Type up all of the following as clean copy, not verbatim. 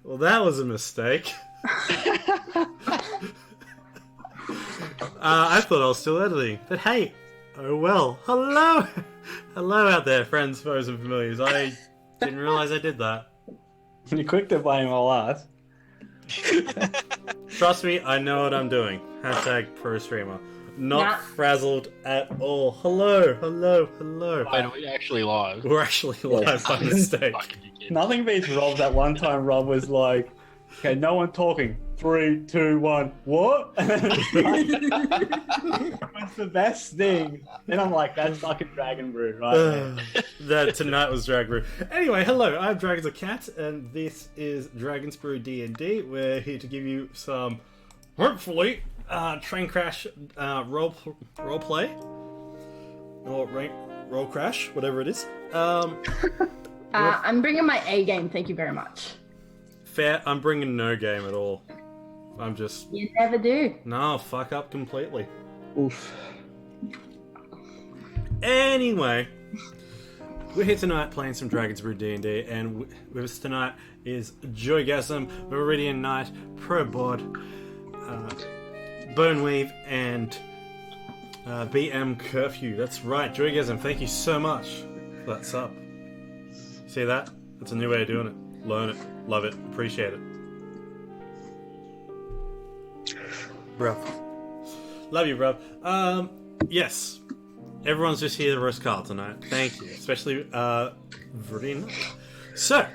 Well, that was a mistake. I thought I was still editing, but hey, oh well. Hello, hello out there, friends, foes, and familiars. I didn't realize I did that. You're quick to blame all us. Trust me, I know what I'm doing. Hashtag pro streamer. Not frazzled at all. Hello, hello, hello. Wait, are we actually live? We're actually live by mistake. Nothing beats Rob. That one time Rob was like, okay, no one talking. 3, 2, 1, what? It's the best thing. Then I'm like, that's fucking Dragon Brew, right? That tonight was Dragon Brew. Anyway, hello, I'm Dragons of Cat, and this is Dragon's Brew D&D. We're here to give you some, hopefully, train crash role play. Or roll crash, whatever it is. I'm bringing my A game, thank you very much. Fair, I'm bringing no game at all. I'm just... You never do. No, fuck up completely. Oof. Anyway, we're here tonight playing some Dragon's Brew D&D, and with us tonight is Joygasm, Meridian Knight, Probod, Boneweave, and BM Curfew. That's right, Joygasm, thank you so much for that sub. See that? That's a new way of doing it. Learn it, love it, appreciate it. Bruv. Love you, bruv. Yes. Everyone's just here to roast Carl tonight. Thank you. Especially, Meridian. So,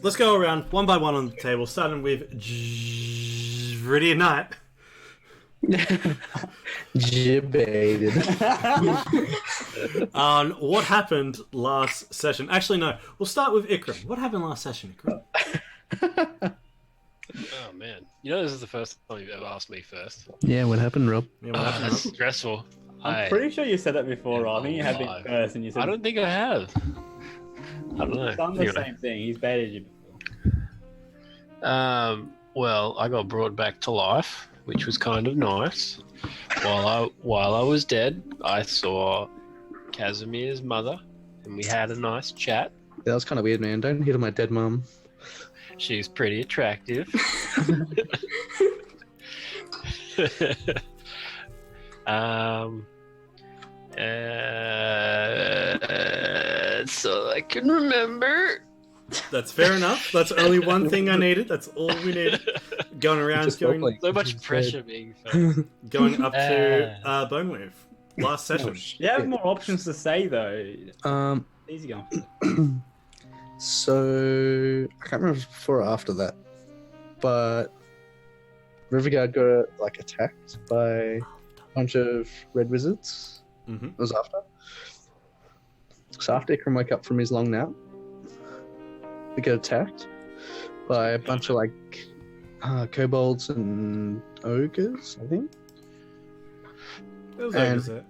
let's go around one by one on the table, starting with Meridian Knight. Debated. What happened last session? Actually, no. We'll start with Ikram. What happened last session, Ikram? Oh man, you know this is the first time you've ever asked me first. Yeah, what happened, Rob? Yeah, what happened, That's Rob? stressful. I'm pretty sure you said that before, Rob. I think you have been first, and you said I don't think I have. I don't know. he's done the same thing. He's baited you before. Well, I got brought back to life, which was kind of nice. While I was dead, I saw Casimir's mother, and we had a nice chat. That was kind of weird, man. Don't hit on my dead mum. She's pretty attractive. So I can remember. That's fair enough. That's only one thing I needed. That's all we needed. Going around, Just going So much pressure being felt. going up to Bonewave. Last session. You have more options to say though. Easy going. So I can't remember if it was before or after that, but Riverguard got like attacked by a bunch of red wizards. Mm-hmm. It was after. So after Ikram woke up from his long nap, we got attacked by a bunch of like kobolds and ogres, I think. It was And- over,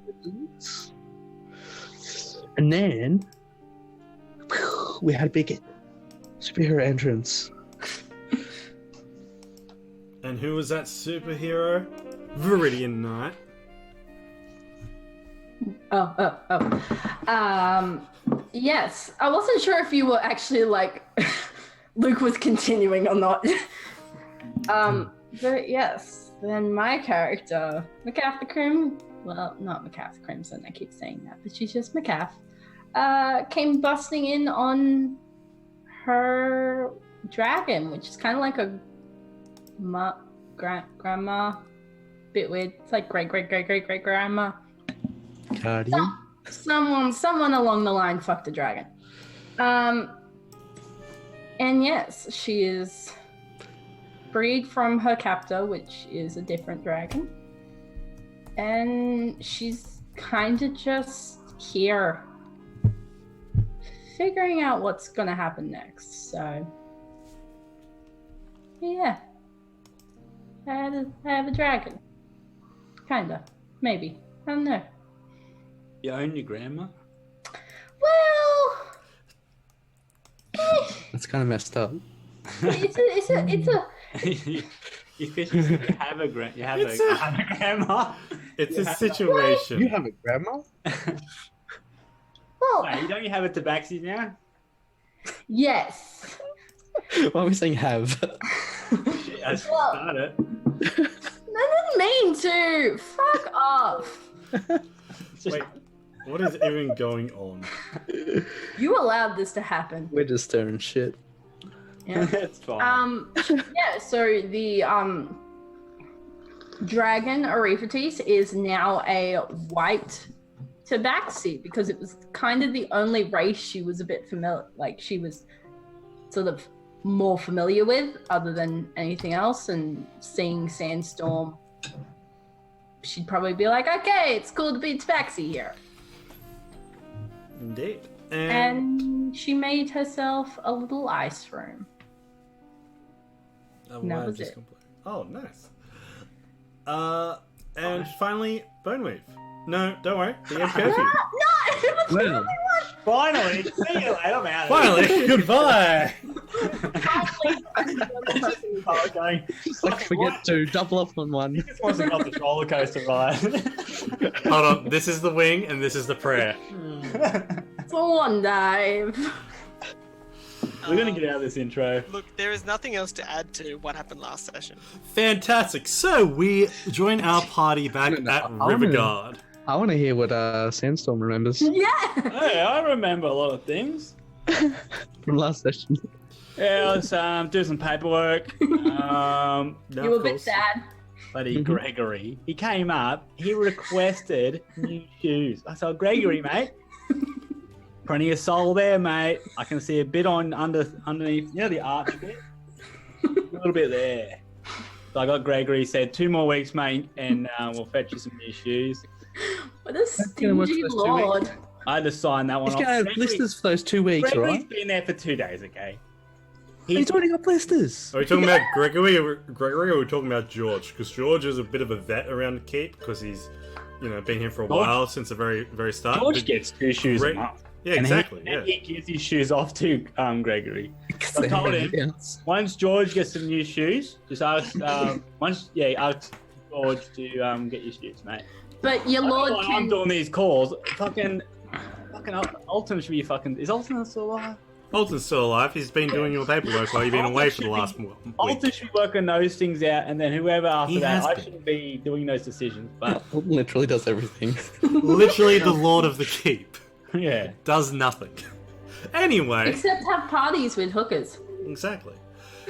And then we had a big superhero entrance. And who was that superhero? Meridian Knight. Yes. I wasn't sure if you were actually like Luke was continuing or not. But yes, then my character, McAfee Crim, well, not McAfee Crimson, I keep saying that, but she's just McAfee, came busting in on her dragon, which is kind of like a grandma, bit weird. It's like great grandma. Guardian. Someone along the line fucked a dragon. And yes, she is freed from her captor, which is a different dragon. And she's kind of just here, figuring out what's gonna happen next. So, yeah. I have a dragon. Kinda. Maybe. I don't know. You own your grandma? Well, That's kind of messed up. it's a You have a grandma. It's a situation. You have a grandma? well, Wait, don't you have a tabaxi now? yes. Why are we saying have? I started. I didn't mean to. Fuck off. Wait, what is even going on? You allowed this to happen. We're just stirring shit. Yeah. It's fine. Yeah, so the dragon Ariphates is now a white tabaxi because it was kind of the only race she was a bit familiar, like she was sort of more familiar with other than anything else. And seeing Sandstorm, she'd probably be like, okay, it's cool to be tabaxi here. Indeed. And she made herself a little ice room. Oh, that wow, was just it. complete. Oh, nice. And finally, Boneweave. No, don't worry. The end curfew. Well, Finally, see you later, I'm out. Finally, goodbye. Going, like forget to double up on one. he just wants to go off the roller coaster ride. Hold on. This is the wing, and this is the prayer. For one dive. We're gonna get out of this intro. Look, there is nothing else to add to what happened last session. Fantastic. So we join our party back No, at I wanna- Riverguard. I want to hear what Sandstorm remembers Yeah. Hey, I remember a lot of things. from last session. Yeah, I was doing some paperwork. No, You were a of bit course. sad. Buddy Mhm. Gregory, he came up, he requested new shoes. I said, Gregory, mate, plenty of sole there, mate. I can see a bit underneath, the arch bit, a little bit there. So I got Gregory, said 2 more weeks, mate, and we'll fetch you some new shoes. What a gonna work stingy for those 2 weeks. lord. I had to sign that one He's off. gonna have blisters for those 2 weeks, Gregory's right? been there for 2 days, okay? He's already got blisters. Are we talking about Gregory or are we talking about George? Because George is a bit of a vet around the keep because he's, been here for a George- while since the very, very start. George But- gets 2 shoes Greg- a month. Yeah, And exactly. And he gives his shoes off to Gregory. I told him, Yes. once George gets some new shoes, just ask ask George to get your shoes, mate. But your I don't know lord why I'm can. doing these calls. Fucking Alton should be fucking. Is Alton still alive? Alton's still alive. He's been doing your paperwork while you've been away for the last week. Alton should be working those things out, and then whoever after He that, has I been. shouldn't be doing those decisions. But Literally does everything. Literally the lord of the keep. yeah, Does nothing. Anyway, Except have parties with hookers. exactly.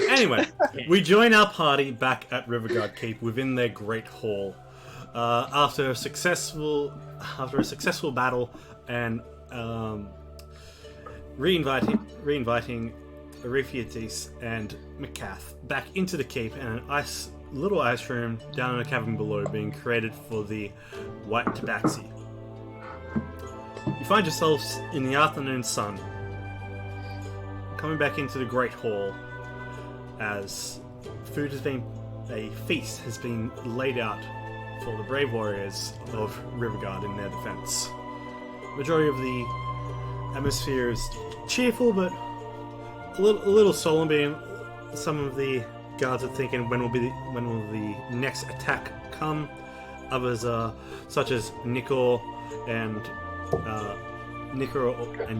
Anyway, we join our party back at Riverguard Keep within their great hall. After a successful battle and reinviting Ariphates and Macath back into the keep and an little ice room down in a cavern below being created for the White Tabaxi. You find yourselves in the afternoon sun, coming back into the great hall as a feast has been laid out for the brave warriors of Riverguard in their defense. Majority of the atmosphere is cheerful, but a little solemn. Being some of the guards are thinking, when will the next attack come? Others are such as Nico and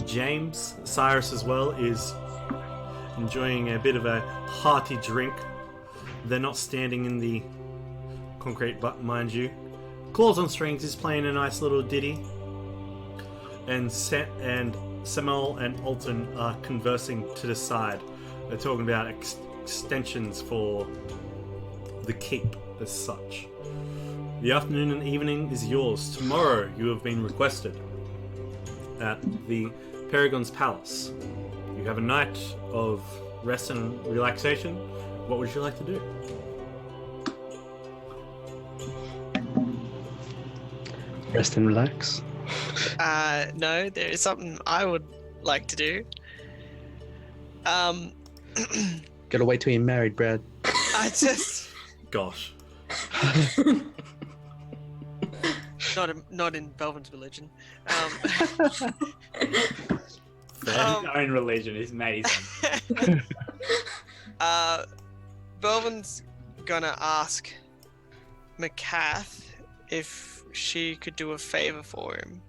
James. Cyrus as well is enjoying a bit of a hearty drink. They're not standing in the concrete, but mind you, Claws on Strings is playing a nice little ditty, and Samuel and Alton are conversing to the side. They're talking about extensions for the keep as such. The afternoon and evening is yours. Tomorrow you have been requested at the Paragon's Palace. You have a night of rest and relaxation. What would you like to do? Rest and relax. No, there is something I would like to do. Gotta wait till you're married, Brad. I just Gosh. not in Belvin's religion. his own religion is amazing. Belvin's gonna ask Macath if she could do a favor for him.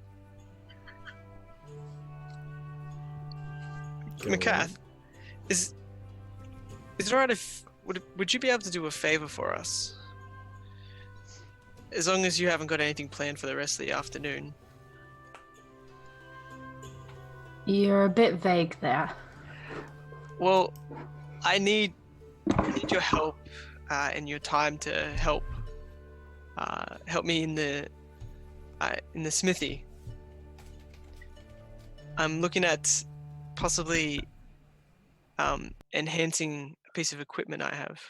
Go Macath, is Is it alright if would you be able to do a favor for us? As long as you haven't got anything planned for the rest of the afternoon. You're a bit vague there. Well, I need your help and your time to help me in the smithy. I'm looking at possibly enhancing a piece of equipment I have,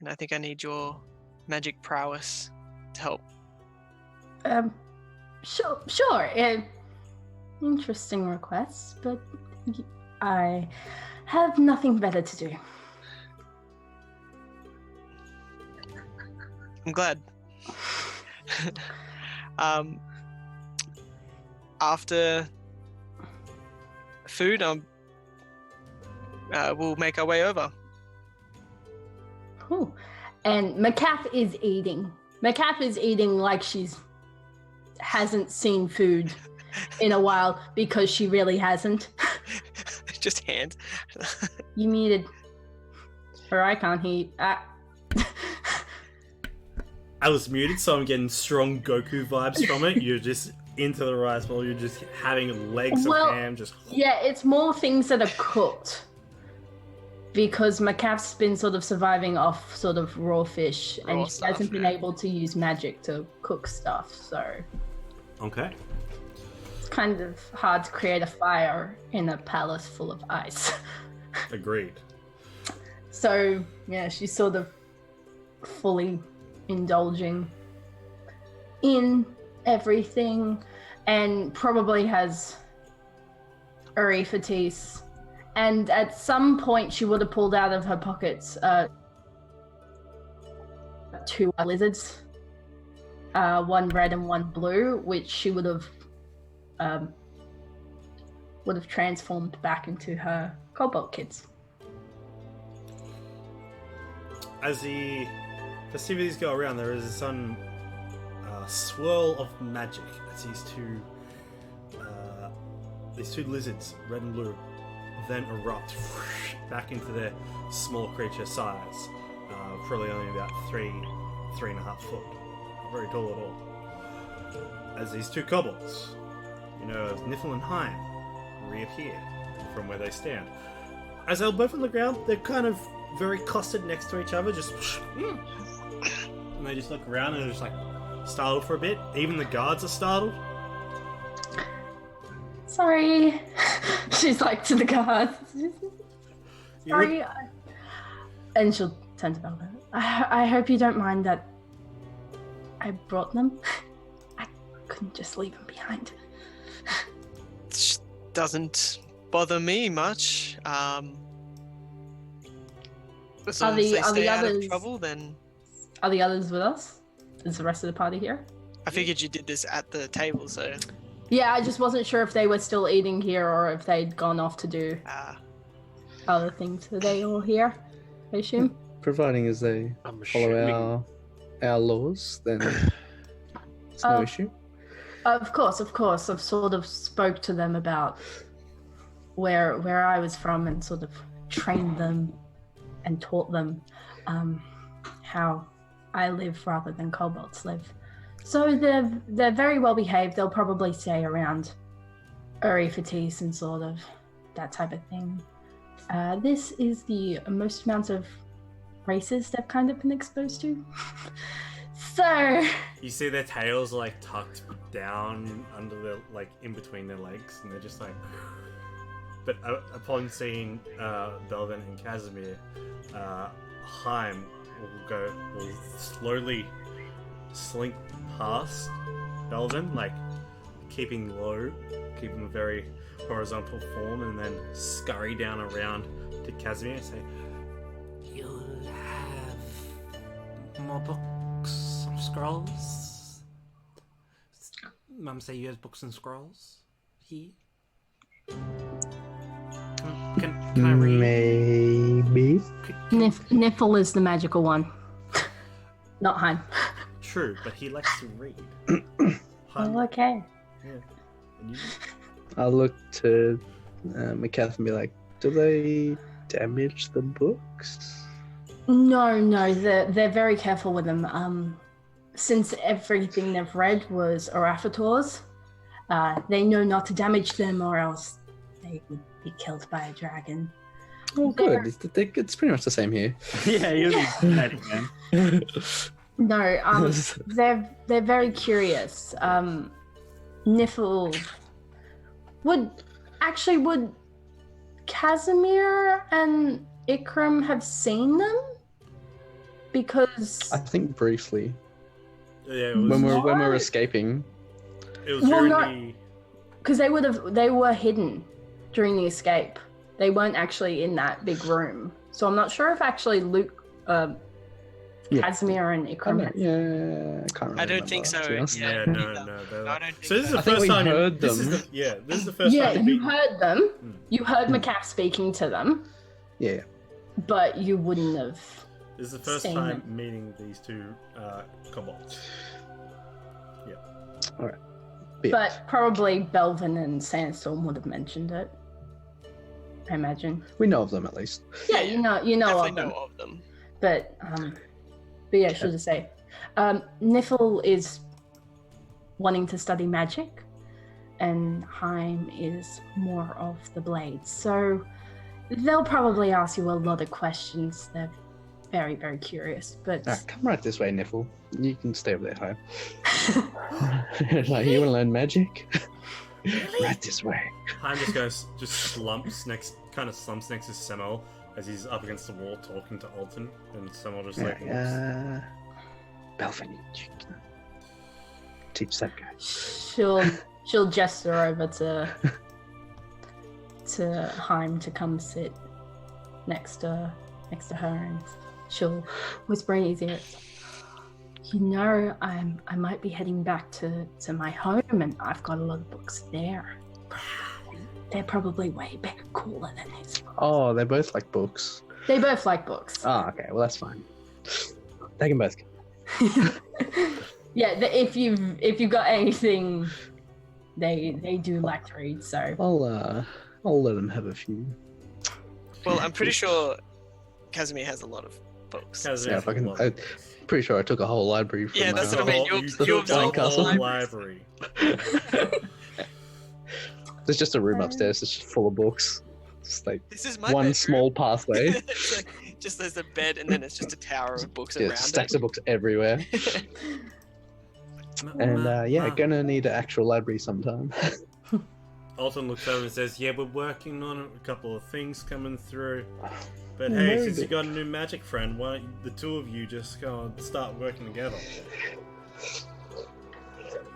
and I think I need your magic prowess to help. Sure. Interesting request, but I have nothing better to do. I'm glad. After food, we'll make our way over. Cool. And Macaf is eating. Macaf is eating like hasn't seen food in a while because she really hasn't. Just hand. You muted. Or I can't hear. I was muted, so I'm getting strong Goku vibes from it. You're just into the rice bowl. You're just having legs of ham. Just yeah, it's more things that are cooked. Because Macaf's been sort of surviving off sort of raw fish, and she hasn't been able to use magic to cook stuff, so okay. it's kind of hard to create a fire in a palace full of ice. Agreed. So yeah, she's sort of fully indulging in everything, and probably has Arifatis. And at some point, she would have pulled out of her pockets 2 lizards, one red and one blue, which she would have transformed back into her cobalt kids. As the festivities go around, there is some swirl of magic as these two lizards, red and blue, then erupt back into their small creature size, probably only about 3.5 foot, not very tall at all. As these two kobolds, Niffle and Heim, reappear from where they stand. As they're both on the ground, they're kind of very clustered next to each other, just and they just look around and are just like startled for a bit. Even the guards are startled. Sorry. She's like to the guards. Sorry. And she'll turn to Velvet. I hope you don't mind that I brought them. I couldn't just leave them behind. It doesn't bother me much. As long as they stay out of trouble, then... Are the others with us? Is the rest of the party here? I figured you did this at the table, so... Yeah, I just wasn't sure if they were still eating here or if they'd gone off to do other things. Are they all here, I assume? Providing as they follow our laws, then it's no issue. Of course. I've sort of spoke to them about where I was from and sort of trained them and taught them how I live rather than kobolds live. So they're very well behaved. They'll probably stay around Arifatis and sort of that type of thing. This is the most amount of races they've kind of been exposed to. So you see their tails like tucked down under their in between their legs, and they're just like. But upon seeing Belvin and Casimir, Heim will slowly slink past Belvin, keeping low, keeping a very horizontal form, and then scurry down around to Casimir and say, "You have more books or scrolls? Mum say you have books and scrolls here? Can I read? Maybe. Niffle is the magical one, not Heim. True, but he likes to read. Oh, okay. Yeah. And you? I'll look to Macath and be like, do they damage the books? No, they're very careful with them. Since everything they've read was Orators, they know not to damage them or else they would be killed by a dragon. Oh, good. It's pretty much the same here. Yeah, you'll be genetic, man. No, they're very curious. Niffle would Casimir and Ikram have seen them? Because I think briefly Yeah, it was, when we're escaping. it was Well, during not- the. because they were hidden during the escape. They weren't actually in that big room. So I'm not sure if actually Luke, Yeah. Casimir and Ikram had Yeah, I can't. Really I don't think so. remember, to be honest. Yeah, no. They're No, I don't think so this is the I think first we time heard this is them. this is the first Yeah, time you heard them. Hmm. You heard Macaf speaking to them, Yeah. but you wouldn't have. This is the first Same. time meeting these two kobolds. But probably Belvin and Sandstorm would have mentioned it. I imagine. We know of them at least. Yeah, you know Definitely of them. know of them. But yeah, should I say, Niffle is wanting to study magic, and Heim is more of the blades. So they'll probably ask you a lot of questions. They're very, very curious. But Come right this way, Niffle. You can stay over there, Hyde. Like, you want to learn magic? Right this way. I'm just slumps next to Semel as he's up against the wall talking to Alton, and Semel just like walks. Belvin, you can teach that guy. she'll gesture over to Heim to come sit next to her, and she'll whisper in his ear, "You know, I might be heading back to my home, and I've got a lot of books there. They're probably way better, cooler than his books." Oh, they both like books. They both like books. Oh, okay. Well, that's fine. They can both. Yeah, if you've got anything, they do like to read. So I'll let them have a few. Well, I'm pretty sure Casimir has a lot of books. Casimir Yeah, has a fucking. lot. I'm pretty sure I took a whole library from Yeah, my that's what I house. mean. You took absorbed the all whole the library. There's just a room upstairs that's just full of books. It's like This is my one bedroom. small pathway. It's like, just there's a bed and then it's just a tower of books Yeah, around stacks it. of books everywhere. And gonna need an actual library sometime. Alton looks over and says, "Yeah, we're working on a couple of things coming through. But Oh, hey, very since you good. got a new magic friend, why don't the two of you just go and start working together?"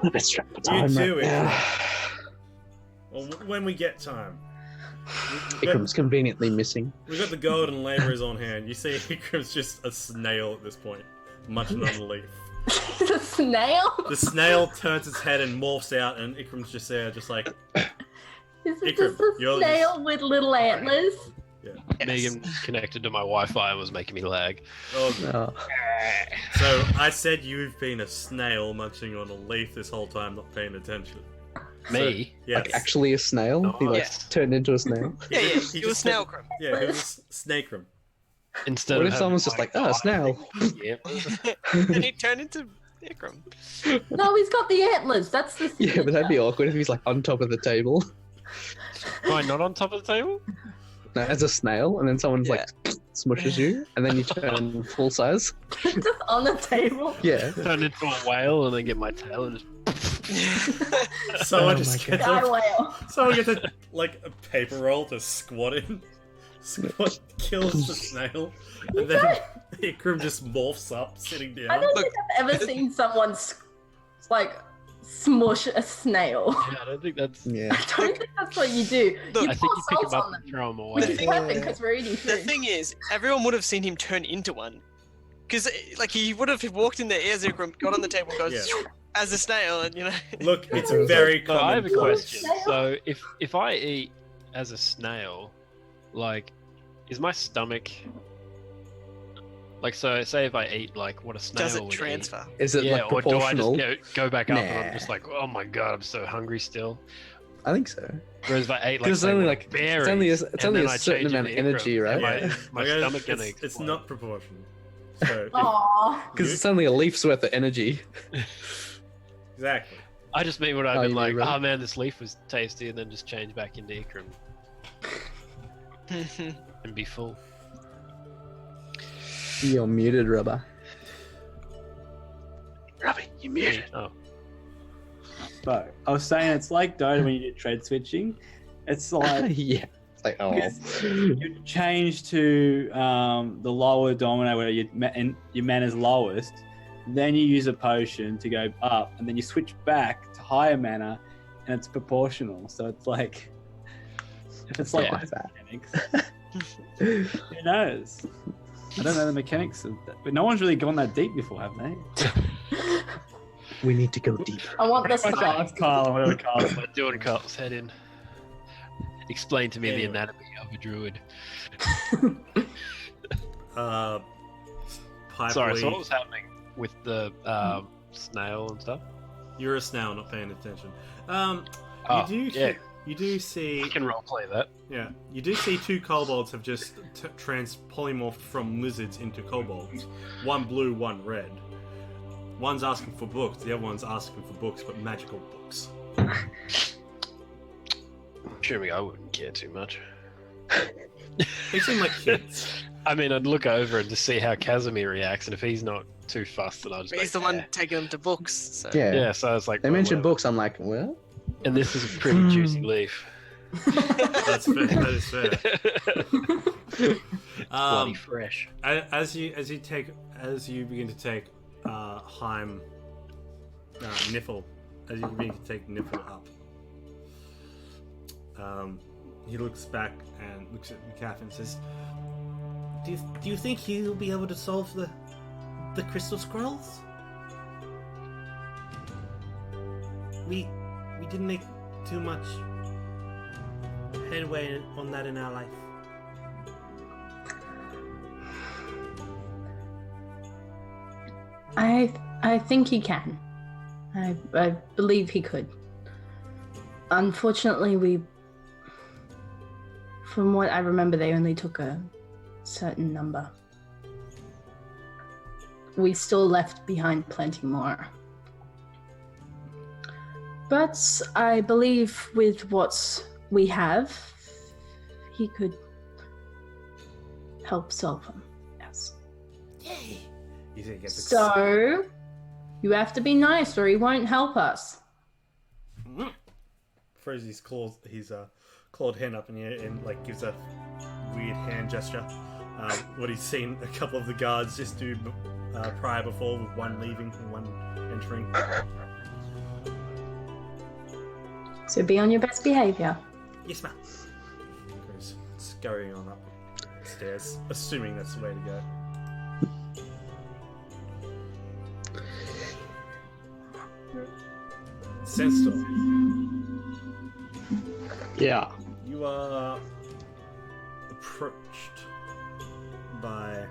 A bit strapped for You time too, right now. Well, when we get time. Ikram's conveniently missing. We've got the golden labourers on hand. You see, Ikram's just a snail at this point, munching on the leaf. the snail. The snail turns its head and morphs out, and Ikram's just there, just like, Is it Ikram, just a you're snail with little antlers? Megan connected to my Wi-Fi and was making me lag. oh. Oh, So I said you've been a snail munching on a leaf this whole time, not paying attention. Me? Yes. like actually a snail? He like Yes. turned into a snail? Yeah, He you just a snail crumb. Yeah, he was Snakerum. Instead What of if someone's just having like, my snail? Yep. And he turned into Ikram. No, he's got the antlers. That's the thing. Yeah, but that'd be awkward if he's like on top of the table. Am I not on top of the table? No, as a snail, and then someone's like smushes you, and then you turn full size. just on the table. Yeah. Turn into a whale and then get my tail and just. Someone Oh just my gets Guy a, whale. someone gets a paper roll to squat in. Squat kills the snail, and then Ikram just morphs up, sitting I down. don't Look. think I've ever seen someone like smush a snail. Yeah, I don't think that's. Yeah. I don't think that's what you do. Look, you I think pour you pick salt them up on and them. throw them Which away. is perfect because we're eating The food. thing is, everyone would have seen him turn into one. Because, like, he would have walked in there as Ikram, got on the table, goes Yeah. as a snail, and, you know. Look, it's a very So I have a common. question. Snail? So if I eat as a snail, like, is my stomach like, so say if I eat like what a snail Does it would transfer? Is it eat, yeah, like or do I proportional? just go back up and I'm Nah. just like, oh my god, I'm so hungry still. I think so. Whereas if I ate like, Because it's say, only like berries, it's only and a then I certain change amount of into energy, Ikram, right? am I- Yeah, my like, stomach gonna it's explode. not proportional. So Aww. Because you- it's only a leaf's worth of energy. exactly. I just mean when I've Oh, been you like, mean, really? oh man, this leaf was tasty, and then just change back into Ikram and be full. You're muted, Rubber. Rubber, you muted. Oh, So I was saying it's like Dota when you do trade switching. It's like Yeah. It's like, oh. you change to the lower dominate where your mana's lowest, then you use a potion to go up, and then you switch back to higher mana, and it's proportional. So it's like if it's like Yeah. those mechanics, who knows? I don't know the mechanics of that, but no one's really gone that deep before, have they? We need to go deeper. I want the Pretty much side. ask Kyle and whatever Kyle's I'm doing Carl's head in. Explain to me the Anyway. anatomy of a druid. Pipe Sorry, so leaf- what was happening with the snail and stuff? You're a snail, not paying attention. Oh, you do, yeah. you do see, I can roleplay that. yeah, you do see two kobolds have just polymorphed from lizards into kobolds. One blue, one red. One's asking for books. The other one's asking for books, but magical books. Assuming I wouldn't care too much. They seem like kids. I mean, I'd look over and just see how Casimir reacts, and if he's not too fussed, then I'll just. But he's the one taking them to books. So. Yeah. Yeah, so I was like, They well, mentioned whatever. books. I'm like, well, And this is a pretty juicy leaf. That's fair. That is fair. Bloody fresh. As you begin to take Heim Niffle, as you begin to take Niffle up, he looks back and looks at McCaff and says, "Do you think he'll be able to solve the crystal scrolls? We didn't make too much headway on that in our life." I think he can. I believe he could. Unfortunately, from what I remember, they only took a certain number. We still left behind plenty more. But I believe with what we have, he could help solve them. Yes. Yay! You think he gets So, you have to be nice or he won't help us. throws his clawed hand up in the air and like gives a weird hand gesture. What he's seen a couple of the guards just do prior before, with one leaving and one entering. So be on your best behavior. Yes, ma'am. Goes scurrying on upstairs, assuming that's the way to go. Sensor, yeah. you are approached by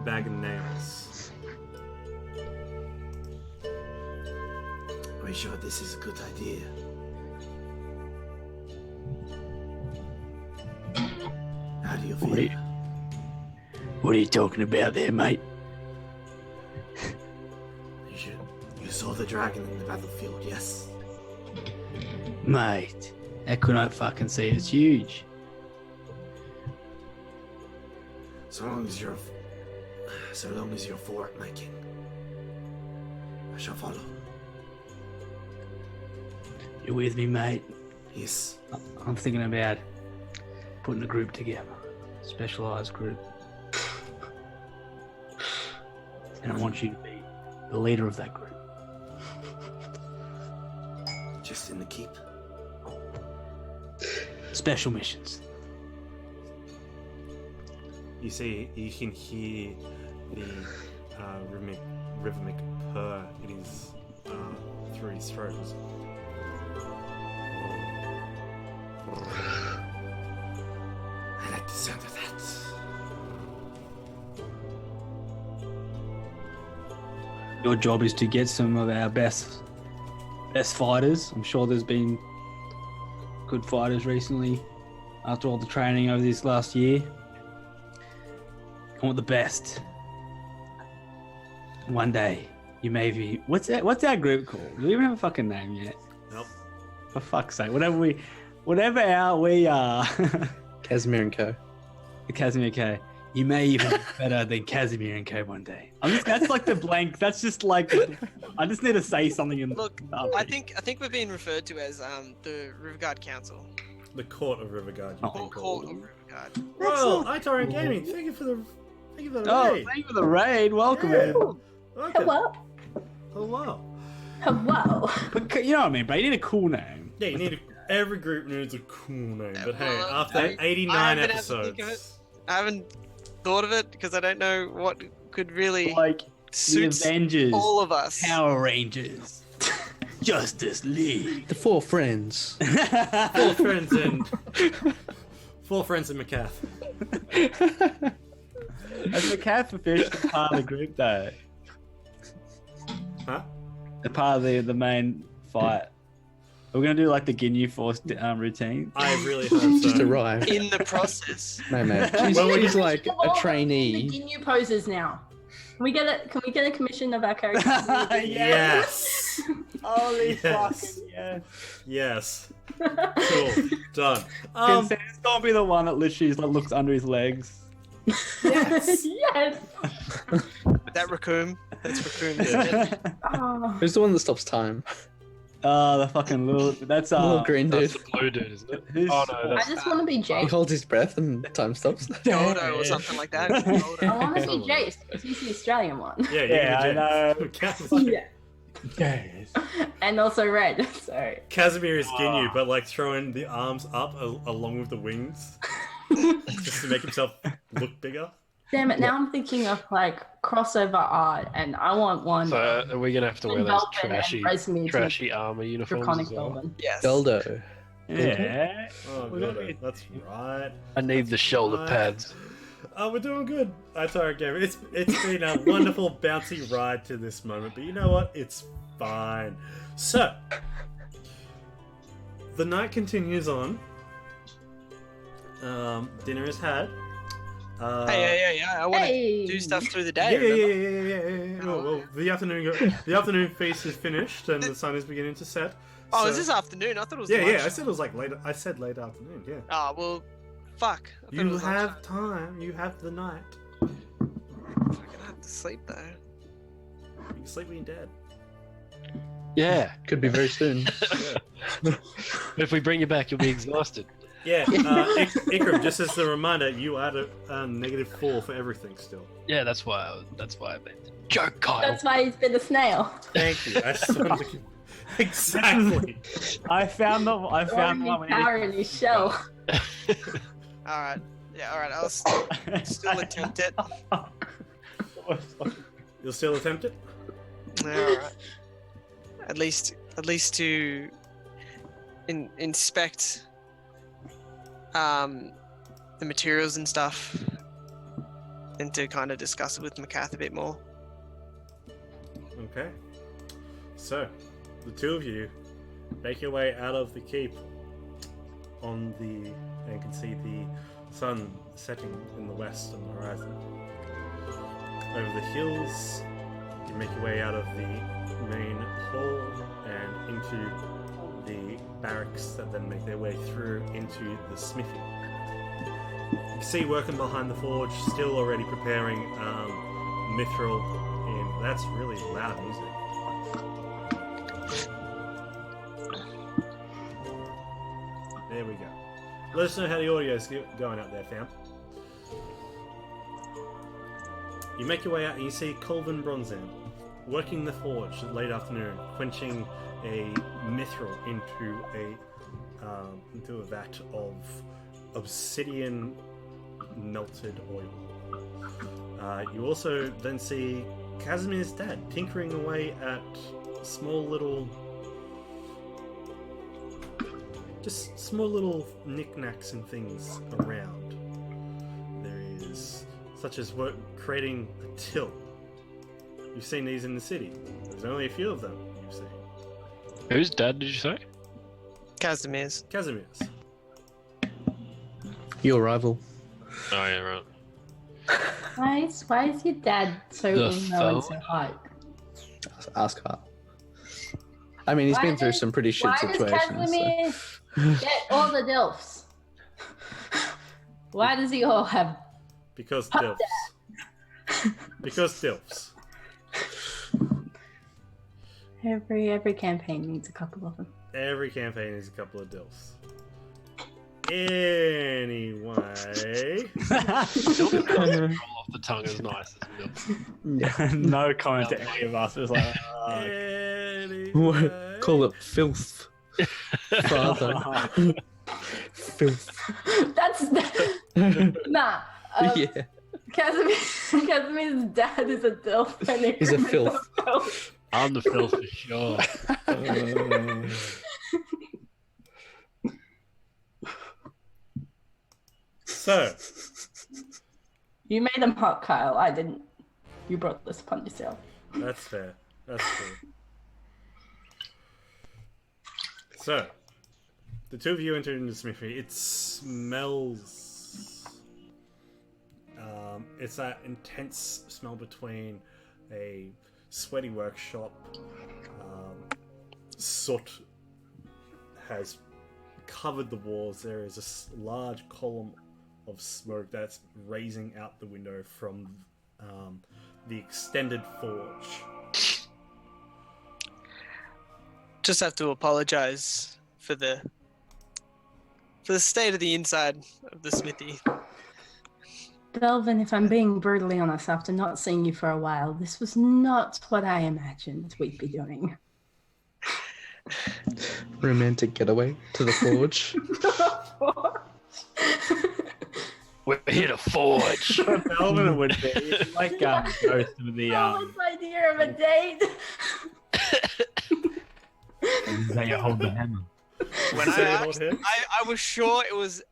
Bag of Nails. Are you sure this is a good idea? How do you feel? What are you talking about there, mate? You saw the dragon in the battlefield, yes? Mate, how could I fucking see? It's huge. So long as you're for it, my king, I shall follow. You with me, mate? Yes. I'm thinking about putting a group together. Specialised group. And I want you to be the leader of that group. Just in the keep. Special missions. You see, you can hear the rhythmic purr in his through his throat. I like the sound of that. Your job is to get some of our best best fighters. I'm sure there's been good fighters recently after all the training over this last year. I want the best. One day, you may be. What's our group called? Do we even have a fucking name yet? Nope. For fuck's sake, whatever we are, Casimir and Co. the Casimir K. You may even be better than Casimir and Co. one day. That's like the blank. That's just like I just need to say something in. Look, I think we're being referred to as the Riverguard Council. The Court of Riverguard. Court of Riverguard. Well, Itarian Gaming, thank you for the Oh, raid. thank you for the raid. Welcome. Yeah. everyone. Okay. Hello. Hello. Hello. But you know what I mean, but you need a cool name. Yeah, you need every group needs a cool name. But hey, Well, after I 89 haven't had to think of episodes, I haven't thought of it because I don't know what could really Like the suit Avengers, all of us. Power Rangers, Justice League. The Four Friends. four friends in Macath. Has the cat officially part of the group though? Huh? The part of the main fight. We're gonna do like the Ginyu Force routine. I really hope so. Just arrived. In the process. No, man. She's, Well, we she's can- like a The trainee. Ginyu poses now. Can we get a commission of our characters? Yes. Holy Yes. fucking yeah. Yes. Cool. Done. It's gonna be the one that literally like, looks under his legs. Yes. Yes. That raccoon. That's raccoon. Isn't it? Oh. Who's the one that stops time? Oh, the fucking little. That's Little green dude. That's the blue dude, isn't it? Who's- Oh no, I that's just want to be He Jace. holds his breath and time stops. Dodo or something like that. I Dodo. want to be Someone. Jace because he's the Australian one. Yeah, Yeah, I know. Casimir Yes. And also red. So Casimir is Ginyu, but like throwing the arms up along with the wings, just to make himself look bigger. damn it! Now I'm thinking of like crossover art, and I want one. So are we gonna have to wear those Velvet and trashy, Resmu's trashy armor uniforms draconic as well? Velvet. Yes. Dildo. Yeah. Oh We're gonna god, be- that's right. I need the shoulder pads. Oh, we're doing good. Itarian Gaming. It's been a wonderful bouncy ride to this moment, but you know what? It's fine. So the night continues on. Dinner is had. Hey, yeah. I want to Hey. do stuff through the Yeah, day. yeah, remember? yeah. Well, the afternoon feast is finished and the sun is beginning to set. Oh, so- is this afternoon? I thought it was Yeah, lunch. yeah. I said it was like late. I said late afternoon. Yeah. Oh, well, fuck. I thought it You was have time. You have the night. lunchtime. Fucking have to sleep though. You can sleep when you're dead. Yeah. Could be very soon. Yeah. If we bring you back, you'll be exhausted. Yeah, Ikram, just as a reminder, you add a -4 for everything still. Yeah, that's why I made the joke, Kyle. That's why he's been a snail. Thank you. I just wanted to... Exactly. I found the one. Only power in his shell. All right. Yeah. All right. I'll still attempt it. You'll still attempt it? All right. At least to inspect the materials and stuff, and to kind of discuss it with Macath a bit more. Okay. So, the two of you make your way out of the keep and can see the sun setting in the west on the horizon. Over the hills, you make your way out of the main hall and into the barracks that then make their way through into the smithy. You can see working behind the forge, still already preparing mithril in. That's really loud music. There we go. Let us know how the audio's going out there, fam. You make your way out and you see Colvin Bronzan working the forge late afternoon, quenching a mithril into a vat of obsidian melted oil. You also then see Casimir's dad tinkering away at small little knickknacks and things around. There is such as creating a till. You've seen these in the city. There's only a few of them you've seen. Whose dad did you say? Casimir's. Casimir's. Your rival. Oh yeah, right. Why is your dad so The emo and so phone? hot? Ask her. I mean, he's Why been through does- some pretty shit Why does situations. So. Casimir get all the dilfs? Why does he all have? Because Hot dilfs. Because dilfs. Every campaign needs a couple of them. Every campaign is a couple of dilfs. Anyway. Roll off the tongue as nice as milk. No comment to any of us. It was like, Anyway. Call it filth. Father. Filth. That's nah. Yeah. Casimir's dad is a dilf. And He's a filth. I'm the filth for sure. So, You made them hot, Kyle. I didn't. You brought this upon yourself. that's fair. That's true. So, the two of you enter into the smithy. It smells. It's that intense smell between a sweaty workshop. Soot has covered the walls. There is a large column of smoke that's raising out the window from the extended forge. Just have to apologize for the state of the inside of the smithy. Belvin, if I'm being brutally honest, after not seeing you for a while, this was not what I imagined we'd be doing. Romantic getaway to the forge. We're here to forge. Melvin would be it's like ghost of the This idea of a date. They hold the hammer. When Say I it asked, out here. I was sure it was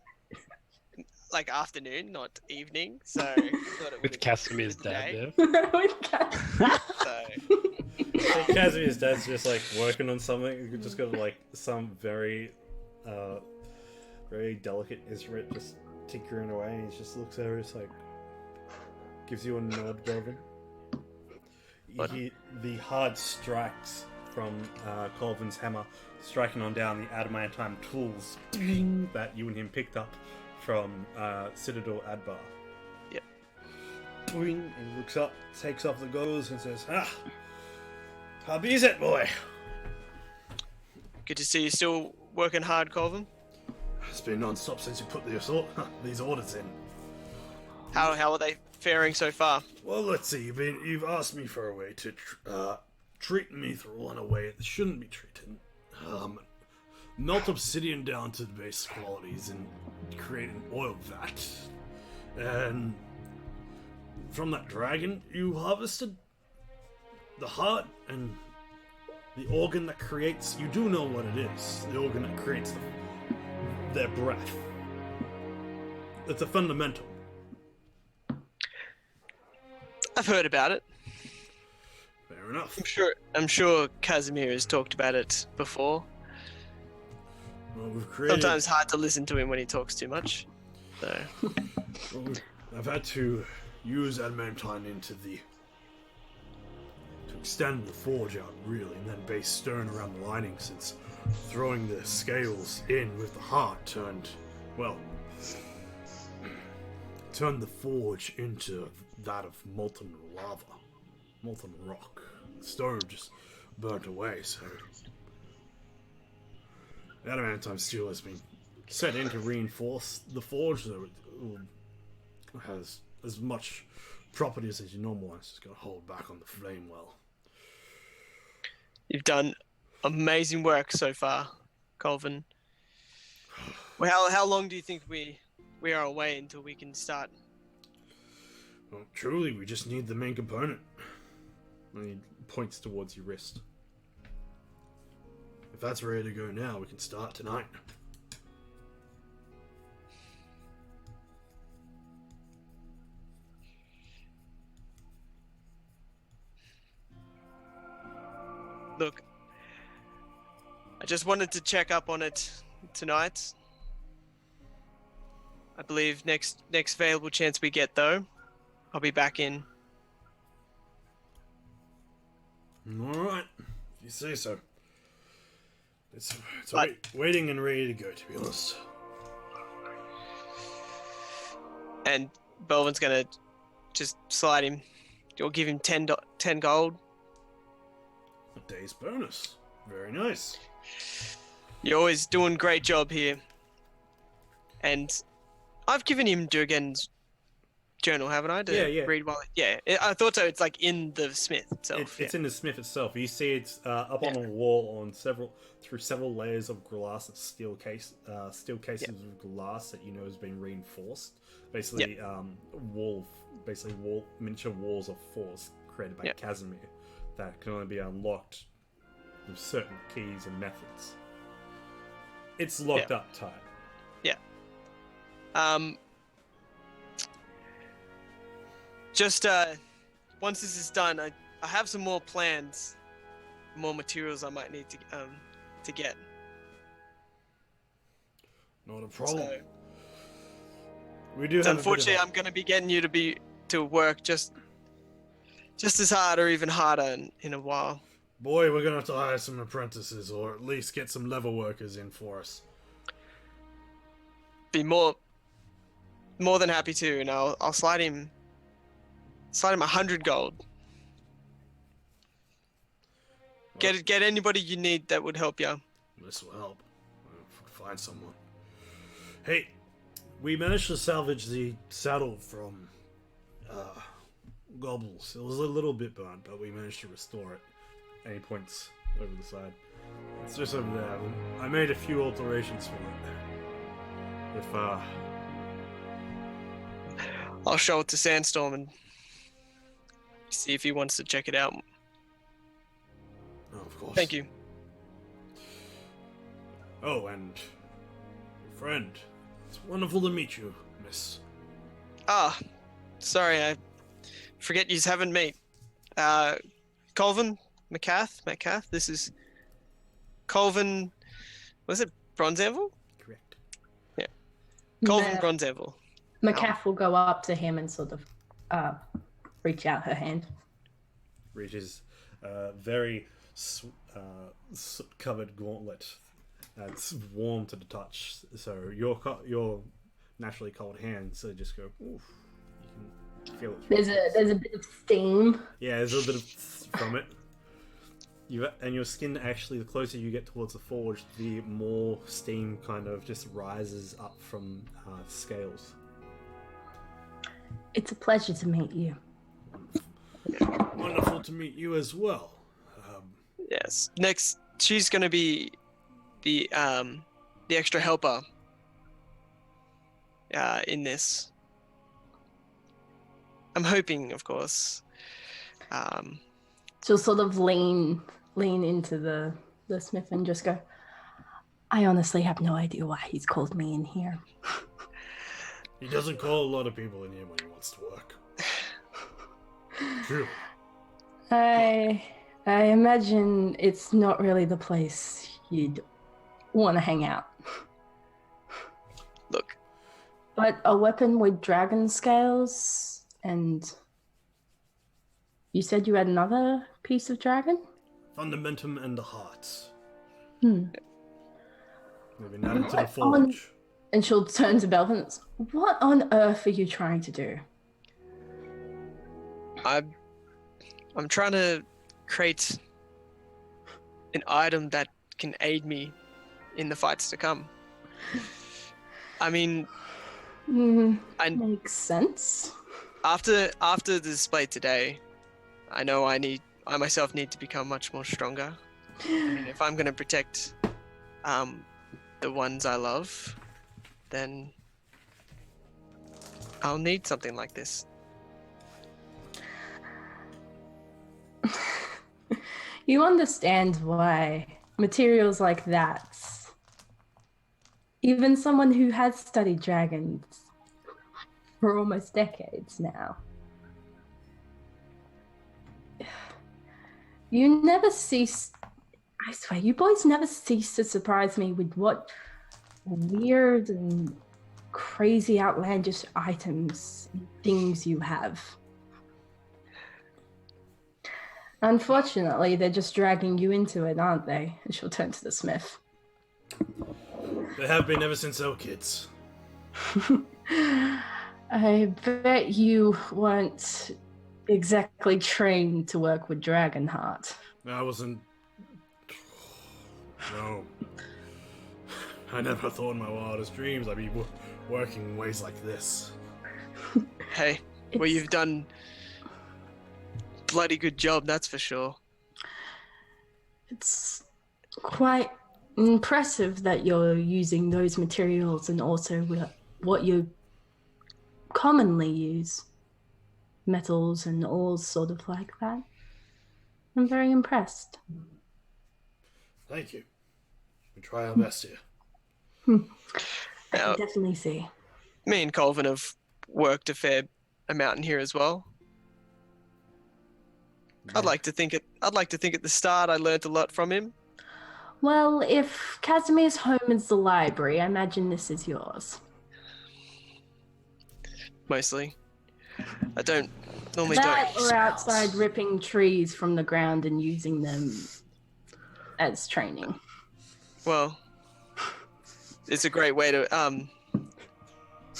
like afternoon, not evening. So I thought it With was Casimir's the dad day. there. So Casimir's dad's just like working on something. You just got like some very, very delicate instrument just tinkering away, and he just looks over, just like gives you a nod, Delvin. The hard strikes from Colvin's hammer striking on down the adamantine tools that you and him picked up from Citadel Adbar. Yep. And he looks up, takes off the goggles, and says, how is it, boy? good to see you still working hard, Colvin. It's been non-stop since you put these orders in. How are they faring so far? Well, let's see. You've asked me for a way to treat mithril in a way that shouldn't be treated. Melt obsidian down to the base qualities and create an oil vat. And from that dragon, you harvested the heart and the organ that creates. You do know what it is. The organ that creates their breath. It's a fundamental. I've heard about it. Fair enough. I'm sure Casimir has talked about it before. Well, we've created. Sometimes hard to listen to him when he talks too much. So Well, I've had to use adamantine to extend the forge out, really, and then base stone around the lining, since throwing the scales in with the heart turned the forge into that of molten lava, molten rock. The stone just burnt away, so adamantine steel has been set in to reinforce the forge, so it has as much properties as your normal one. It's just got to hold back on the flame well. you've done amazing work so far, Colvin. Well, how long do you think we are away until we can start? Well, truly, we just need the main component. And he points towards your wrist. If that's ready to go now, we can start tonight. Look, I just wanted to check up on it tonight. I believe next available chance we get, though, I'll be back in. Alright, if you say so. It's But- waiting and ready to go, to be honest. And Belvin's gonna just slide him. You'll give him 10 gold. A day's bonus. Very nice. You're always doing a great job here. And I've given him Durgen's journal, haven't I? To Yeah. read while. Yeah, I thought so. It's like in the Smith itself. It's in the smith itself. You see it's up on a wall on through several layers of glass and steel cases of glass that you know has been reinforced. Basically, miniature walls of force created by Casimir that can only be unlocked with certain keys and methods. It's locked up tight. Yeah. Just once this is done, I have some more plans, more materials I might need to get. Not a problem. So, We do have unfortunately, I'm going to be getting you to work just as hard or even harder in a while. Boy, we're gonna have to hire some apprentices, or at least get some level workers in for us. Be more than happy to, and I'll slide him 100 gold. Get anybody you need that would help you. This will help. Find someone. Hey, we managed to salvage the saddle from Gobbles. It was a little bit burnt, but we managed to restore it. Any points over the side? It's just over there. I made a few alterations for it. If I'll show it to Sandstorm and see if he wants to check it out. oh, of course. Thank you. Oh, and your friend. It's wonderful to meet you, miss. Ah, sorry, I forget you haven't met. Colvin McCath. This is Colvin. Was it Bronze Anvil? Correct. Yeah, Colvin Ma- Bronze Anvil. McCaff will go up to him and sort of reach out her hand. Reaches very soot-covered gauntlet. It's warm to the touch, so your naturally cold hands just go. Oof, you can feel it. There's a bit of steam. Yeah, there's a little bit of from it. And your skin actually, the closer you get towards the forge, the more steam kind of just rises up from scales. It's a pleasure to meet you. Wonderful to meet you as well. Yes. Next, she's gonna be the extra helper in this. I'm hoping, of course. She'll sort of lean into the smith and just go, I honestly have no idea why he's called me in here. He doesn't call a lot of people in here when he wants to work. True. I imagine it's not really the place you'd want to hang out. Look, But a weapon with dragon scales, and you said you had another piece of dragon? Fundamentum and the hearts. Hmm. They've been added to the What forge. And she'll turn to Belvin. What on earth are you trying to do? I'm trying to create an item that can aid me in the fights to come. I mean, I Makes sense. after the display today, I know I myself need to become much more stronger. I mean, if I'm gonna protect the ones I love, then I'll need something like this. You understand why materials like that, even someone who has studied dragons for almost decades now, you never cease I swear, you boys never cease to surprise me with what weird and crazy, outlandish items and things you have. Unfortunately, they're just dragging you into it, aren't they? And she'll turn to the smith. They have been ever since they were kids. I bet you weren't exactly trained to work with Dragonheart. I wasn't. No. I never thought in my wildest dreams I'd be working in ways like this. Hey, well, you've done bloody good job, that's for sure. It's quite impressive that you're using those materials and also what you commonly use. Metals and ores, sort of like that. I'm very impressed. Thank you. We try our best here. I Now, can definitely see. me and Colvin have worked a fair amount in here as well. I'd like to think at the start I learnt a lot from him. Well, if Casimir's home is the library, I imagine this is yours. Mostly. I don't normally That don't. or outside ripping trees from the ground and using them as training. Well, it's a great way to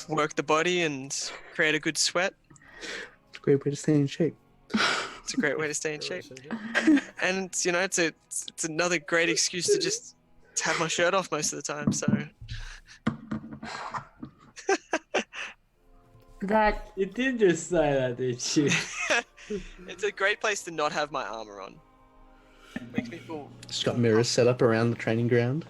work the body and create a good sweat. It's a great way to stay in shape. It's a great way to stay in shape. And you know, it's another great excuse to just have my shirt off most of the time. So That You did just say that, did you? it's a great place to not have my armor on. Makes me feel. Just got mirrors set up around the training ground.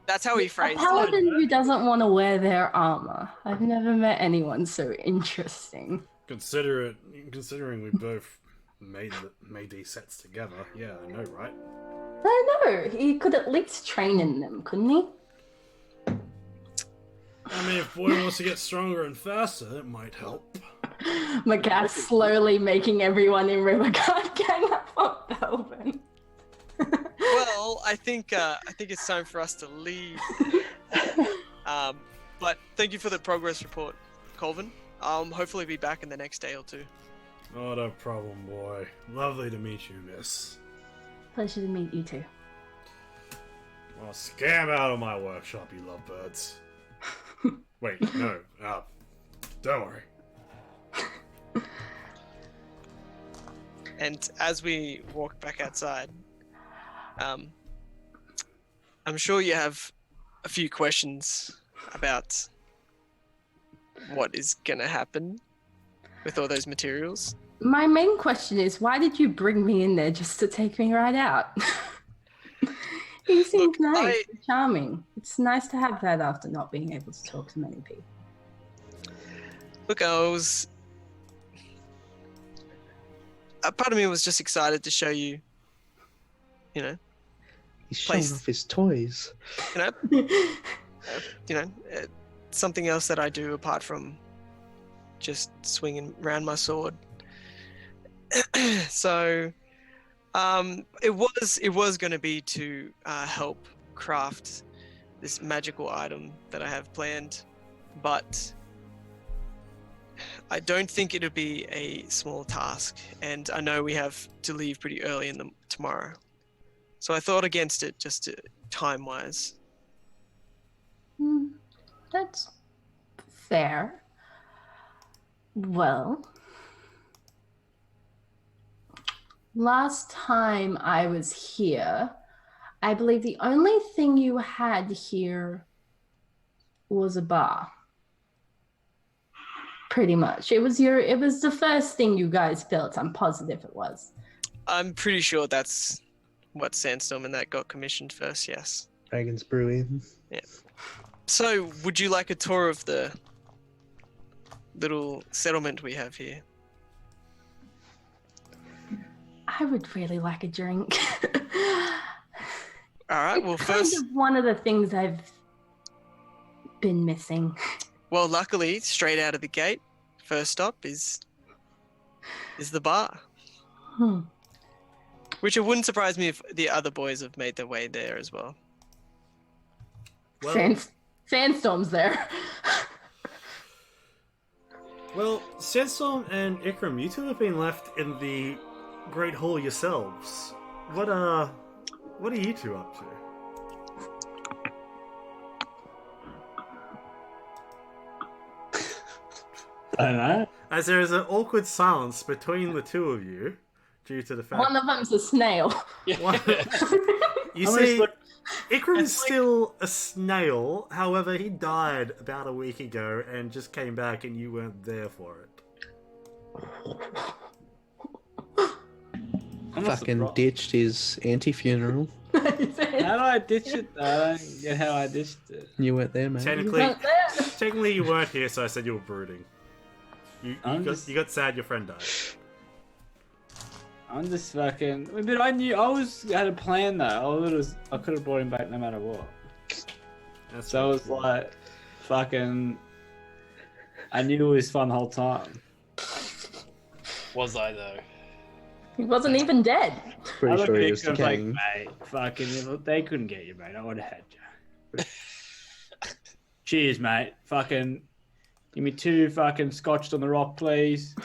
That's how he a phrased it. paladin who doesn't want to wear their armor. I've never met anyone so interesting. Considering we both made these sets together, yeah, I know, right? I know. He could at least train in them, couldn't he? I mean, if Boy wants to get stronger and faster, it might help. Macath slowly making everyone in Riverguard gang up on Belvin. Well, I think it's time for us to leave. But thank you for the progress report, Colvin. I'll hopefully be back in the next day or two. Not a problem, boy. Lovely to meet you, miss. Pleasure to meet you too. Well, scam out of my workshop, you lovebirds. Wait, no. Don't worry. And as we walk back outside, I'm sure you have a few questions about what is gonna happen with all those materials. My main question is, why did you bring me in there just to take me right out? He seems Look, nice, charming. It's nice to have that after not being able to talk to many people. Look, a part of me was just excited to show you, you He's showing Place. off his toys. know, something else that I do apart from just swinging around my sword. So, it was going to be to help craft this magical item that I have planned, but I don't think it'll be a small task, and I know we have to leave pretty early tomorrow. So I thought against it, just time-wise. That's fair. Well, last time I was here, I believe the only thing you had here was a bar. Pretty much. It was the first thing you guys built. I'm positive it was. I'm pretty sure that's what Sandstorm and that got commissioned first, yes. Dragon's brewing. So, would you like a tour of the little settlement we have here? I would really like a drink. Alright, well It's first... kind of one of the things I've been missing. Well, luckily, straight out of the gate, first stop is the bar. Which it wouldn't surprise me if the other boys have made their way there as well. Well, Sandstorm's there. well, Sandstorm and Ikram, you two have been left in the Great Hall yourselves. What are you two up to? I don't know. As there is an awkward silence between the two of you, due to the fact One of them's a snail. One- you I'm see, just Ikram is still a snail. However, he died about a week ago and just came back, and you weren't there for it. I'm not Fucking surprised. ditched his anti-funeral. How do I ditch it? I don't get how I ditched it. You weren't there, man. Technically, you weren't here, so I said you were brooding. You got sad your friend died. I'm just fucking. But I had a plan though. I could have brought him back no matter what. That's So it was like, fucking. I knew it was fun the whole time. Was I though? He wasn't even dead. Pretty I sure he looked was at the him king. like, mate, fucking, if they couldn't get you, mate. I would have had you. Cheers, mate. Fucking, give me 2 fucking scotched on the rock, please.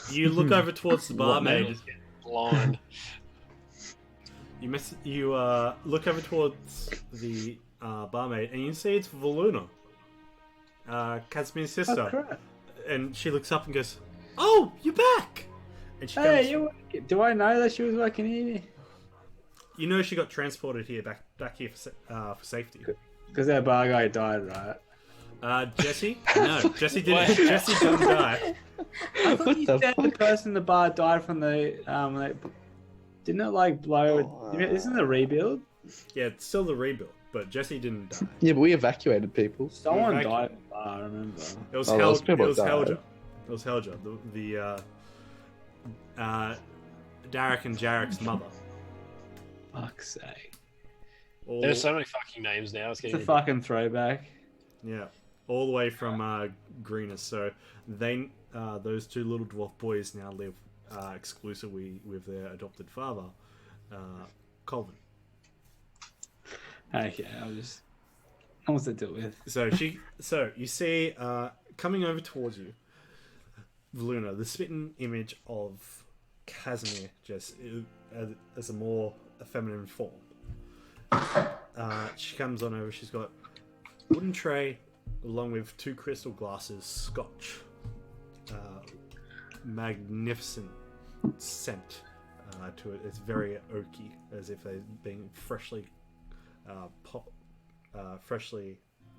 You look over towards the barmaid. Just getting blind. You look over towards the barmaid, and you see it's Voluna, Kazmir's sister. Oh, crap. And she looks up and goes, "Oh, you're back!" And she Hey, comes, you working? Do I know that she was working here? you know she got transported here back here for safety. Because that bar guy died, right? Jesse? No, Jesse didn't. Jesse didn't die. I thought you the said the person in the bar died from the didn't it like blow? Isn't it a rebuild? Yeah, it's still the rebuild, but Jesse didn't die. Yeah, but we evacuated people. Someone Exactly. died in the bar. I remember. It was Oh, Hel- those people It was died. Helja. It was Helja, Derek and Jarek's mother. Fuck's sake! All, There's so many fucking names now. It's It's getting a fucking throwback. yeah, all the way from Greenus. So those 2 little dwarf boys now live exclusively with their adopted father, Colvin. Okay, I was to deal with. So you see, coming over towards you, Voluna, the spitting image of Casimir, just as a more feminine form. She comes on over. She's got a wooden tray along with 2 crystal glasses, scotch, magnificent scent to it. It's very oaky, as if they've been freshly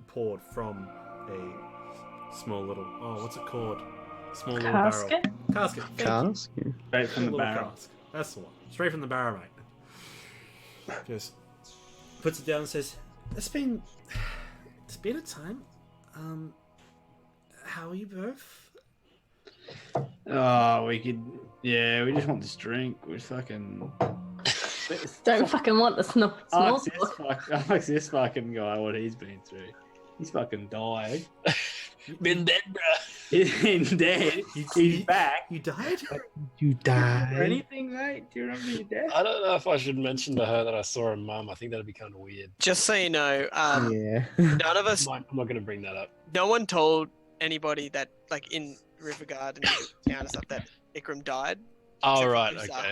poured from a small little what's it called? Small little Casket? barrel. Casket. Thank you. Cars? Yeah. Straight from the Little barrel. cask. That's the one. Straight from the barrel, mate. Just puts it down and says, It's been a time. How are you both? Oh, we just want this drink. We fucking. Don't fucking want the small Ask this fucking guy what he's been through. He's fucking died. been dead, bro. He's dead. He's back. You died? You Or died. anything, mate? Do you remember your death? I don't know if I should mention to her that I saw her mum. I think that'd be kind of weird. Just so you know, Yeah. none of us, I'm not going to bring that up. no one told anybody that, like in Riverguard and town and stuff, that Ikram died. Oh, Except for right, Lisa. okay.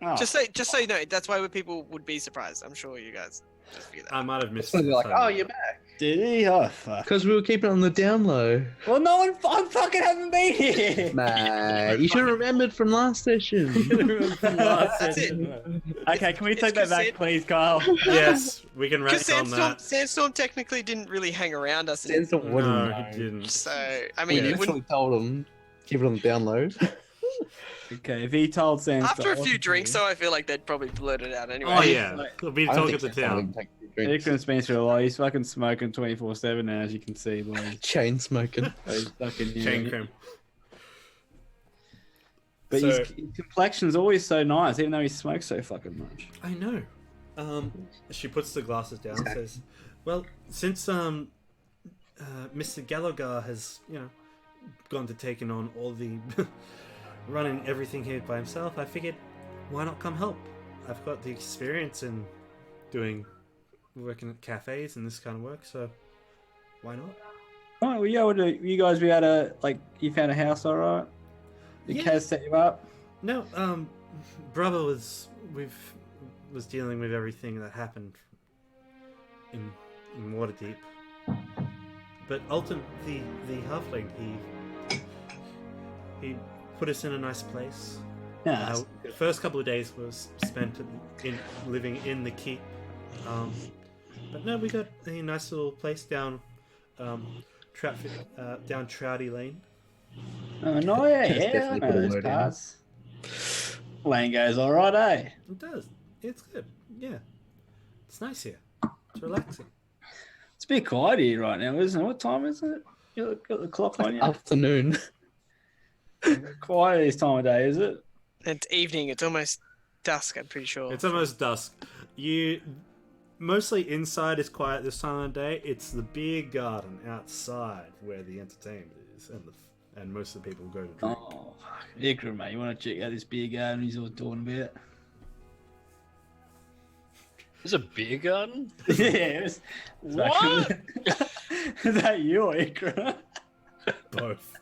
Oh, Just so you know, that's why people would be surprised. I'm sure you guys just figure that. I might have missed So they're like, something. oh, you're back. did he? Oh, fuck. Because we were keeping it on the down low. Well, no one. I fucking haven't been here. Mate, you should have remembered from last session. That's it. Okay, can we It's take that back, consent- please, Kyle? Yes, we can Because rest on that. Sandstorm technically didn't really hang around us. Sandstorm wouldn't. No, he didn't. So I We mean, it literally wouldn't. told him, keep it on the down low. Okay, if he told Sam. After a few drinks, though, I feel like they'd probably blurt it out anyway. Oh yeah, Like- we'll be I don't talking think to Sandstorm town. would take a few drinks. Ikram's been through a lot. He's fucking smoking 24/7 now, as you can see, boys. Chain smoking. He's fucking Chain cream. But So- his complexion's always so nice, even though he smokes so fucking much. I know. She puts the glasses down and says, "Well, since Mr. Gallagher has, gone to taking on all the running everything here by himself, I figured, why not come help? I've got the experience in working at cafes and this kind of work, so why not? Oh, well, yeah, you guys be able to, like, you found a house all right? Did Yeah. Kaz set you up? No, brother was dealing with everything that happened in Waterdeep. But ultimately, the halfling, he put us in a nice place. Yeah. The first couple of days was spent in living in the keep. But no, we got a nice little place down down Trouty Lane. Oh, no, yeah, Kaz yeah. I definitely know put a those word in. parts. Lane goes all right, eh? It does. It's good. Yeah. It's nice here. It's relaxing. It's a bit quiet here right now, isn't it? What time is it? You got the clock on you? Afternoon. Quiet this time of day, is it? It's evening. It's almost dusk. I'm pretty sure. It's almost dusk. Mostly inside is quiet this time of day. It's the beer garden outside where the entertainment is, and most of the people go to drink. Oh, fuck. Ikram, mate, you want to check out this beer garden he's all talking about? There's a beer garden? Yeah. What? Is that you or Ikram? Both.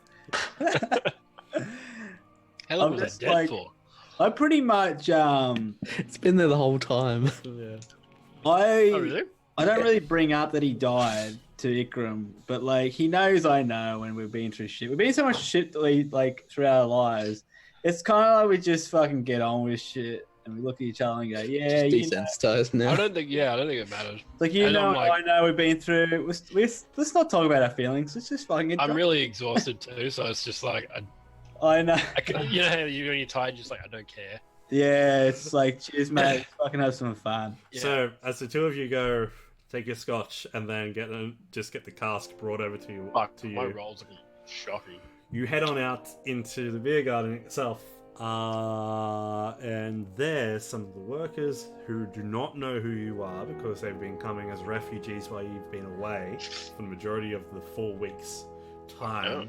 How long I'm was that just dead like- for? I pretty much It's been there the whole time. Yeah. Oh, really? I don't really bring up that he died to Ikram, but like he knows I know, and we've been through shit. We've been through so much shit like through our lives. It's kind of like we just fucking get on with shit, and we look at each other and go, "Yeah, Just you know." desensitized now. I don't think it matters. Like you And know, I'm like- I know we've been through. Let's not talk about our feelings. Let's just fucking. I'm really exhausted too, so it's just like, I know. you know how when you're tired, just like, I don't care. Yeah, it's like, cheers, mate. Let's fucking have some fun. Yeah. So as the two of you go, take your scotch and then get the cask brought over to you. Fuck, to my you. rolls are shocking. You head on out into the beer garden itself, and there's some of the workers who do not know who you are because they've been coming as refugees while you've been away for the majority of the 4 weeks' time. Yeah.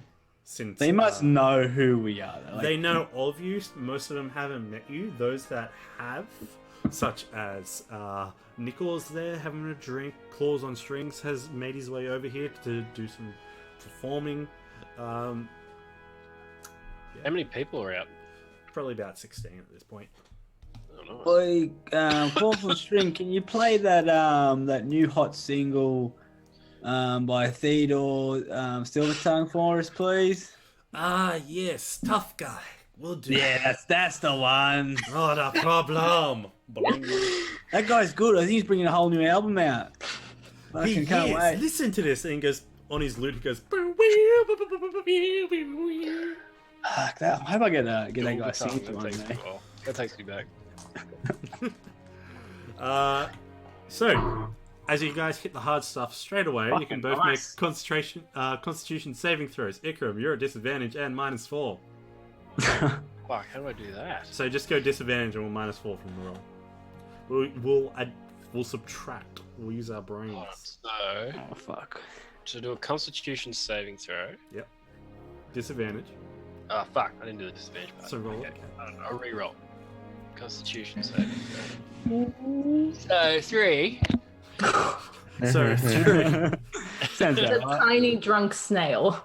Since They must know who we are. Though. Like, they know of you. Most of them haven't met you. Those that have, such as Nicholas there having a drink, Claws on Strings has made his way over here to do some performing. How many people are out? Probably about 16 at this point. I don't know. Boy, Claws on String, can you play that new hot single by Theodore Silvertongue for us, please? Ah, yes, tough guy. We'll do. Yeah, that's the one. Not a problem. That guy's good. I think he's bringing a whole new album out. He Fucking can't is. wait. Listen to this. And he goes on his lute. He goes. Fuck that. I hope I get that guy That singing takes to one me day. well. That takes me back. So, as you guys hit the hard stuff straight away, you can Fucking both nice. make Constitution saving throws. Ikram, you're at disadvantage and -4. Fuck, how do I do that? So just go disadvantage and we'll -4 from the roll. We'll subtract. We'll use our brains. So, Oh, fuck. to do a Constitution saving throw. Disadvantage. Oh, fuck, I didn't do the disadvantage part. So roll Okay, it. I don't know, I'll re-roll. Constitution saving throw. So, 3. So Sounds The about right. tiny drunk snail.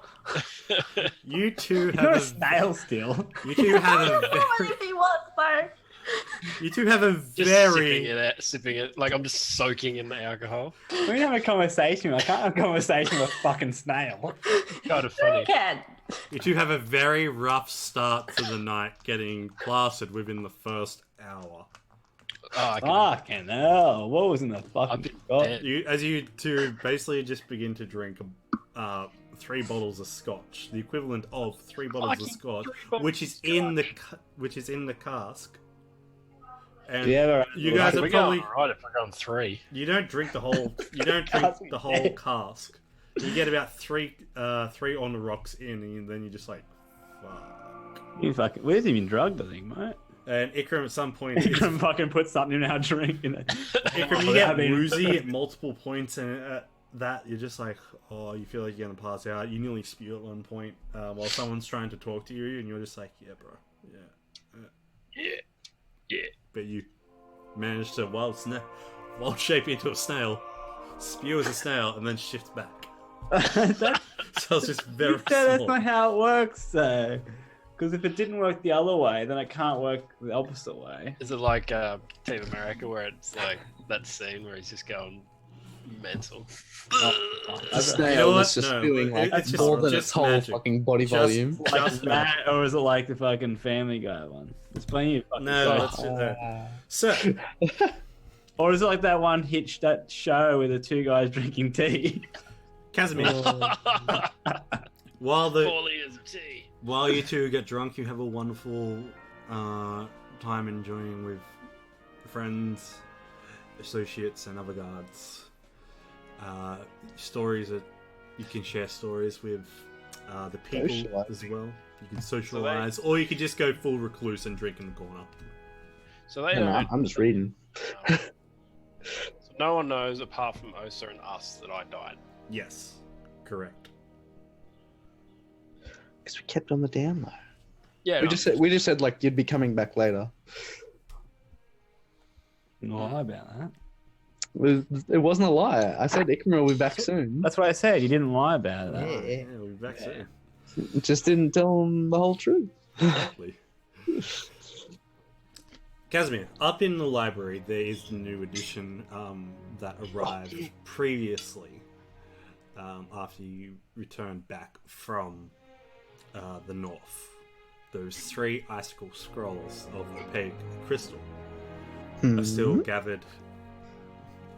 you two You're have a snail still. you two have a What very, if he was though? you two have a Just very sipping it, like I'm just soaking in the alcohol. We can have a conversation. I can't have a conversation with a fucking snail. Kind of funny. Can. you two have a very rough start to the night, getting plastered within the first hour. Oh, I can, Fucking hell. What was in the I've fucking been cup? dead. As you two basically just begin to drink 3 bottles of scotch, the equivalent of 3 bottles of Fucking scotch, 3 bottles which of is in the cask. And Do you ever- you guys We're are probably going alright if we're going 3. you don't drink the whole cask. You get about 3 on the rocks in, and then you're just like, fuck. You fucking, we haven't even drugged, I think, mate. And Ikram at some point, You can fucking put something in our drink. Ikram, you get woozy at multiple points, and at that you're just like, oh, you feel like you're gonna pass out. You nearly spew at one point while someone's trying to talk to you, and you're just like, yeah, bro, yeah. Yeah. Yeah. But you manage to wild shape into a snail, spew as a snail, and then shift back. That's, So it's just very that's small. not how it works, though. Because if it didn't work the other way, then it can't work the opposite way. Is it like Team America where it's like that scene where he's just going mental? The snail You know was what? just No, spewing like it's just- more than just its whole magic. fucking body Just- volume. Like Just that, or is it like the fucking Family Guy one? There's plenty of fucking No, stuff. that's it there. So, Or is it like that one hitch, that show with the two guys drinking tea? Casimir, Oh. while 4 liters of tea. while you two get drunk, you have a wonderful time enjoying with friends, associates, and other guards. Stories that you can share stories with the people Socialise. as well. You can socialize, or you could just go full recluse and drink in the corner. So they You know, don't. I'm just reading. So no one knows apart from Osa and us that I died. Yes, correct. Because we kept on the down low. Yeah. We just said like you'd be coming back later. No lie about that. It wasn't a lie. I said Ikram will be back soon. That's what I said. You didn't lie about that. Yeah. We'll be back soon. Just didn't tell him the whole truth. Exactly. Casimir, up in the library, there is the new edition that arrived previously after you returned back from the north. Those 3 icicle scrolls of opaque crystal are still gathered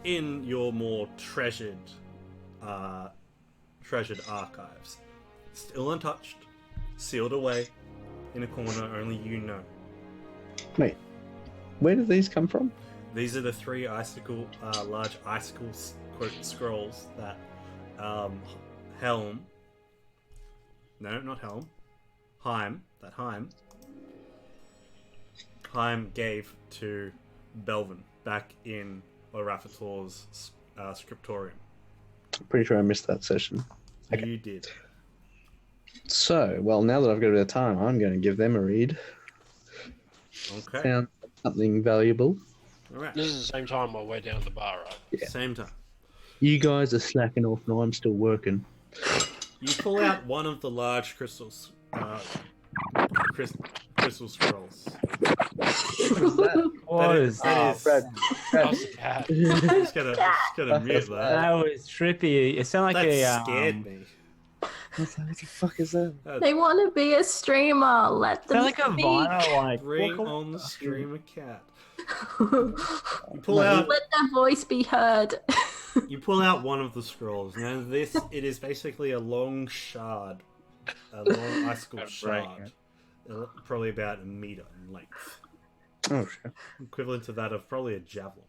in your more treasured archives. Still untouched, sealed away in a corner only you know. Wait, where did these come from? These are the 3 large icicle quote scrolls that Heim gave to Belvin back in Orafator's scriptorium. Pretty sure I missed that session. Okay. You did. So, well, now that I've got a bit of time, I'm going to give them a read. Okay. Found something valuable. Alright. This is the same time while we're down at the bar, right? Yeah. Same time. You guys are slacking off, and I'm still working. You pull out one of the large crystals. Crystal scrolls. What is that is. Brad, How's the cat? Just gotta mute that. that? Was trippy. It sounded like That a scared me. what the fuck is that? They want to be a streamer. Let them sounded like a speak. vinyl, like Bring what- on the streamer cat. Let You pull out. their voice be heard. You pull out one of the scrolls. Now it is basically a long shard, a long icicle Gotta break shard, probably about a meter in length, Oh, shit. equivalent to that of probably a javelin.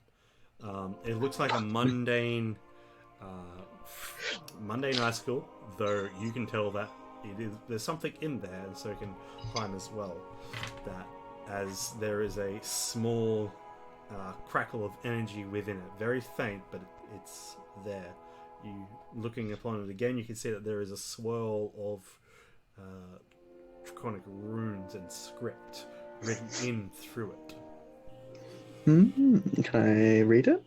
It looks like a mundane icicle, though you can tell that there's something in there, and so can Climb as well. That as there is a small crackle of energy within it, very faint, but it's there. You looking upon it again, you can see that there is a swirl of draconic runes and script written in through it. Can I read it?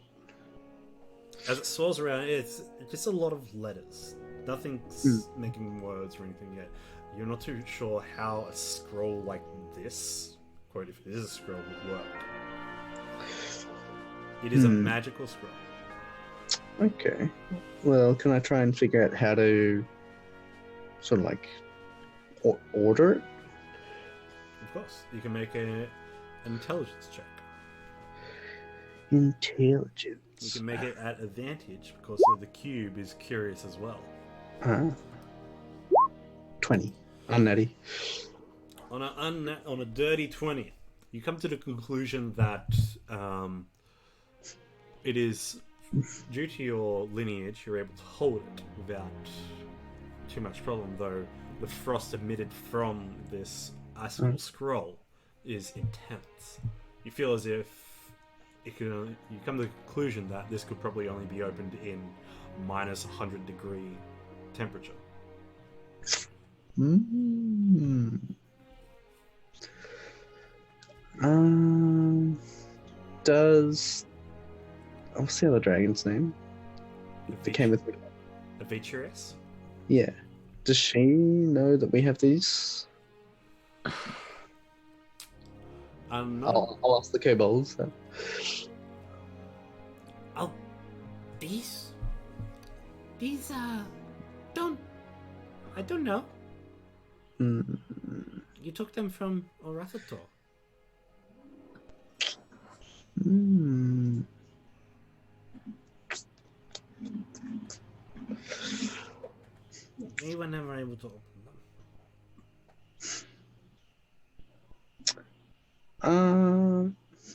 As it swirls around, it's just a lot of letters. Nothing's making words or anything yet. You're not too sure how a scroll like this, quote, if it is a scroll, would work. It is a magical scroll. Okay. Well, can I try and figure out how to sort of like order it? Of course, you can make an intelligence check. Intelligence. You can make it at advantage because the cube is curious as well. 20. Unnatty. On a dirty 20, you come to the conclusion that it is due to your lineage, you're able to hold it without too much problem, though the frost emitted from this icicle scroll is intense. You feel as if you come to the conclusion that this could probably only be opened in minus 100 degree temperature. Does what's the other dragon's name? That came with me. Adventurous? Yeah. Does she know that we have these? No. I'll ask the kobolds. Then. Oh, these, I don't know. Mm, You took them from Orathator. mm. We were never able to open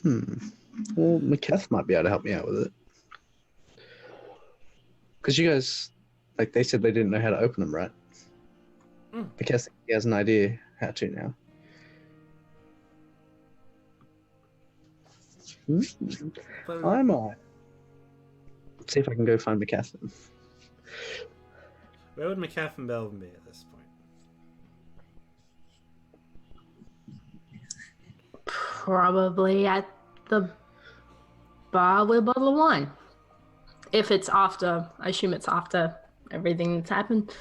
them. Well, Maceth might be able to help me out with it. Because you guys, like, they said they didn't know how to open them, right? Mm. Maceth, he has an idea how to now. But I might see if I can go find Maceth. where would McCaff and Belvin be at this point? Probably at the bar with a bottle of wine. If it's after, I assume it's after everything that's happened.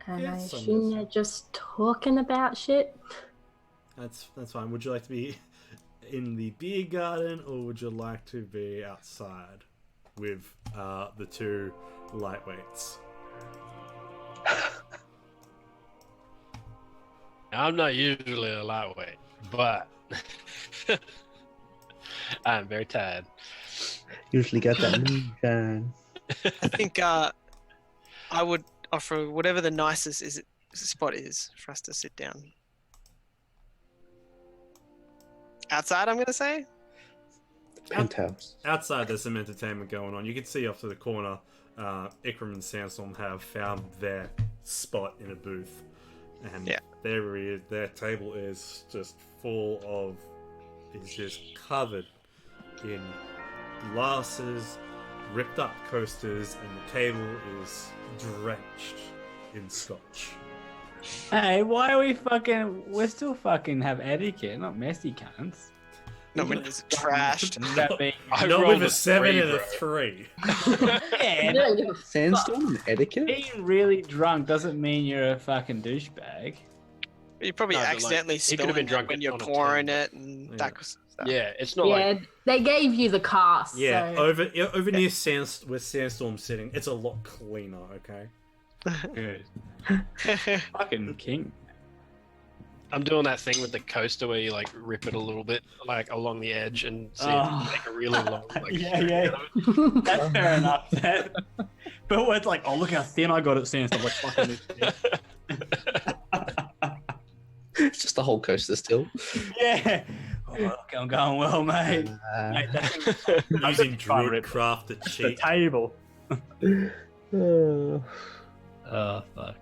And Yeah, I it's assume Sundays. they're just talking about shit. That's fine. Would you like to be in the beer garden, or would you like to be outside with the two lightweights? I'm not usually a lightweight, but I'm very tired. Usually got that moonshine. I think I would offer whatever the nicest spot is for us to sit down. Outside, I'm gonna say. Penthouse. Outside, there's some entertainment going on. You can see off to the corner, Ikram and Sandstorm have found their spot in a booth, and Yeah. their table is just full of, is just covered in glasses, ripped up coasters, and the table is drenched in scotch. Hey, why are we fucking? We're still fucking have etiquette, not messy cunts. Not when it's trashed. That being, I Not rolled with a 7 3, and a bro. 3. yeah, don't give a Sandstorm and etiquette? being really drunk doesn't mean you're a fucking douchebag. You probably No, but, like, accidentally he could have spilling been it drunk when you're on a pouring 10. it and Yeah. that kind of stuff. Yeah, it's not Yeah, like they gave you the cast. Yeah, so... over near where Sandstorm's sitting, it's a lot cleaner, okay? Good. Fucking king. I'm doing that thing with the coaster where you like rip it a little bit, like along the edge, and see if you Oh. can make a really long. Like, Yeah, strip yeah. out of it. That's fair enough. But when it's like, oh, look how thin I got it, Sandstorm. Like, fucking this shit. It's just the whole coaster still. Yeah. Oh, look, I'm going well, mate. Mate, that's Using fun, druid rip. crafted the cheat. table. Oh. Oh, fuck.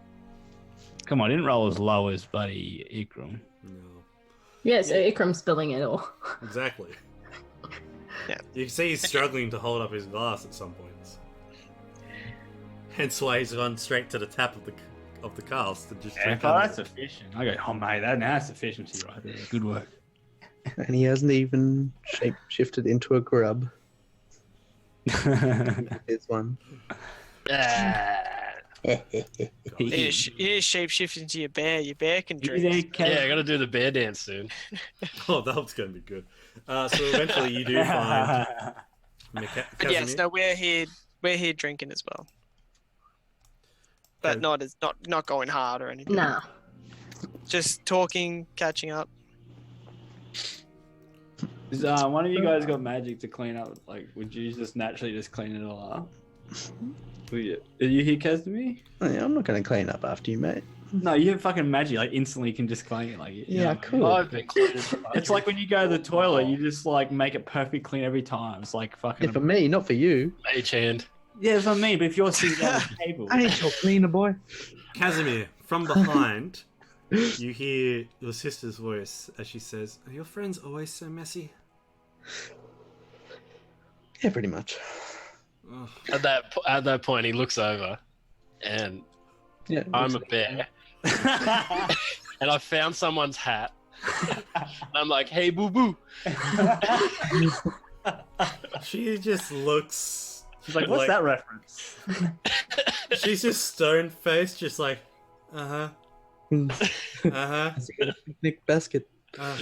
Come on, I didn't roll as low as bloody Ikram. No, Yeah, so Ikram's spilling it all. exactly. Yeah. You can see he's struggling to hold up his glass at some points. Hence why he's gone straight to the tap of the cast and just drink Oh, out that's of it. efficient. I go, oh, mate, that's efficiency right there. Good work. And he hasn't even shape shifted into a grub. Here's one. You need to shapeshift into your bear. Your bear can drink. Yeah, I gotta do the bear dance soon. Oh, that was going to be good. So eventually you do find But Casimir. yes, no, we're here drinking as well. But Okay. not going hard or anything. Nah. Just talking, catching up. Is, one of you guys got magic to clean up? Like, would you just naturally just clean it all up? Are you here, Casimir? Oh, yeah, I'm not going to clean up after you, mate. No, you have fucking magic. Like, instantly can just clean it. Like, you know what I mean? cool. I've been cleaning. It's like when you go to the toilet, you just like make it perfectly clean every time. It's like fucking. Yeah, for me, not for you. Mage hand. Yeah, that's what I mean. But if you're sitting down at the table, I ain't your cleaner, boy. Casimir, from behind, you hear your sister's voice as she says, "Are your friends always so messy?" Yeah, pretty much. Ugh. At that point, he looks over, and Yeah, I'm a bear, and I found someone's hat. And I'm like, "Hey, boo boo." She just looks. She's like, what's that reference? She's just stone faced, just like, uh huh, uh Has he got a picnic basket? huh.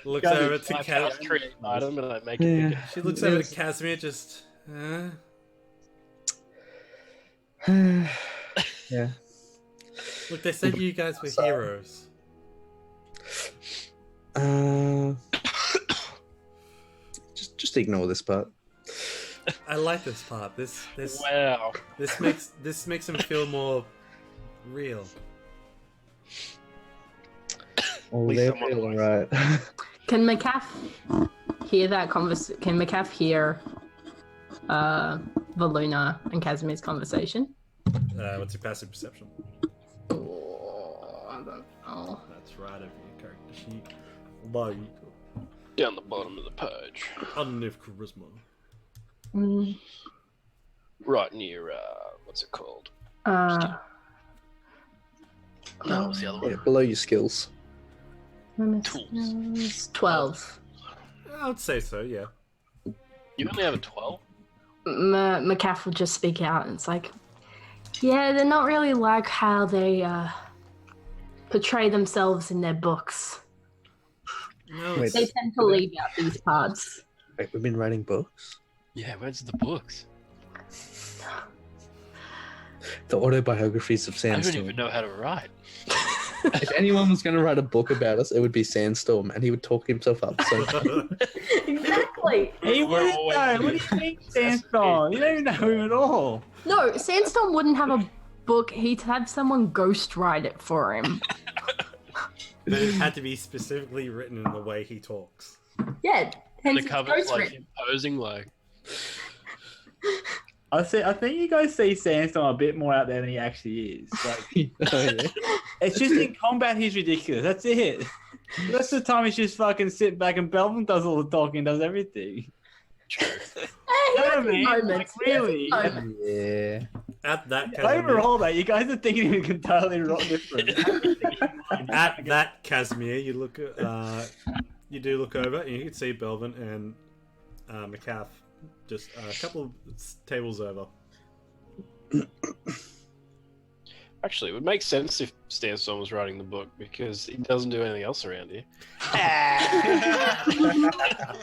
Looks Gotta over be to I Casimir. just create an item and I make it Yeah. bigger. She looks over to Casimir, just, Yeah. Look, they said you guys were heroes. Just ignore this part. I like this part. This Wow. this makes him feel more real. Oh, least they're someone feeling likes right. Can McCaff hear that conversation? Can McCaff hear Valuna and Casimir's conversation? What's your passive perception? Oh, I don't know. That's right over your character sheet. Low. Down the bottom of the page. Underneath charisma. Mm, Right near, what's it called? uh, No, what was the other Yeah, one? below your skills. Tools. 12. I would say so, yeah. You only have a 12? McCaff will just speak out, and it's like, yeah, they're not really like how they portray themselves in their books. No, Wait. it's, They tend to leave out these parts. Wait, we've been writing books? Yeah, where's the books? The autobiographies of I don't Sandstorm. even know how to write. If anyone was going to write a book about us, it would be Sandstorm, and he would talk himself up. So Exactly. He wouldn't always know. doing What do you mean, Sandstorm? You don't even know him at all. No, Sandstorm wouldn't have a book. He'd have someone ghostwrite it for him. but it had to be specifically written in the way he talks. Yeah, And hence the it's cover's like ghostwritten. imposing, like, I think you guys see Sandstorm a bit more out there than he actually is. Like, oh, yeah. it's just in combat he's ridiculous. That's it. The rest of the time he's just fucking sit back and Belvin does all the talking, does everything. true. Hey, You know what I happy mean? moments. Like, really? Moments. Yeah. At that Casimir, Overall, though, you guys are thinking of it totally different. at that Casimir, you look, you do look over, and you can see Belvin and McCaff just a couple of tables over. Actually, it would make sense if Sandstorm was writing the book because he doesn't do anything else around here.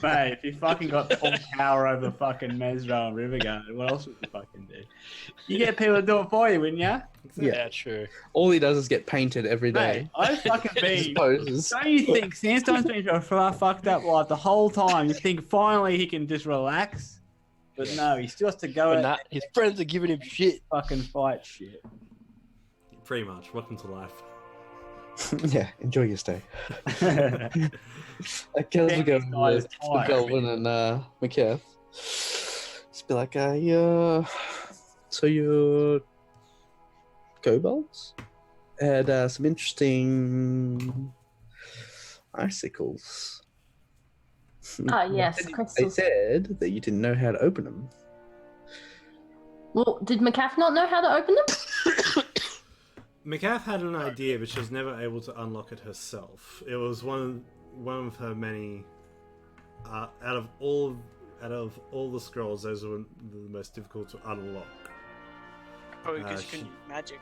Mate, if you fucking got full power over fucking Mesro and Riverguard, what else would you fucking do? You get people to do it for you, wouldn't you? Yeah, true. All he does is get painted every Mate, day. I fucking Just been. poses. Don't you think Sandstorm's been through a fucked up life the whole time? You think finally he can just relax? But no, he still has to go But out nah, his friends are giving him shit. and fucking fight shit. Pretty much. Welcome to life. Yeah, enjoy your stay. Yeah, Okay, let's go these guys with tired. Belvin and McCaff. Just be like, yeah. So your kobolds had some interesting icicles. Yes, They crystals. said that you didn't know how to open them. Well, did McCaff not know how to open them? McCaff had an idea, but she was never able to unlock it herself. It was one of her many. Out of all the scrolls, those were the most difficult to unlock. Probably because you she- couldn't use magic.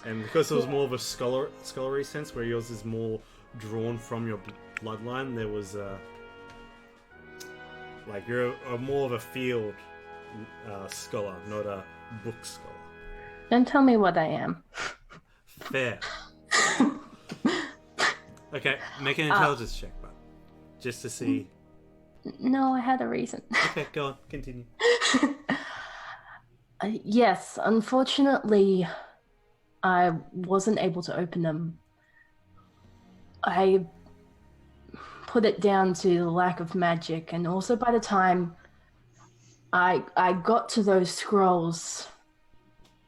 And because it was more of a scholarly sense, where yours is more drawn from your bloodline, there was like you're more of a field scholar, not a book scholar. Don't tell me what I am. Fair. Okay, make an intelligence check, but just to see. No, I had a reason. Okay, go on, continue. Yes, unfortunately, I wasn't able to open them. I put it down to the lack of magic, and also by the time I got to those scrolls,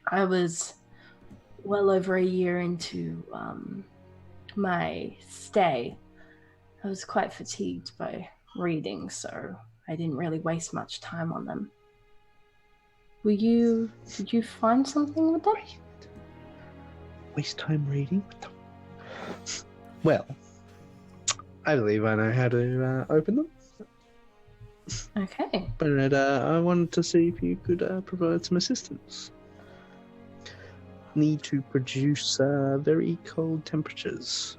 I was well over a year into my stay. I was quite fatigued by reading, so I didn't really waste much time on them. Did you find something with them? Waste time reading? Well, I believe I know how to open them. Okay. But I wanted to see if you could provide some assistance. Need to produce very cold temperatures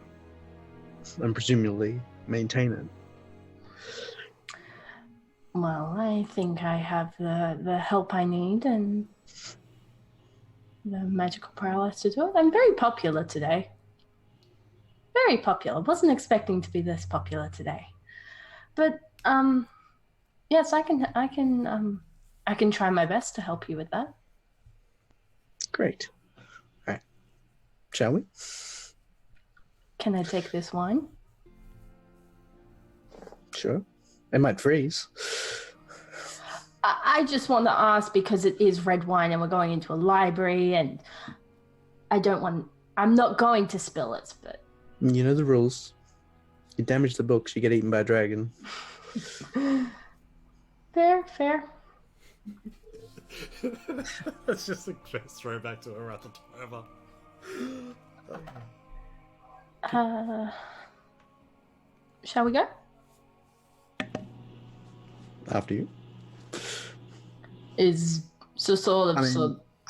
and presumably maintain it. Well, I think I have the help I need and the magical prowess to do it. I'm very popular today. Very popular. Wasn't expecting to be this popular today. But yes, I can try my best to help you with that. Great. All right. Shall we? Can I take this wine? Sure. It might freeze. I just want to ask because it is red wine and we're going into a library and I'm not going to spill it, but You know the rules. You damage the books, you get eaten by a dragon. fair. That's just the best throwback to a Ratatouille ever. Shall we go? After you. I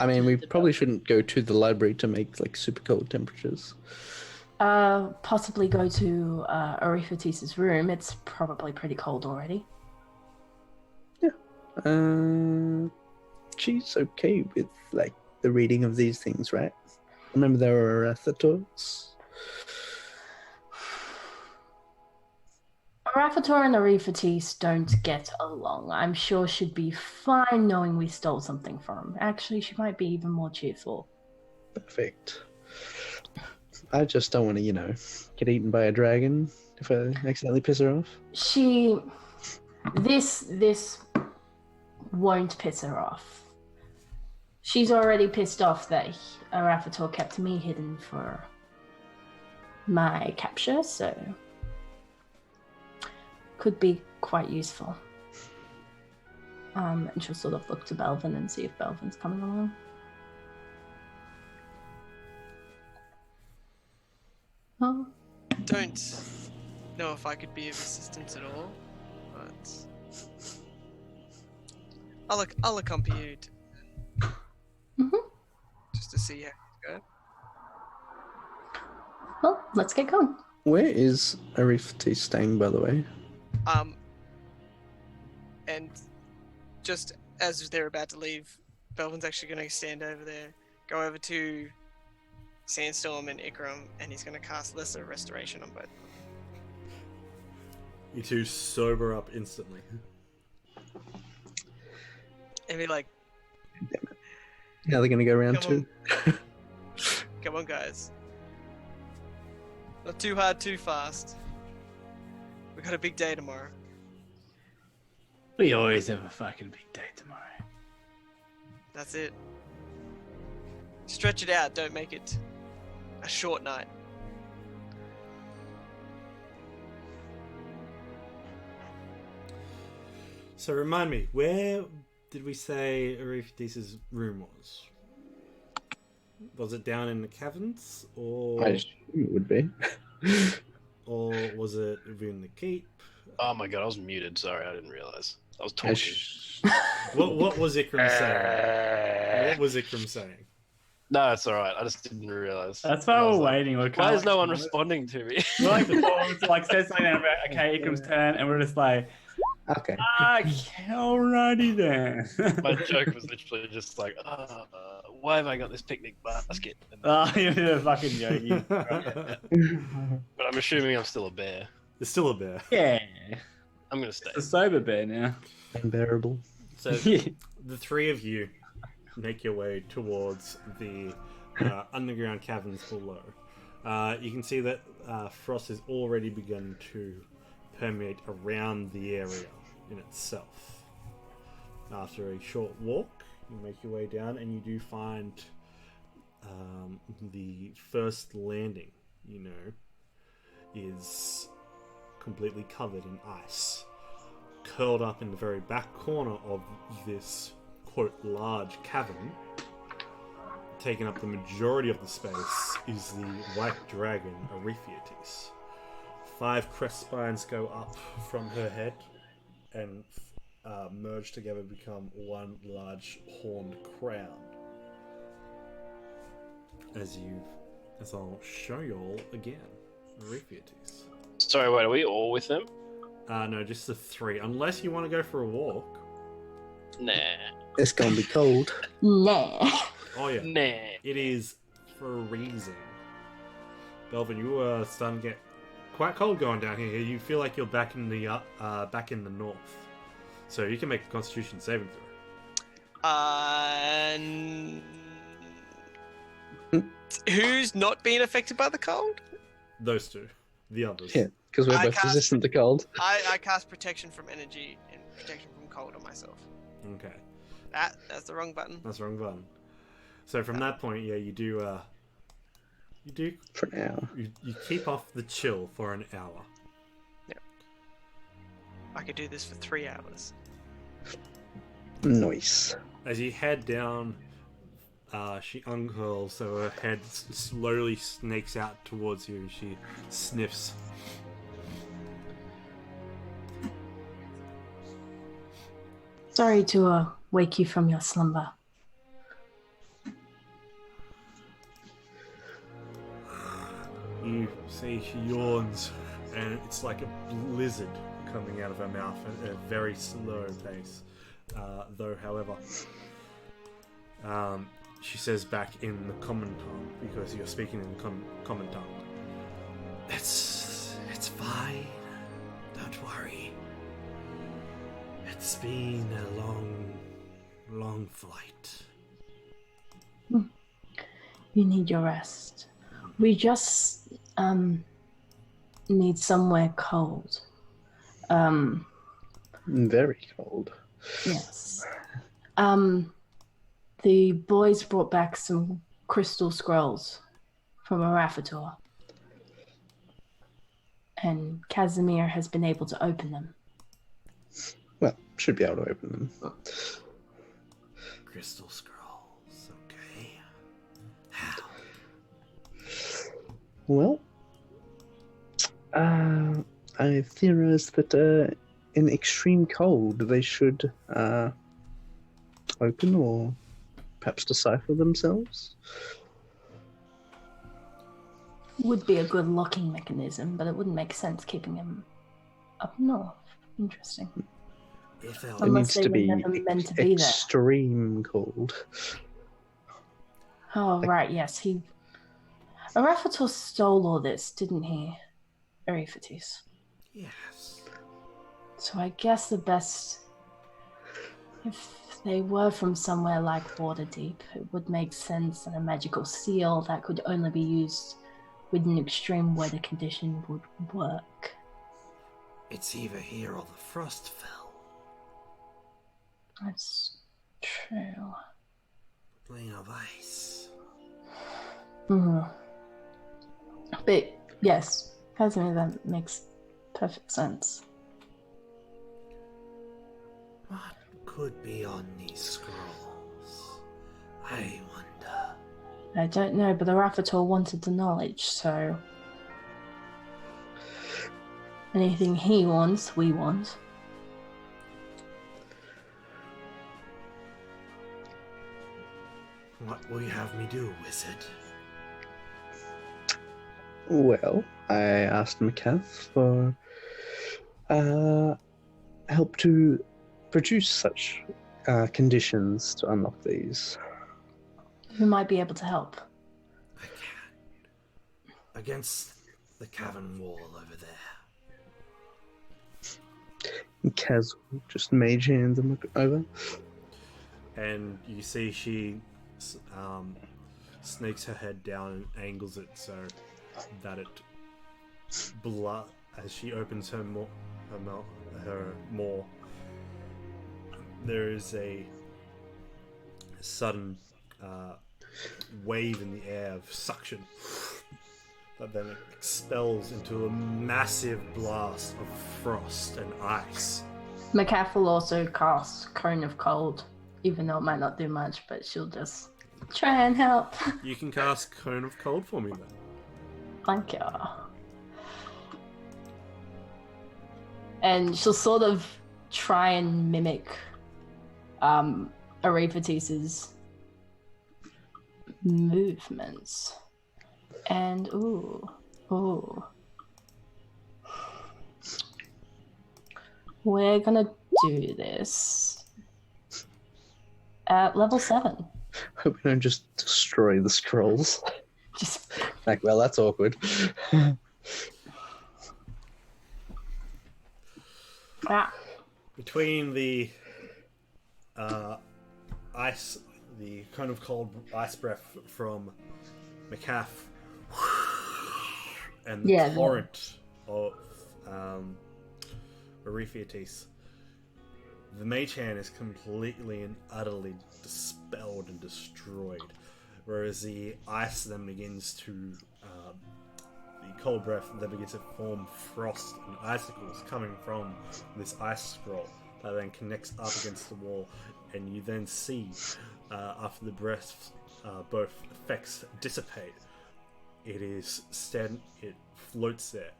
mean, we probably shouldn't go to the library to make like super cold temperatures. Possibly go to Ariphatis's room. It's probably pretty cold already. Yeah. She's okay with like the reading of these things, right? Remember there were Rathators? Araphator and Ariphatis don't get along. I'm sure she'd be fine knowing we stole something from him. Actually, she might be even more cheerful. Perfect. I just don't want to, get eaten by a dragon if I accidentally piss her off. This won't piss her off. She's already pissed off that Araphator kept me hidden for my capture, so could be quite useful. And she'll sort of look to Belvin and see if Belvin's coming along. Oh. Don't know if I could be of assistance at all, but I'll accompany you just to see how you go. Well, let's get going. Where is Arifti staying, by the way? And just as they're about to leave, Belvin's actually going to stand over there, go over to Sandstorm and Ikram, and he's going to cast Lesser Restoration on both. You two sober up instantly. And be like, damn it. Now they're going to go around too. Come on, guys. Not too hard, too fast. We got a big day tomorrow. We always have a fucking big day tomorrow. That's it. Stretch it out, don't make it a short night. So remind me, where did we say Arifdis' room was? Was it down in the caverns, or I assume it would be. or was it within the keep? Oh my god, I was muted. Sorry, I didn't realize. I was talking. What was Ikram saying? What was Ikram saying? No, it's alright. I just didn't realize. That's why we're waiting. Why is no one responding to me? We're like the form to like say something about okay, Ikram's turn, and we're just like, Okay. Alrighty then. My joke was literally just like, why have I got this picnic basket? Oh, you're a fucking joking. But I'm assuming I'm still a bear. You're still a bear. Yeah. I'm gonna stay. It's a sober bear now. Unbearable. So the three of you make your way towards the underground caverns below. You can see that frost has already begun to permeate around the area in itself. After a short walk, you make your way down and you do find the first landing, is completely covered in ice. Curled up in the very back corner of this, quote, large cavern, taking up the majority of the space, is the white dragon, Ariphiatis. 5 crest spines go up from her head, and merge together to become one large horned crown. As I'll show you all again. Refugees. Sorry, wait, are we all with them? No, just the three. Unless you want to go for a walk. Nah. It's gonna be cold. Nah. Oh yeah. Nah. It is freezing. Belvin, you are starting to get quite cold going down here. You feel like you're back in the north. So you can make a Constitution saving throw. Who's not being affected by the cold? Those two. The others. Yeah, because we're I both cast- resistant to cold. I cast protection from energy and protection from cold on myself. Okay. That's the wrong button. That's the wrong button. So from that point, yeah, you do For now. you keep off the chill for an hour. I could do this for 3 hours. Nice. As you head down, she uncurls, so her head slowly snakes out towards you. She sniffs. Sorry to wake you from your slumber. You see she yawns, and it's like a blizzard coming out of her mouth at a very slow pace. Though, however, she says back in the common tongue, because you're speaking in the common tongue. It's fine. Don't worry. It's been a long flight. You need your rest. We just need somewhere cold. Very cold. Yes. The boys brought back some crystal scrolls from Arafator. And Casimir has been able to open them. Well, should be able to open them. Crystal scrolls, okay. How? Well, I theorize that in extreme cold they should open or perhaps decipher themselves. Would be a good locking mechanism, but it wouldn't make sense keeping them up north. Interesting. If It Unless needs they to were be never meant to be there. extreme cold. Oh, right, yes. Arafator stole all this, didn't he? Ariphates. yes. So I guess the best... If they were from somewhere like Waterdeep, it would make sense that a magical seal that could only be used with an extreme weather condition would work. It's either here or the frost fell. That's true. Ring of ice. But yes, Casimir, that makes perfect sense. What could be on these scrolls? I wonder. I don't know, but Arafator wanted the knowledge, so anything he wants, we want. What will you have me do, wizard? Well, I asked Macath for help to produce such conditions to unlock these. Who might be able to help? I can. Against the cavern wall over there. Kaz will just mage hand them over. And you see she snakes her head down and angles it so that it blood as she opens her maw. There is a sudden wave in the air of suction that then expels into a massive blast of frost and ice. Macath will also cast Cone of Cold, even though it might not do much, but she'll just try and help. You can cast Cone of Cold for me then. Thank you. And she'll sort of try and mimic Arevatis's movements. And ooh. We're gonna do this at level 7. Hope we don't just destroy the scrolls. Just Like, well, that's awkward. Between the ice, the kind of cold ice breath from McCaff, and the torrent of Arevatis, the mage hand is completely and utterly dispelled and destroyed, whereas the ice then begins to the cold breath then begins to form frost and icicles coming from this ice scroll that then connects up against the wall, and you then see after the breath both effects dissipate, it floats there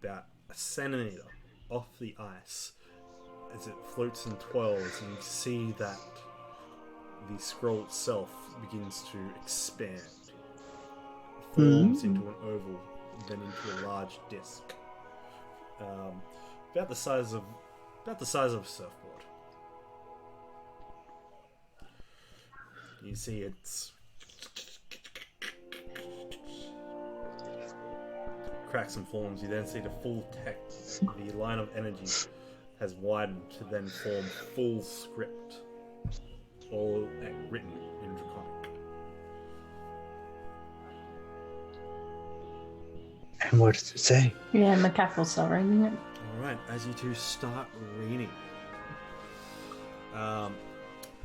about a centimeter off the ice as it floats and twirls, and you see that the scroll itself begins to expand, forms into an oval, then into a large disc, about the size of a surfboard. You see it's cracks and forms. You then see the full text. The line of energy has widened to then form full script, all written in Draconic. And what does it say? Yeah, McCaff will start reading it. Alright, as you two start reading,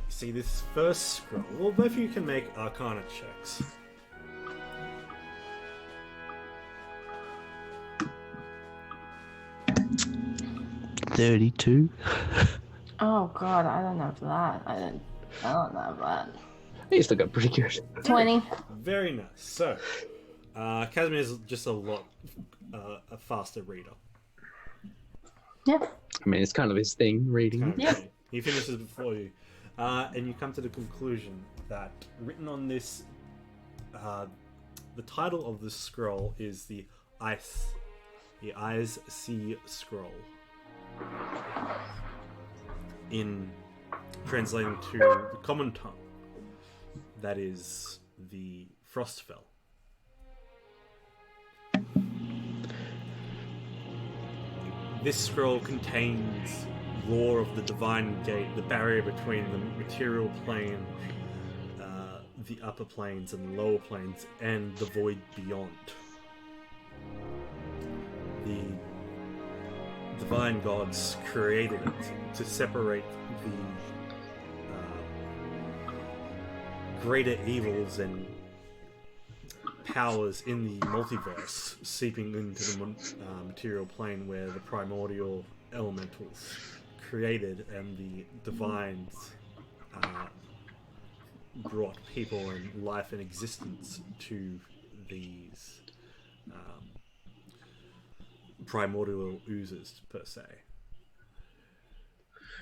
see this first scroll. Well, both of you can make Arcana checks. $32. Oh god, I don't know for that. I don't know that. You still got pretty good. 20. Very nice. So, Casimir is just a lot a faster reader. Yeah. I mean, it's kind of his thing, reading. Kind of Yeah. thing. He finishes before you. And you come to the conclusion that written on this, the title of this scroll is the Eyes See Scroll. In translating to the common tongue, that is the Frostfell. This scroll contains lore of the Divine Gate, the barrier between the material plane, the upper planes and the lower planes, and the void beyond. The divine gods created it to separate the greater evils and powers in the multiverse seeping into the material plane, where the primordial elementals created and the divines brought people and life and existence to these primordial oozes, per se.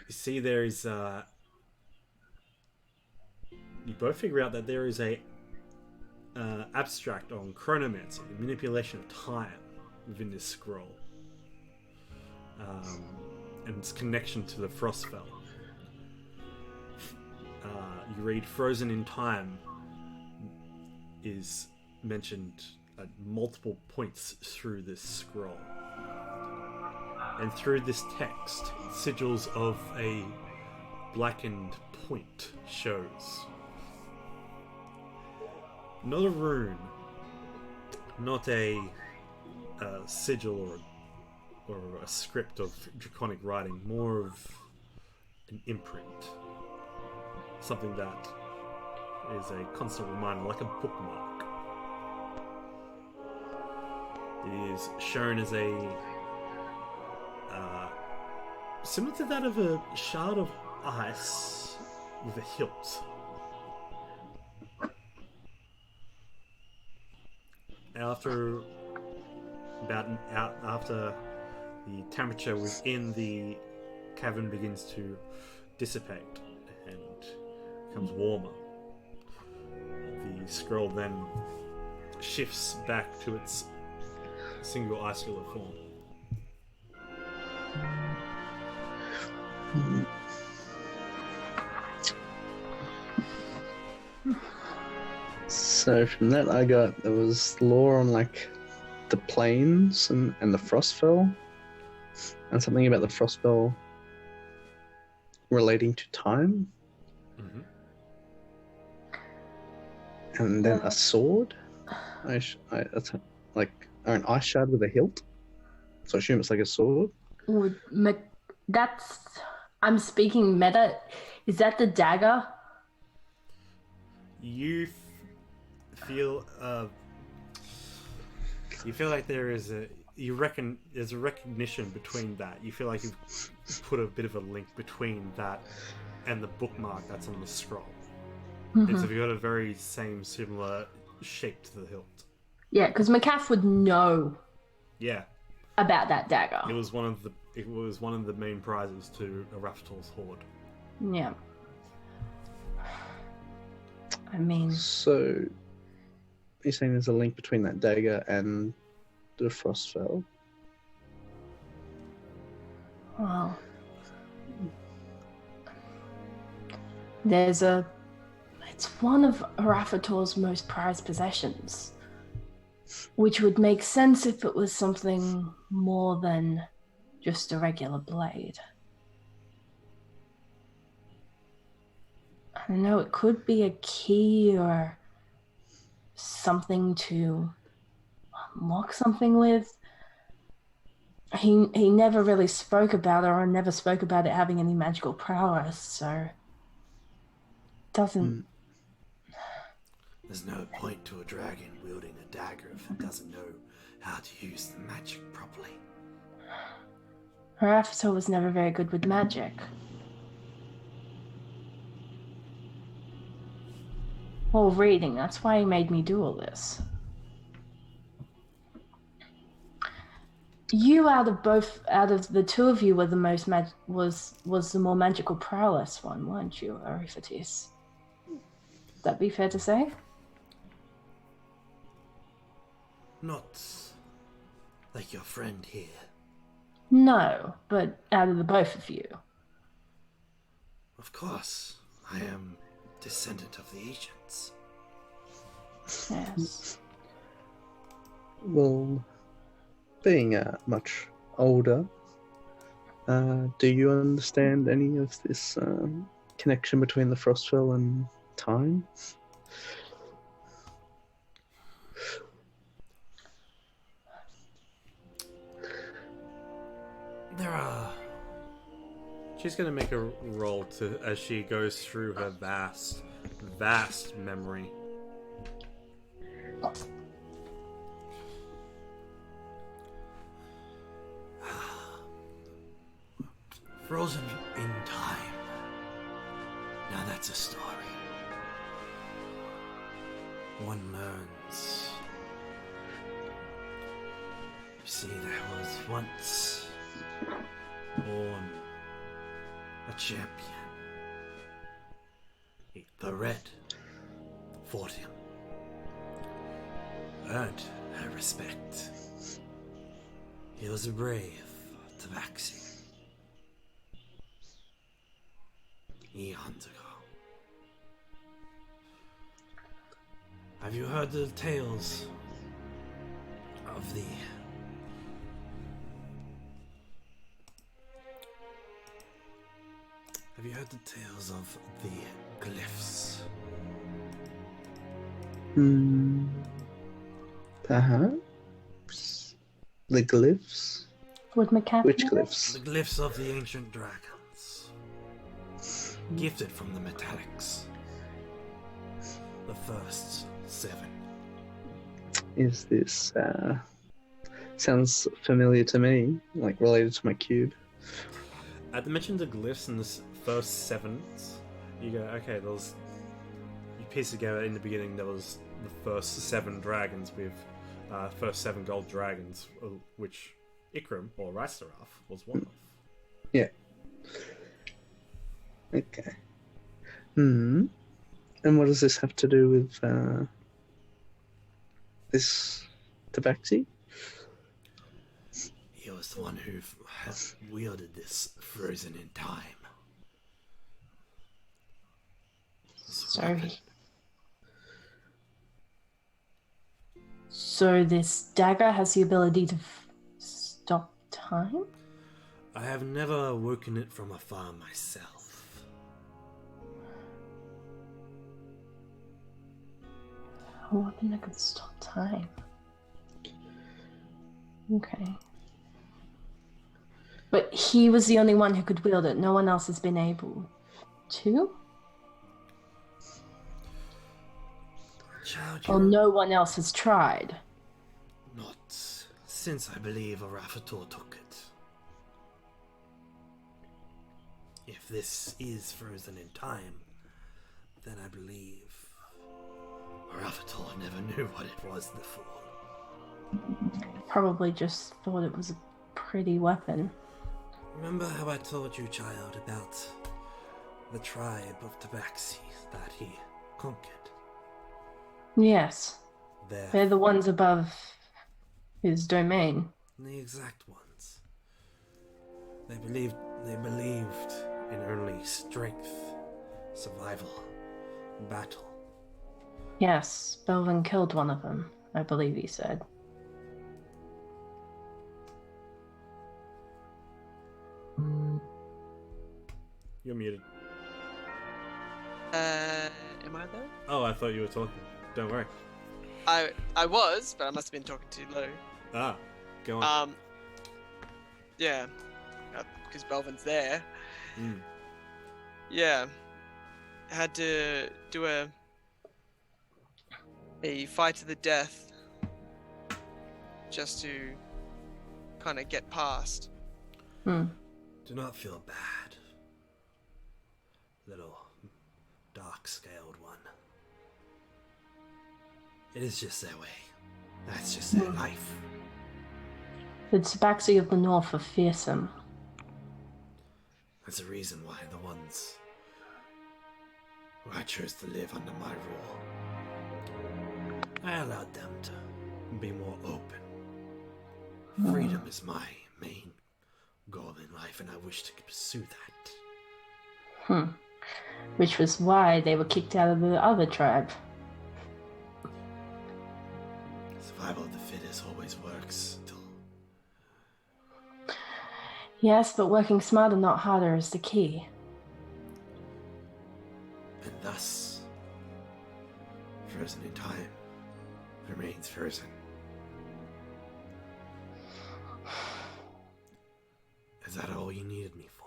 You see, there is you both figure out that there is a abstract on chronomancy, the manipulation of time within this scroll, and its connection to the Frostfell. You read "Frozen in Time" is mentioned at multiple points through this scroll, and through this text, sigils of a blackened point shows. Not a rune, not a sigil or a script of draconic writing, more of an imprint. Something that is a constant reminder, like a bookmark. It is shown as a similar to that of a shard of ice with a hilt. After the temperature within the cavern begins to dissipate and becomes warmer. The scroll then shifts back to its single isolated form. So from that I got there was lore on like the planes and the Frostfell, and something about the Frostfell relating to time, Mm-hmm. and then a sword. That's like an ice shard with a hilt. So I assume it's like a sword. That's. I'm speaking meta. Is that the dagger? You feel like there is there's a recognition between that. You feel like you've put a bit of a link between that and the bookmark that's on the scroll. It's got a very similar shape to the hilt. Yeah, because McCaff would know Yeah, about that dagger. it was one of the main prizes to Arafator's horde. Yeah. I mean, So you're saying there's a link between that dagger and the Frostfell? well, it's one of Arafator's most prized possessions, which would make sense if it was something more than just a regular blade. I don't know, it could be a key or something to unlock something with. He never really spoke about it, or never spoke about it having any magical prowess, so doesn't. There's no point to a dragon wielding a dagger if it doesn't know how to use the magic properly. Arafator was never very good with magic. Well, reading, that's why he made me do all this. You out of the two of you were the most was the more magical prowess one, weren't you, Arifatis? Would that be fair to say? Not like your friend here. No, but out of the both of you. Of course, I am descendant of the ancients. Yes. Well, being much older, do you understand any of this connection between the Frostfell and time? There are. She's gonna make a roll as she goes through her vast memory. Frozen in time. Now that's a story. One learns. You see, there was once born a champion. The Red fought him. Earned her respect. He was a brave Tabaxi. Eons ago. Have you heard the tales of the glyphs? Perhaps. The glyphs? Would McCaff Which know? glyphs? The glyphs of the ancient dragons. Gifted from the metallics. The first 7. Is this, sounds familiar to me, like related to my cube. At the mention of the glyphs in the first 7, you go, okay, you piece together in the beginning, there was the first 7 dragons with, first 7 gold dragons, which Ikram, or Raisteraf, was one of. Yeah. Okay. Hmm. And what does this have to do with this tabaxi? He was the one who wielded this frozen in time. This weapon. So this dagger has the ability to stop time? I have never woken it from afar myself. A weapon that could stop time. Okay. But he was the only one who could wield it. No one else has been able to? Child, Or no one else has tried? not since I believe Arafator took it. If this is frozen in time, then I believe Arafator never knew what it was before. Probably just thought it was a pretty weapon. Remember how I told you, child, about the tribe of Tabaxi that he conquered? Yes. They're They're the ones above his domain. the exact ones. They believed in only strength, survival, battle. Yes, Belvin killed one of them, I believe he said. You're muted. Am I there? Oh, I thought you were talking. Don't worry. I was, but I must have been talking too low. Ah, go on. Yeah, because Belvin's there. Mm. Yeah, had to do a fight to the death just to kind of get past. Hmm. Do not feel bad, little dark-scaled one. It is just their way. That's just their life. The Tabaxi of the North are fearsome. That's the reason why the ones who I chose to live under my rule, I allowed them to be more open. Freedom is my main goal in life, and I wish to pursue that. Which was why they were kicked out of the other tribe. Survival of the fittest always works until Yes, but working smarter, not harder is the key. and thus, frozen in time remains frozen. Is that all you needed me for?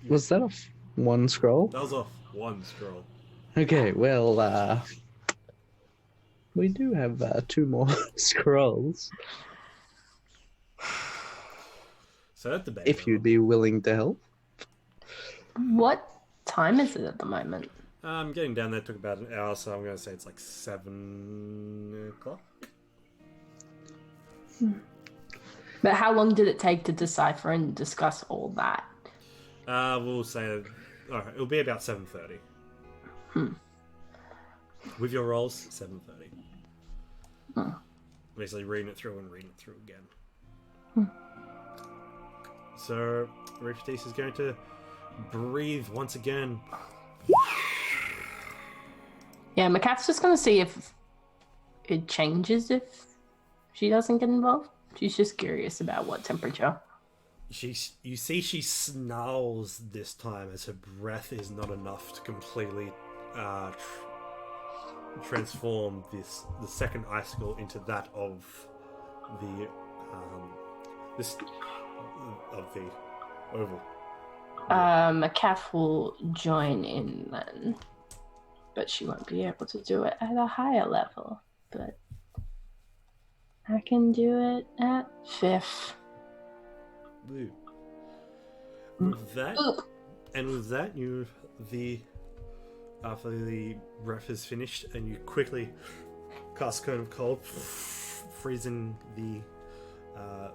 Was that off one scroll? That was off one scroll. Okay, well, we do have 2 more scrolls. So at the back. If you'd be willing to help. What time is it at the moment? I'm getting down there. Took about an hour, so I'm going to say it's like 7 o'clock. But how long did it take to decipher and discuss all that? We'll say alright, it'll be about 7:30. With your rolls, 7:30. Basically reading it through and reading it through again. So Riftis is going to breathe once again. Yeah, McCaff's just going to see if it changes if she doesn't get involved. She's just curious about what temperature. You see she snarls this time as her breath is not enough to completely transform the second icicle into that of the oval. McCaff will join in then, but she won't be able to do it at a higher level. But I can do it at 5th. Blue. With that, after the breath is finished, and you quickly cast Cone of Cold, freezing the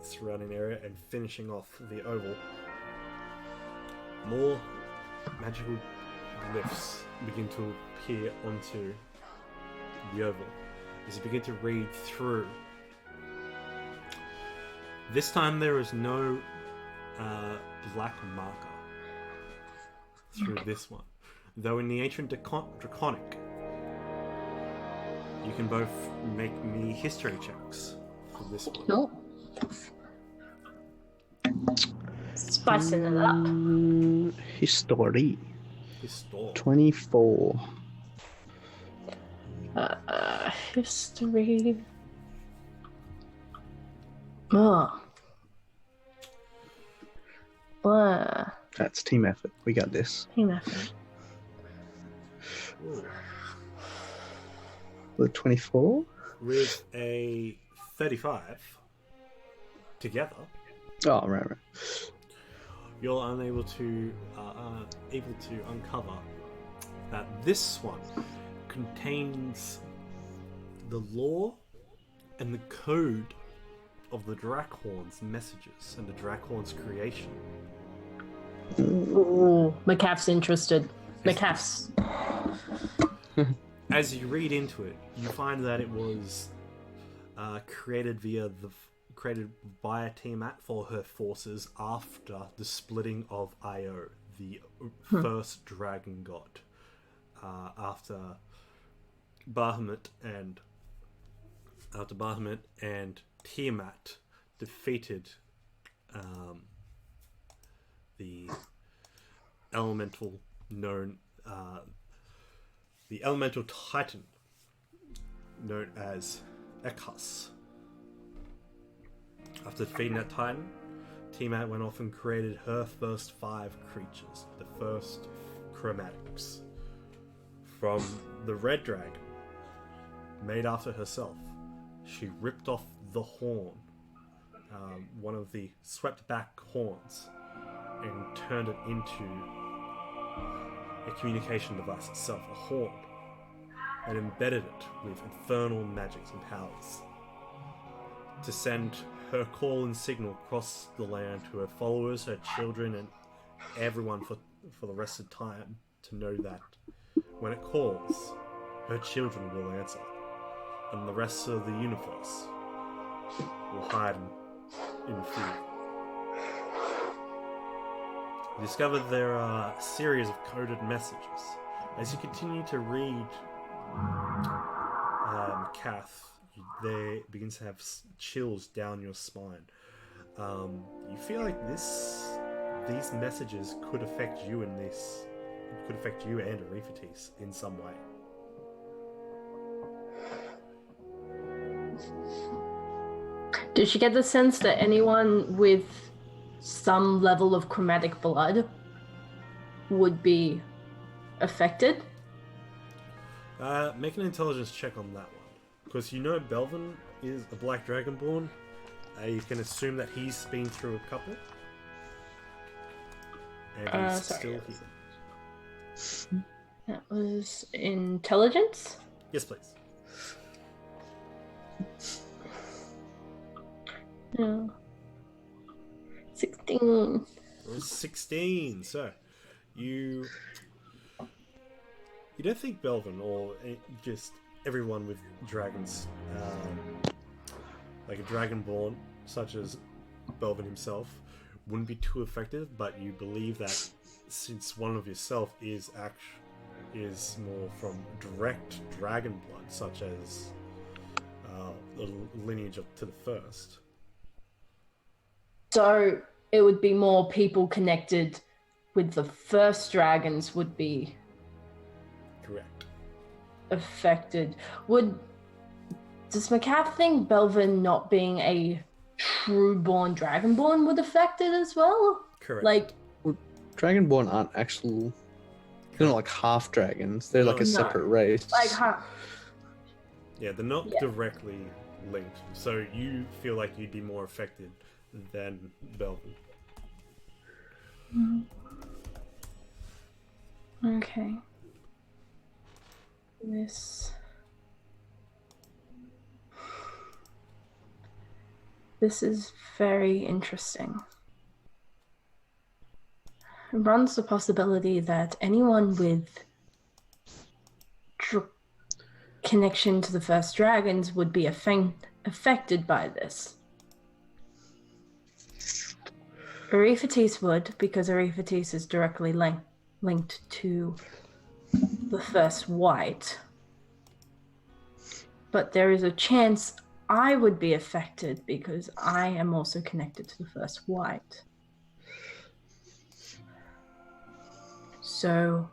surrounding area and finishing off the oval. More magical glyphs begin to appear onto the oval as you begin to read through. This time there is no black marker through this one, though in the ancient Draconic you can both make me history checks for this one. Nope. Spicing it up. History. Histor. 24. History. Oh. Blah. That's team effort. We got this. Team effort. Ooh. The 24? With a 35 together, Oh, right. you're able to uncover that this one contains the lore and the code of the Drakhorn's messages and the Drakhorn's creation. Ooh, McCaff's interested. McCaff's. As you read into it, you find that it was created by Tiamat for her forces after the splitting of Io, the first dragon god. After Bahamut and Tiamat defeated the elemental titan known as Ekas. After defeating that titan, Tiamat went off and created her first 5 creatures, the first chromatics. From the red dragon, made after herself, she ripped off the horn, one of the swept back horns, and turned it into a communication device itself, a horn, and embedded it with infernal magics and powers to send her call and signal across the land to her followers, her children, and everyone for the rest of time to know that when it calls, her children will answer, and the rest of the universe will hide in fear. You discover there are a series of coded messages. As you continue to read Kath, there begins to have chills down your spine. You feel like these messages could affect you and Arifatis in some way. Did she get the sense that anyone with some level of chromatic blood would be affected? Make an intelligence check on that one. Because you know Belvin is a black dragonborn. You can assume that he's been through a couple. And he's still here. That was intelligence? Yes, please. No. 16. It was 16. So, you don't think Belvin, or just everyone with dragons, like a dragonborn, such as Belvin himself, wouldn't be too affected, but you believe that since one of yourself is more from direct dragon blood, such as the lineage to the first. So it would be more people connected with the first dragons would be Correct. affected. Does McCaff think Belvin not being a true-born dragonborn would affect it as well? Correct. Like, Dragonborn aren't actual. They're not like half dragons. They're like a No. separate race. Yeah, they're not directly linked. So you feel like you'd be more affected than Belvin. okay. This This is very interesting. It runs the possibility that anyone with connection to the first dragons would be affected by this. Ariphates would, because Ariphates is directly linked to the first white. But there is a chance I would be affected because I am also connected to the first white. So...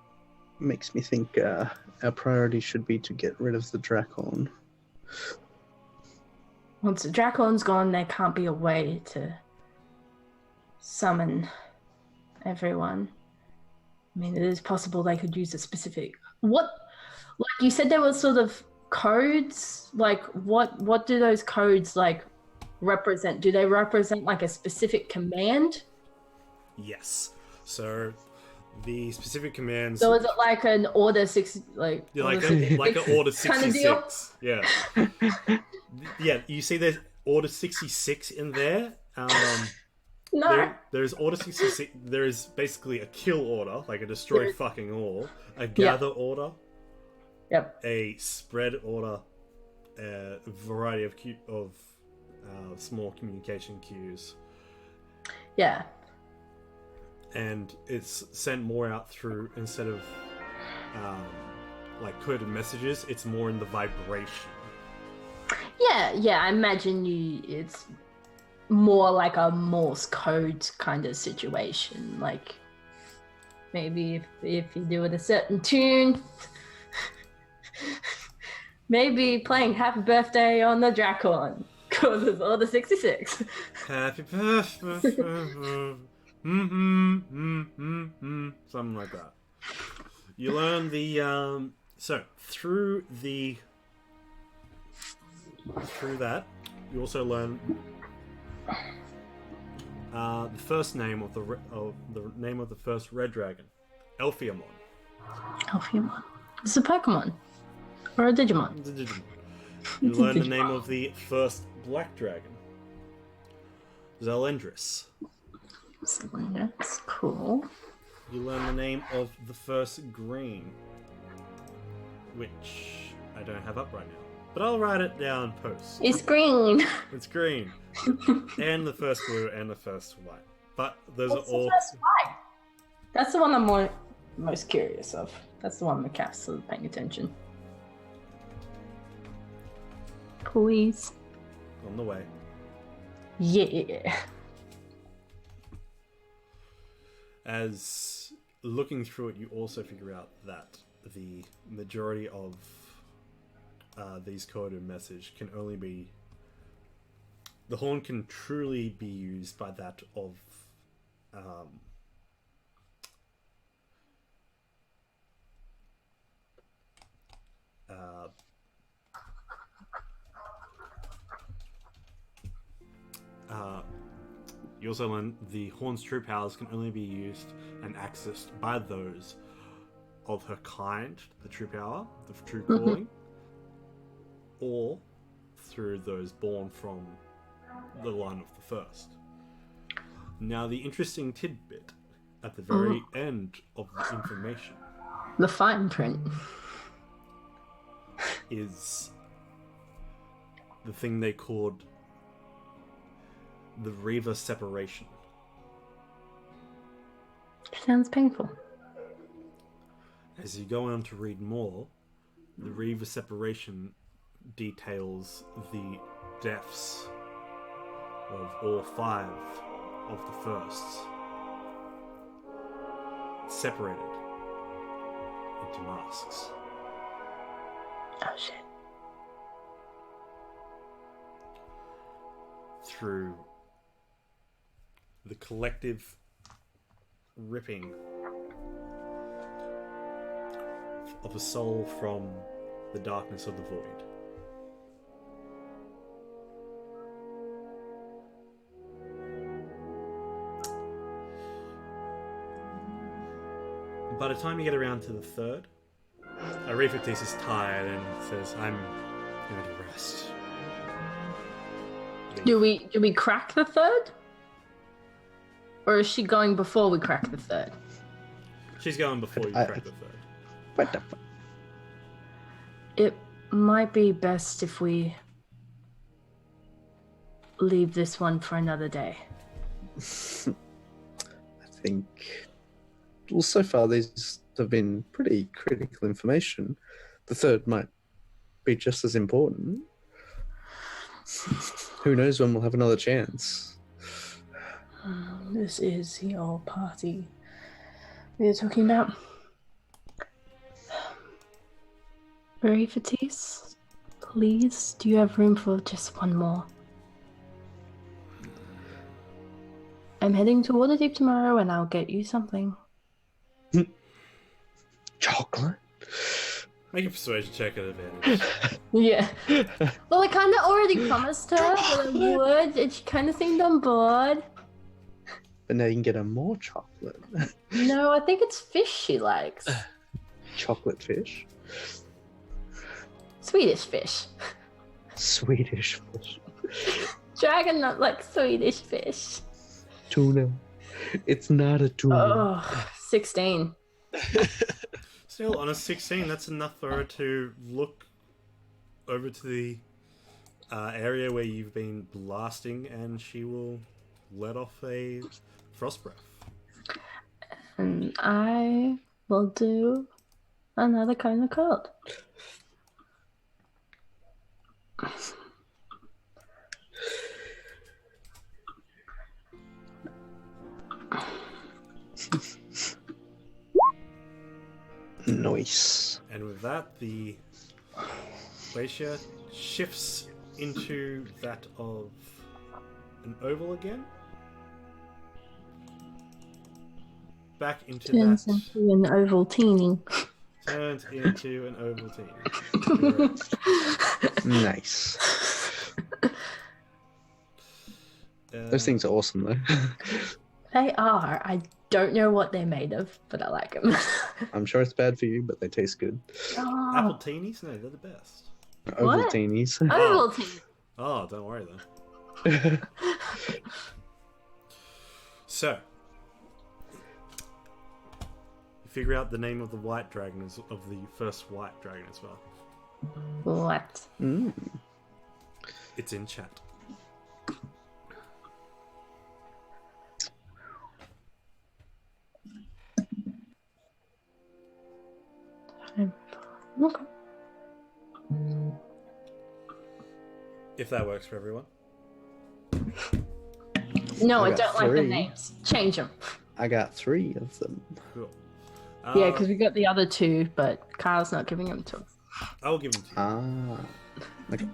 Makes me think our priority should be to get rid of the Dracon. once the Dracon's gone, there can't be a way to summon everyone. I mean, it is possible they could use a specific... Like you said there was sort of codes? Like, what do those codes, like, represent? Do they represent, like, a specific command? Yes. So... the specific commands. So is it like an order 6, like like an order 66? Kind of deal? Yeah. Yeah. You see, there's order 66 in there. No. There's order 66. There is basically a kill order, like a destroy fucking all, a gather order, a spread order, a variety of small communication queues. Yeah. And it's sent more out through, instead of like coded messages, it's more in the vibration. Yeah, I imagine it's more like a Morse code kind of situation. Like, maybe if you do it a certain tune, maybe playing Happy Birthday on the Dracon, because it's all the 66. Happy birthday. Something like that. You learn the so through that you also learn the first name of the name of the first red dragon, Elphiamon. Elphiamon. It's a Pokemon or a Digimon. It's a Digimon. You learn the name of the first black dragon, Zelendris. That's cool. You learn the name of the first green, which I don't have up right now, but I'll write it down post. It's green. It's green. And the first blue and the first white. But those What's are all... the first white? That's the one I'm most curious of. That's the one McCaff's sort of paying attention. Please. On the way. Yeah. As looking through it, you also figure out that the majority of these coded message can only be... The horn can truly be used by that of you also learn the horn's true powers can only be used and accessed by those of her kind, the true power, the true calling, or through those born from the line of the first. Now, the interesting tidbit at the very end of the information, the fine print, is the thing they called the Reaver separation. Sounds painful. As you go on to read more, the Reaver separation details the deaths of all 5 of the firsts, separated into masks. Oh shit. Through the collective ripping of a soul from the darkness of the void. By the time you get around to the third, Ariphates is tired and says, I'm going to rest. Do we crack the third? Or is she going before we crack the third? She's going before you crack the third. What the fuck? It might be best if we leave this one for another day. I think. Well, so far these have been pretty critical information. The third might be just as important. Who knows when we'll have another chance? This is your party we are talking about. Verifatis, please, do you have room for just one more? I'm heading to Waterdeep tomorrow and I'll get you something. Chocolate? Make a persuasion check at advantage. Yeah. Well, I kind of already promised her that I would, and she kind of seemed on board. But now you can get her more chocolate. No, I think it's fish she likes. Chocolate fish? Swedish fish. Swedish fish. Dragon not like Swedish fish. Tuna. It's not a tuna. Oh, 16. Still, on a 16, that's enough for her to look over to the area where you've been blasting, and she will let off a frost breath. And I will do another kind of cold. Nice. And with that, the glacier shifts into that of an oval again. Back into Turns that. into an Ovaltine. Turns into an Ovaltine. Correct. Nice. Those things are awesome, though. They are. I don't know what they're made of, but I like them. I'm sure it's bad for you, but they taste good. Apple teenies? No, they're the best. Oval What? teenies. Ovaltine. Oh, don't worry then. So, you figure out the name of the white dragon, of the first white dragon as well. What? Mm. It's in chat. Okay. If that works for everyone. No, I I got don't like the 3. names. Change them. I got 3 of them. Cool. Yeah, because we got the other 2, but Kyle's not giving them to us. I'll give them to you. Ah. Okay.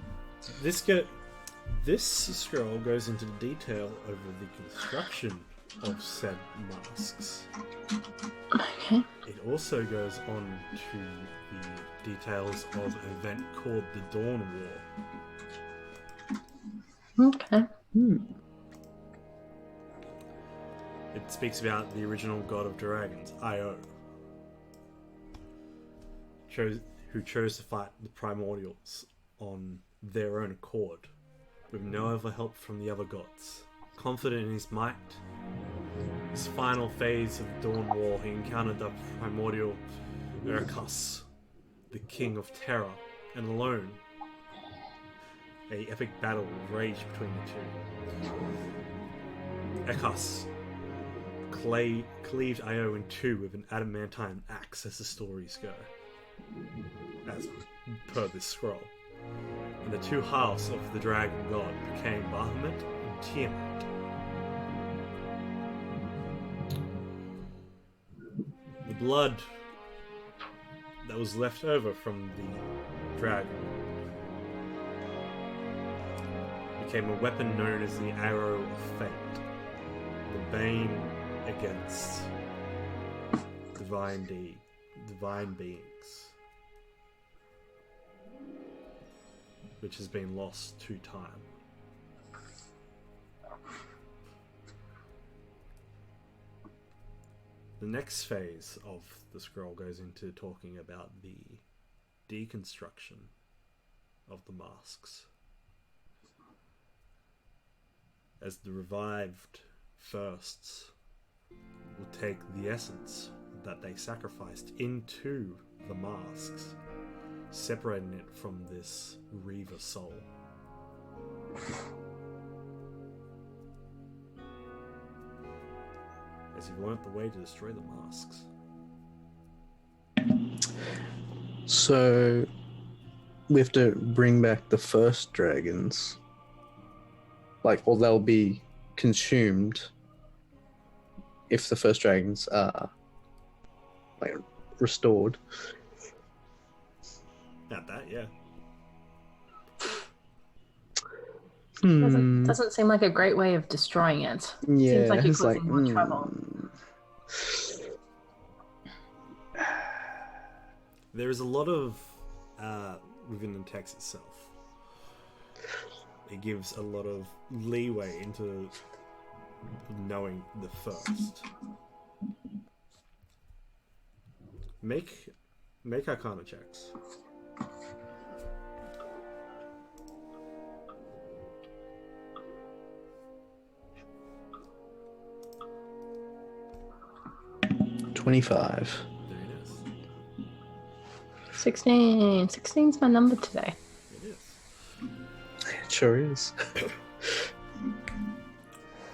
This scroll goes into detail over the construction of said masks. Okay. It also goes on to the details of an event called the Dawn War. Okay. Hmm. It speaks about the original god of dragons, Io, who chose to fight the primordials on their own accord, with no other help from the other gods. Confident in his might, his final phase of the Dawn War, he encountered the primordial Urkus, the king of terror, and alone, a epic battle raged between the two. Urkus cleaved Io in two with an adamantine axe, as the stories go, as per this scroll. And the two halves of the dragon god became Bahamut and Tiamat. The blood that was left over from the dragon became a weapon known as the Arrow of Fate, the bane against divine beings, which has been lost to time. The next phase of the scroll goes into talking about the deconstruction of the masks. as the revived firsts will take the essence that they sacrificed into the masks, separating it from this Reaver soul. As you learnt the way to destroy the masks. So we have to bring back the first dragons. Or they'll be consumed if the first dragons are restored. Not that, yeah. Doesn't seem like a great way of destroying it. Yeah, Seems like you're it's causing more trouble. There is a lot of within the text itself. It gives a lot of leeway into knowing the first. Make Arcana checks. $25. Very nice. 16. 16's my number today. It is. It sure is.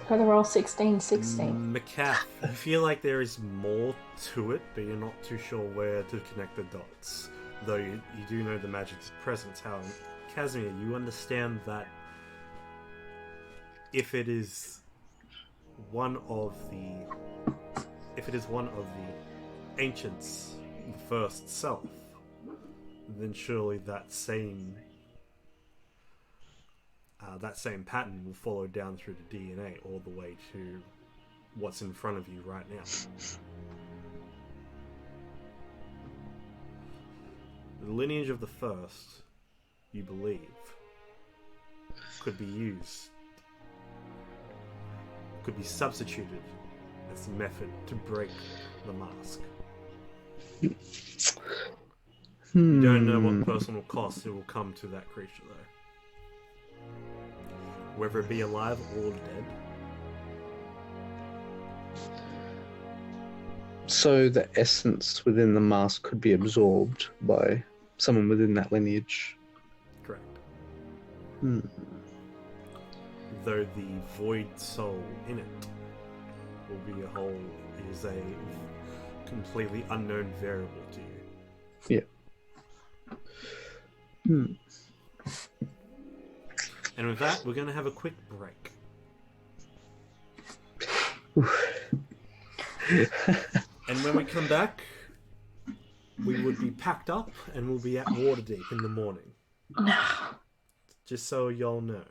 Try to roll 16, 16. McCaff, you feel like there is more to it, but you're not too sure where to connect the dots. Though you do know the magic's presence. How, Casimir, you understand that if it is one of the ancients, the first self, then surely that same pattern will follow down through the DNA all the way to what's in front of you right now. The lineage of the first, you believe, could be substituted as a method to break the mask. You don't know what personal cost it will come to that creature, though. Whether it be alive or dead. So the essence within the mask could be absorbed by someone within that lineage. Correct. Though the void soul in it will be is a completely unknown variable to you. Yeah. And with that, we're going to have a quick break. And when we come back, we would be packed up and we'll be at Waterdeep in the morning. Just so y'all know.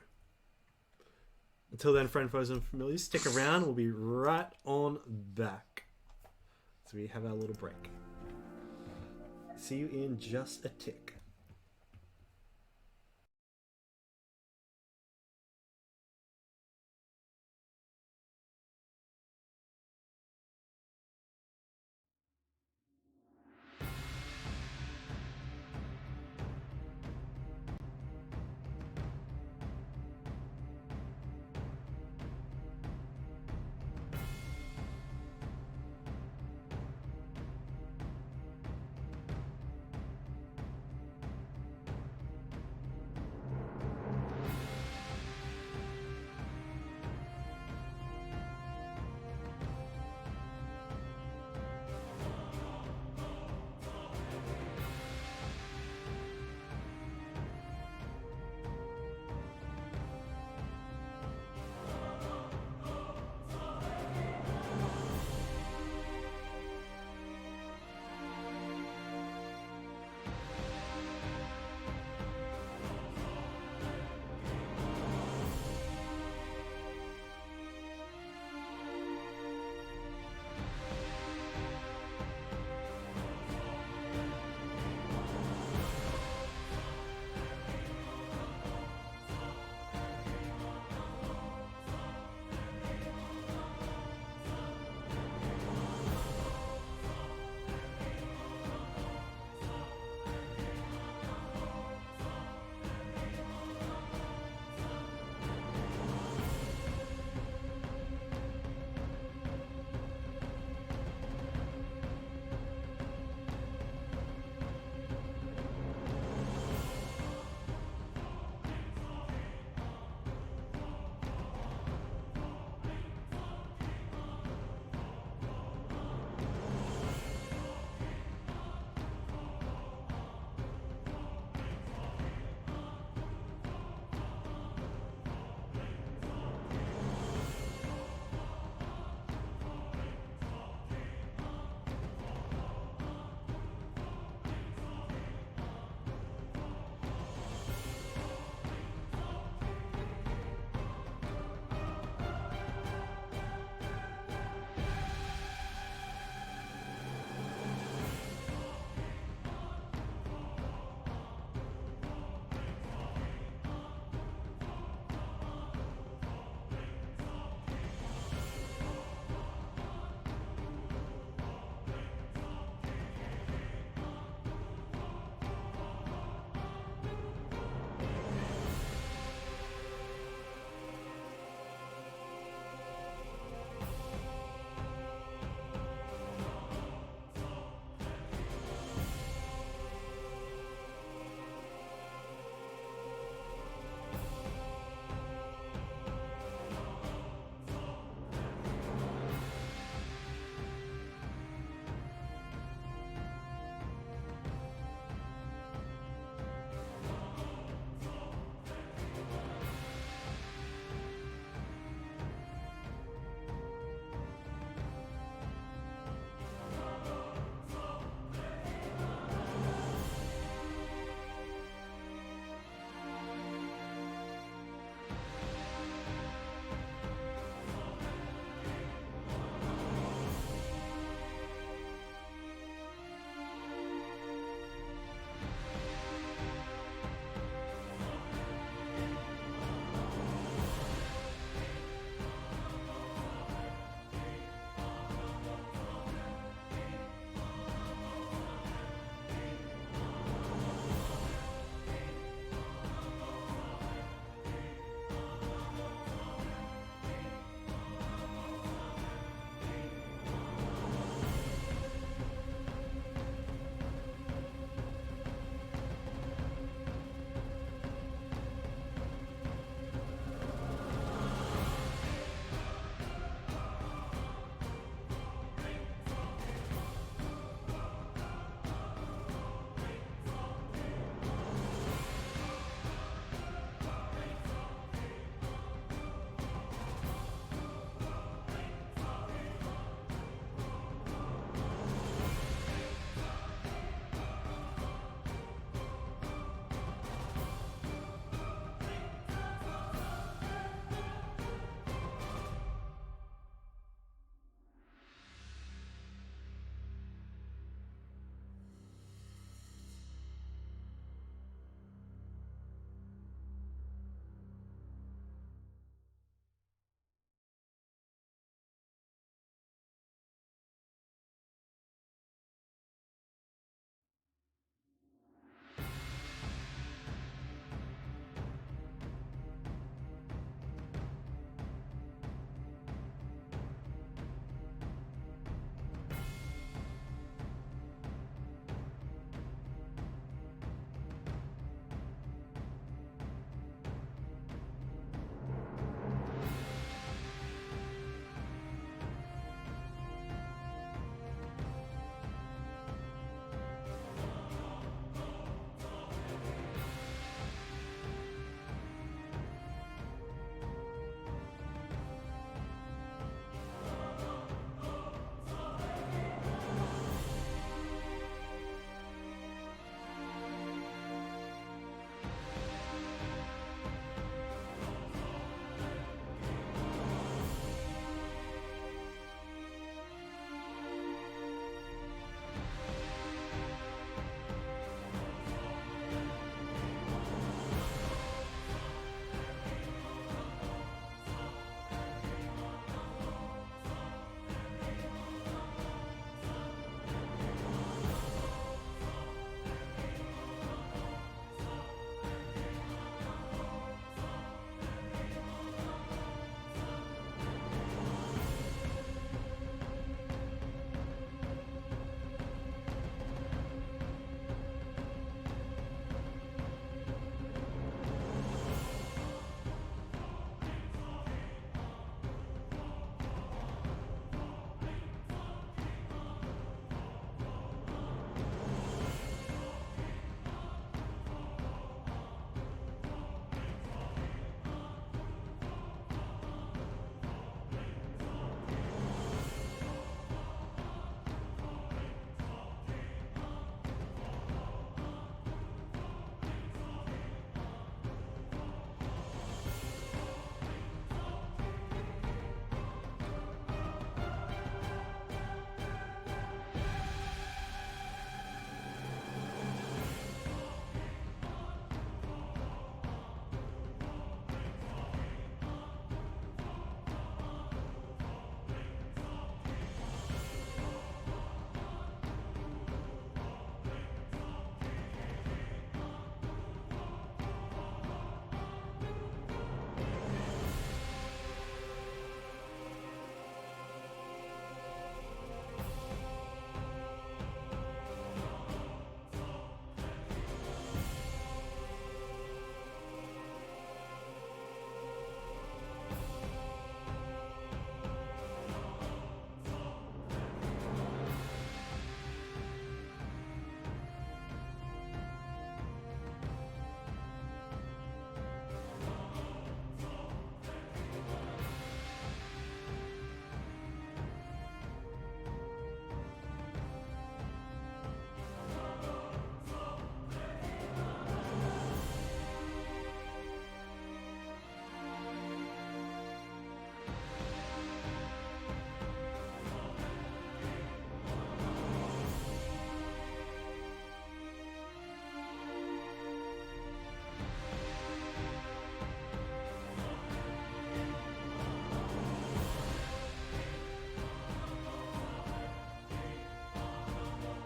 Until then, friend, foes, and familiars, stick around. We'll be right on back. So we have our little break. See you in just a tick.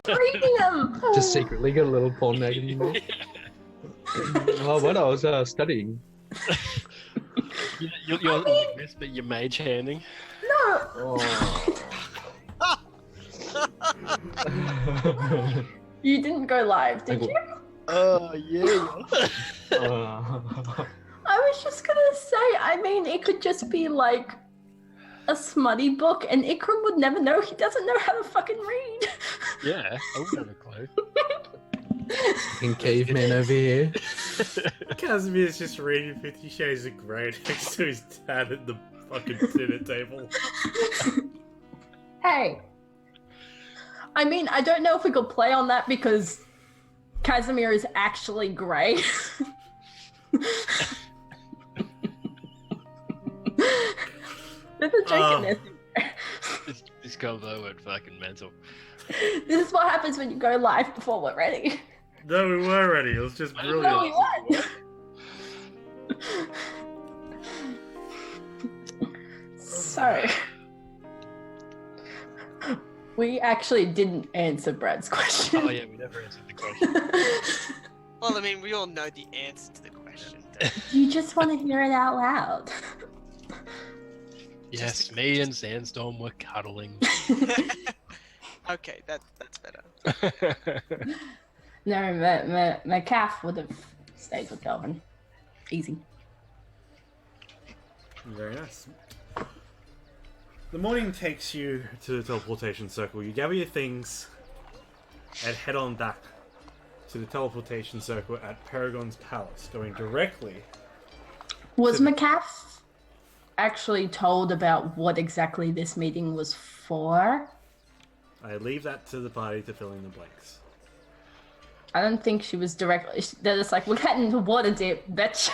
reading them. Just secretly got a little porn magazine there. Oh, when I was studying. You're witness, but you're mage handing. No. Oh. You didn't go live, did you? Oh yeah. I was just gonna say, I mean, it could just be like a smutty book, and Ikram would never know. He doesn't know how to fucking read. Yeah, I wouldn't have a clue. Fucking caveman over here. Casimir's just reading 50 Shades of Grey next to his dad at the fucking dinner table. Hey. I mean, I don't know if we could play on that because Casimir is actually grey. There's a joke in this. This combo went fucking mental. This is what happens when you go live before we're ready. No, we were ready. It was just brilliant. No, we weren't. So, we actually didn't answer Brad's question. Oh yeah, we never answered the question. Well, I mean, we all know the answer to the question. You just want to hear it out loud. Yes, me and Sandstorm were cuddling. Okay, that's better. No, my calf would have stayed with Delvin. Easy. Very nice. The morning takes you to the teleportation circle. You gather your things and head on back to the teleportation circle at Paragon's Palace, going directly. Was McCaff actually told about what exactly this meeting was for? I leave that to the party to fill in the blanks. I don't think she was directly. They're just like, we're getting to water dip, bitch.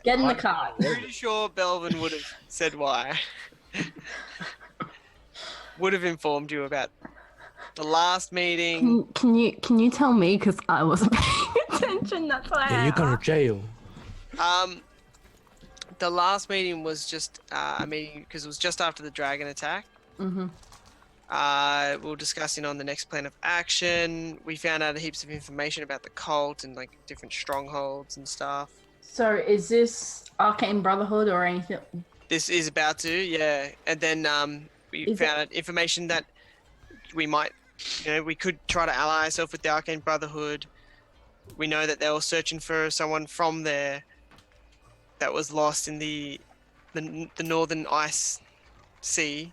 Get in the car. I'm pretty sure Belvin would have said why. Would have informed you about the last meeting. Can you tell me? Because I wasn't paying attention. That's why. Yeah, you go to jail. The last meeting was just a meeting because it was just after the dragon attack. Mm-hmm. We were discussing on the next plan of action. We found out heaps of information about the cult and like different strongholds and stuff. So is this Arcane Brotherhood or anything? This is about to, yeah. And then we found out information that we might, we could try to ally ourselves with the Arcane Brotherhood. We know that they were searching for someone from there that was lost in the northern ice sea.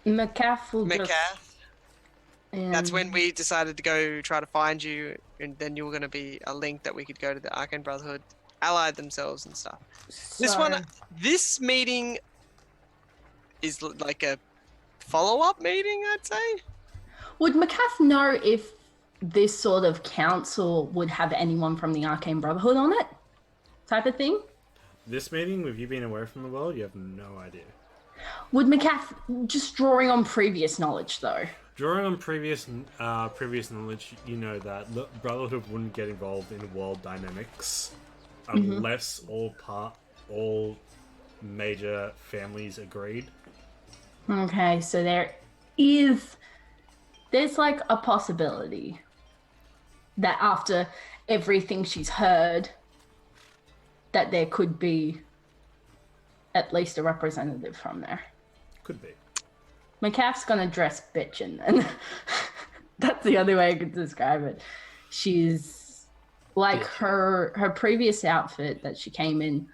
McCaff will just... Metcalf. That's when we decided to go try to find you, and then you were going to be a link that we could go to the Arcane Brotherhood, allied themselves and stuff. This meeting is like a follow-up meeting, I'd say. Would McCaff know if this sort of council would have anyone from the Arcane Brotherhood on it? Type of thing? This meeting, with you being away from the world, you have no idea. Would McCaff, just drawing on previous knowledge though? Drawing on previous knowledge, you know that the Brotherhood wouldn't get involved in world dynamics unless all major families agreed. Okay, so there's like a possibility that after everything she's heard, that there could be at least a representative from there. Could be. McCaff's gonna dress bitchin' then. That's the only way I could describe it. She's like her previous outfit that she came in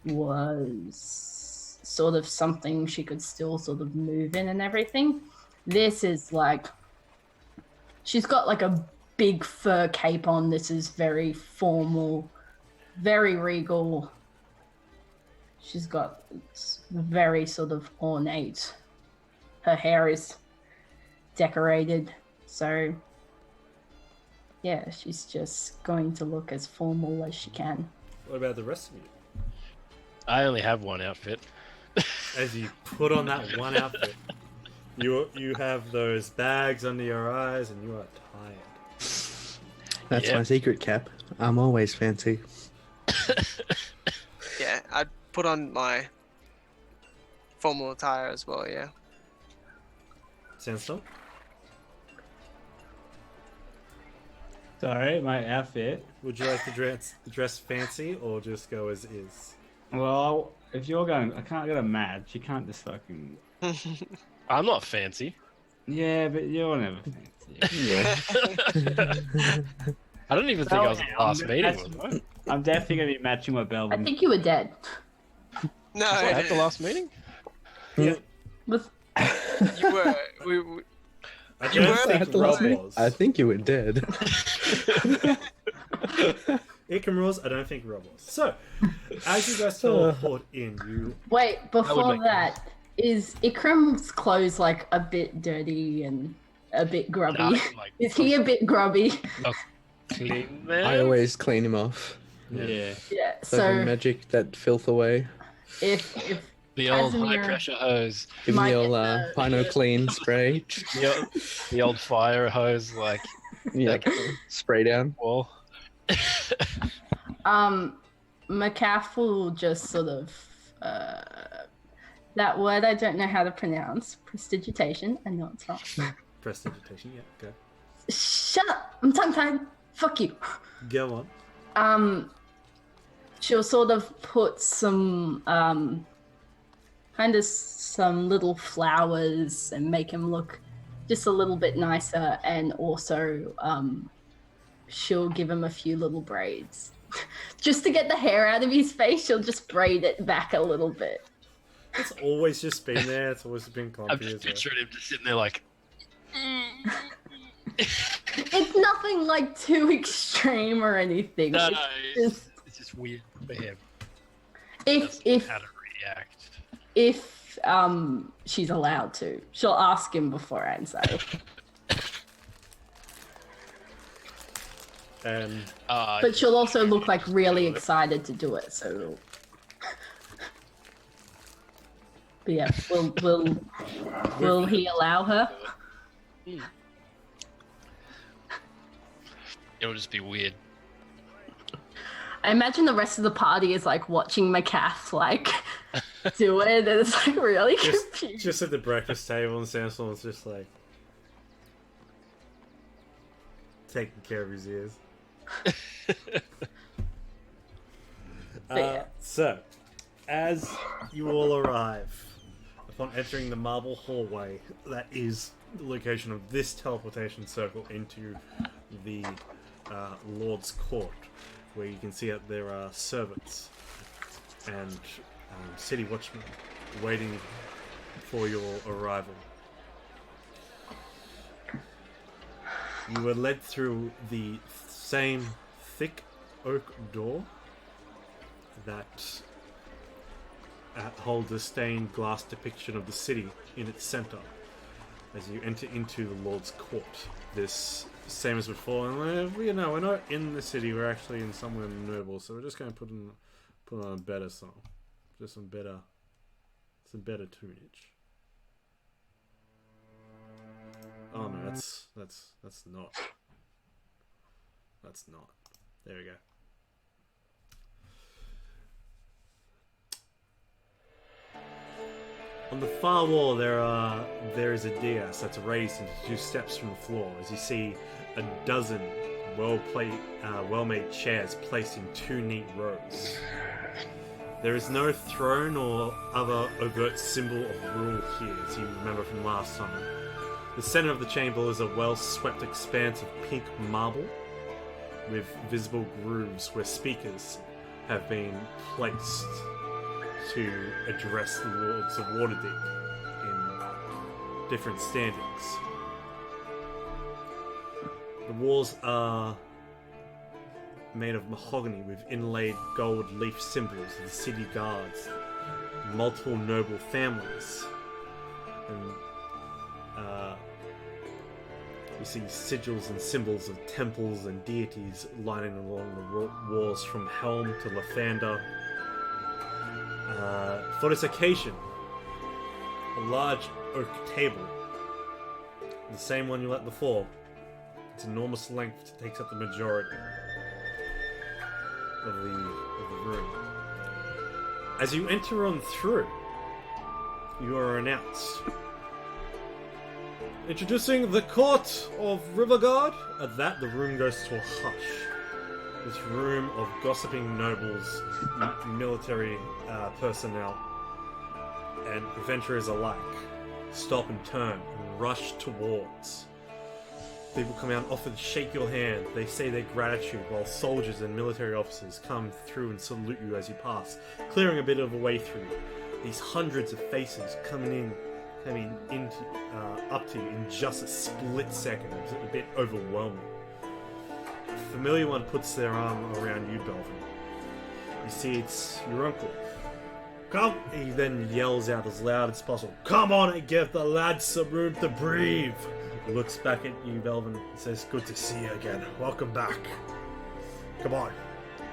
was sort of something she could still sort of move in and everything. This is like, she's got like a big fur cape on. This is very formal, very regal. She's got, it's very sort of ornate. Her hair is decorated. So, yeah, she's just going to look as formal as she can. What about the rest of you? I only have one outfit. As you put on that one outfit, you have those bags under your eyes and you are tired. That's my secret, Cap. I'm always fancy. Yeah, I'd put on my formal attire as well, yeah. Sandstorm? Sorry, my outfit. Would you like to dress fancy or just go as is? Well, if you're going, I can't get a match. You can't just fucking. I'm not fancy. Yeah, but you're never fancy. Yeah. I don't even think I was at the last meeting. Was I? I'm definitely gonna be matching my belt. I think you were dead. No, Was I at the last meeting? Was- you were. I You don't were think at the Rob last meeting? was. I think you were dead. Ikram was. I don't think Rob was. So, as you guys teleport in, you Wait, before make that, is Ikram's clothes like a bit dirty and a bit grubby? Nah, like, Is he a bit grubby? clean man. I always clean him off. Yeah. Yeah. So I can So magic that filth away. if The old Casimir- high pressure hose. Give me Might the old get the- Pino Clean spray. The old fire hose, like Yeah, spray down. wall. Macaf will just sort of that word I don't know how to pronounce. Prestidigitation. I know it's not. prestidigitation. Yeah, go. Shut up! I'm tongue tied. Fuck you. Go on. She'll sort of put some kind of some little flowers and make him look just a little bit nicer, and also she'll give him a few little braids. Just to get the hair out of his face, she'll just braid it back a little bit. It's always just been there. It's always been I'm comfy just as well. picturing him just sitting there like, It's nothing like too extreme or anything. no, It's it's just weird for him. if How to react. if she's allowed to, she'll ask him beforehand. So And but she'll also look like really excited to do it. So, but yeah, will he allow her? It'll just be weird. I imagine the rest of the party is like watching Macaf like do it, and it's like really confused. just at the breakfast table, and Samson's just like taking care of his ears. Yeah. So, as you all arrive, upon entering the marble hallway that is the location of this teleportation circle into the Lord's Court, where you can see that there are servants and city watchmen waiting for your arrival. You were led through the same thick oak door that holds a stained glass depiction of the city in its center as you enter into the Lord's Court. This, same as before, and we're not in the city, we're actually in somewhere noble, so we're just going to put on a better song. Just some better tunage. Oh no, that's not. That's not. There we go. On the far wall, there is a dais that's raised into 2 steps from the floor. As you see, a dozen well-made chairs placed in 2 neat rows. There is no throne or other overt symbol of rule here, as you remember from last time. The center of the chamber is a well-swept expanse of pink marble, with visible grooves where speakers have been placed to address the Lords of Waterdeep in different standings. The walls are made of mahogany with inlaid gold leaf symbols of the city guards, multiple noble families, and you see sigils and symbols of temples and deities lining along the walls from Helm to Lathander. For this occasion, a large oak table, the same one you let before, its enormous length takes up the majority of the room. As you enter on through, you are announced Introducing the Court of Riverguard. At that, the room goes to a hush. This room of gossiping nobles, military personnel, and adventurers alike stop and turn and rush towards. People come out and offer to shake your hand. They say their gratitude while soldiers and military officers come through and salute you as you pass, clearing a bit of a way through. These hundreds of faces coming into up to you in just a split second. It's a bit overwhelming. A familiar one puts their arm around you, Belvin. You see it's your uncle. Come! He then yells out as loud as possible, "Come on and give the lads some room to breathe!" He looks back at you, Belvin, and says, "Good to see you again. Welcome back. Come on.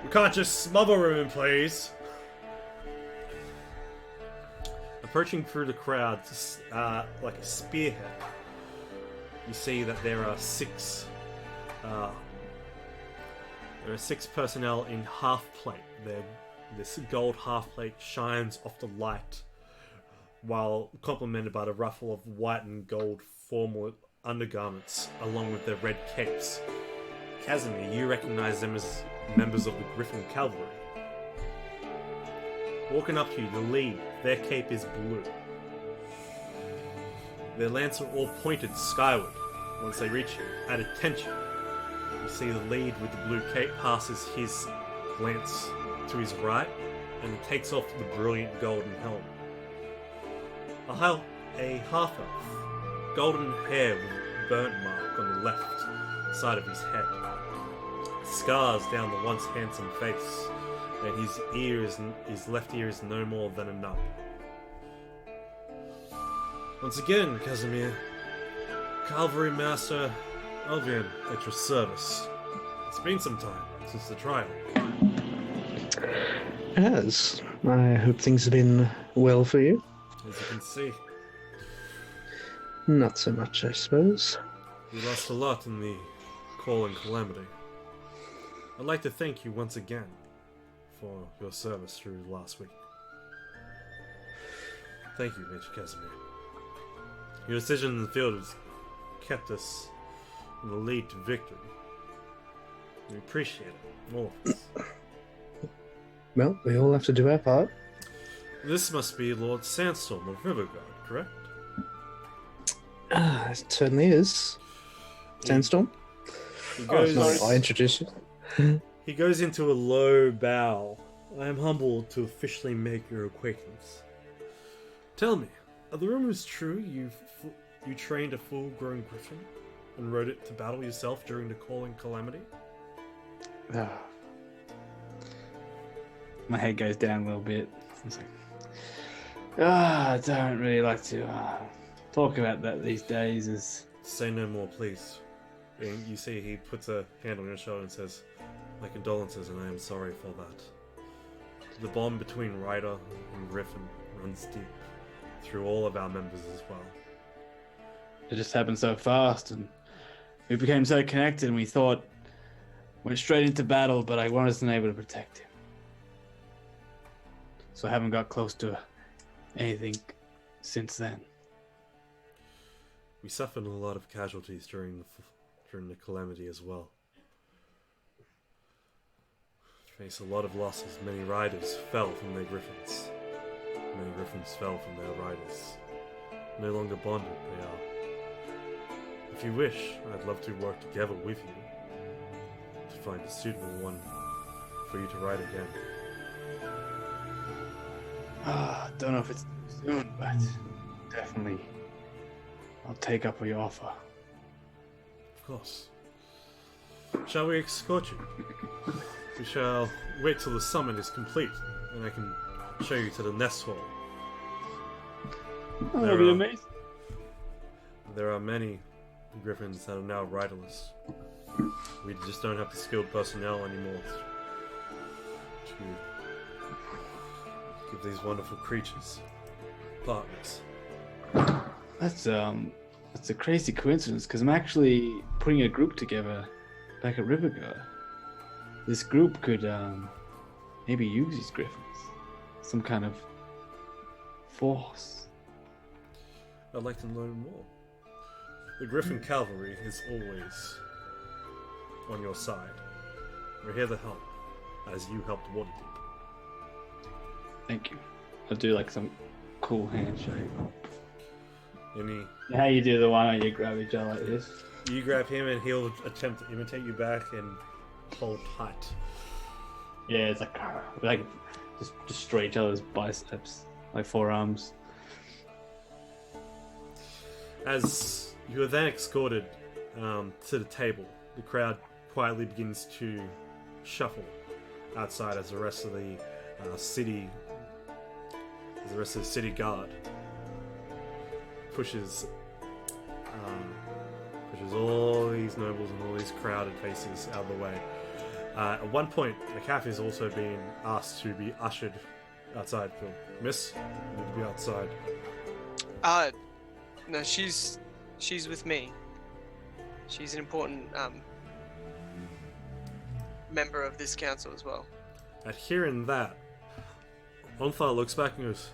We can't just smother him in, please." Approaching through the crowd, like a spearhead, you see that there are six personnel in half plate. This gold half plate shines off the light, while complemented by the ruffle of white and gold formal undergarments, along with their red capes. Casimir, you recognize them as members of the Griffin Cavalry. Walking up to you, the lead, their cape is blue. Their lances are all pointed skyward. Once they reach you, at attention, you see the lead with the blue cape passes his lance to his right and takes off the brilliant golden helmet. A half-elf, golden hair with burnt mark on the left side of his head, scars down the once handsome face, and his left ear is no more than a nub. Once again, Casimir, Cavalry Master Alvian at your service. It's been some time since the trial. Yes, I hope things have been well for you. As you can see, Not so much, I suppose. we lost a lot in the call and calamity. I'd like to thank you once again for your service through last week. Thank you, Major Casimir. Your decision in the field has kept us in the lead to victory. We appreciate it, all of us. Well, we all have to do our part. This must be Lord Sandstorm of Riverguard, correct? It certainly is. Sandstorm? He Oh, goes, no, I introduce you. he goes into a low bow. I am humbled to officially make your acquaintance. Tell me, are the rumors true you trained a full-grown griffin and rode it to battle yourself during the call and calamity? Ah, My head goes down a little bit. It's like, I don't really like to talk about that these days. Say no more, please. And you see he puts a hand on your shoulder and says, "My condolences, and I am sorry for that. The bond between Ryder and Griffin runs deep through all of our members as well. It just happened so fast, and we became so connected, and we thought went straight into battle, but I wasn't able to protect him. So I haven't got close to anything since then. We suffered a lot of casualties during the calamity as well. Faced a lot of losses. Many riders fell from their griffins. Many griffins fell from their riders. No longer bonded, they are. If you wish, I'd love to work together with you to find a suitable one for you to ride again. Don't know if it's too soon, but definitely I'll take up your offer. Of course. Shall we escort you? We shall wait till the summit is complete, and I can show you to the nest hall. That'll be amazing. There are many griffins that are now riderless. We just don't have the skilled personnel anymore to give these wonderful creatures partners. That's a crazy coincidence because I'm actually putting a group together back at Riverguard. This group could maybe use these griffins, some kind of force. I'd like to learn more. The Griffin Cavalry is always on your side. We're here to help, as you helped Waterdeep. Thank you. I'll do like some cool handshake. Any, How you do the one where you grab each other like this? you grab him and he'll attempt to imitate you back and hold tight. Yeah, it's like just destroy each other's biceps, like forearms. As you are then escorted to the table, the crowd quietly begins to shuffle outside as the rest of the city guard pushes all these nobles and all these crowded faces out of the way. At one point, McAfee is also being asked to be ushered outside. Miss, you need to be outside. No, she's with me. She's an important member of this council as well. At hearing that, Onthar looks back and goes,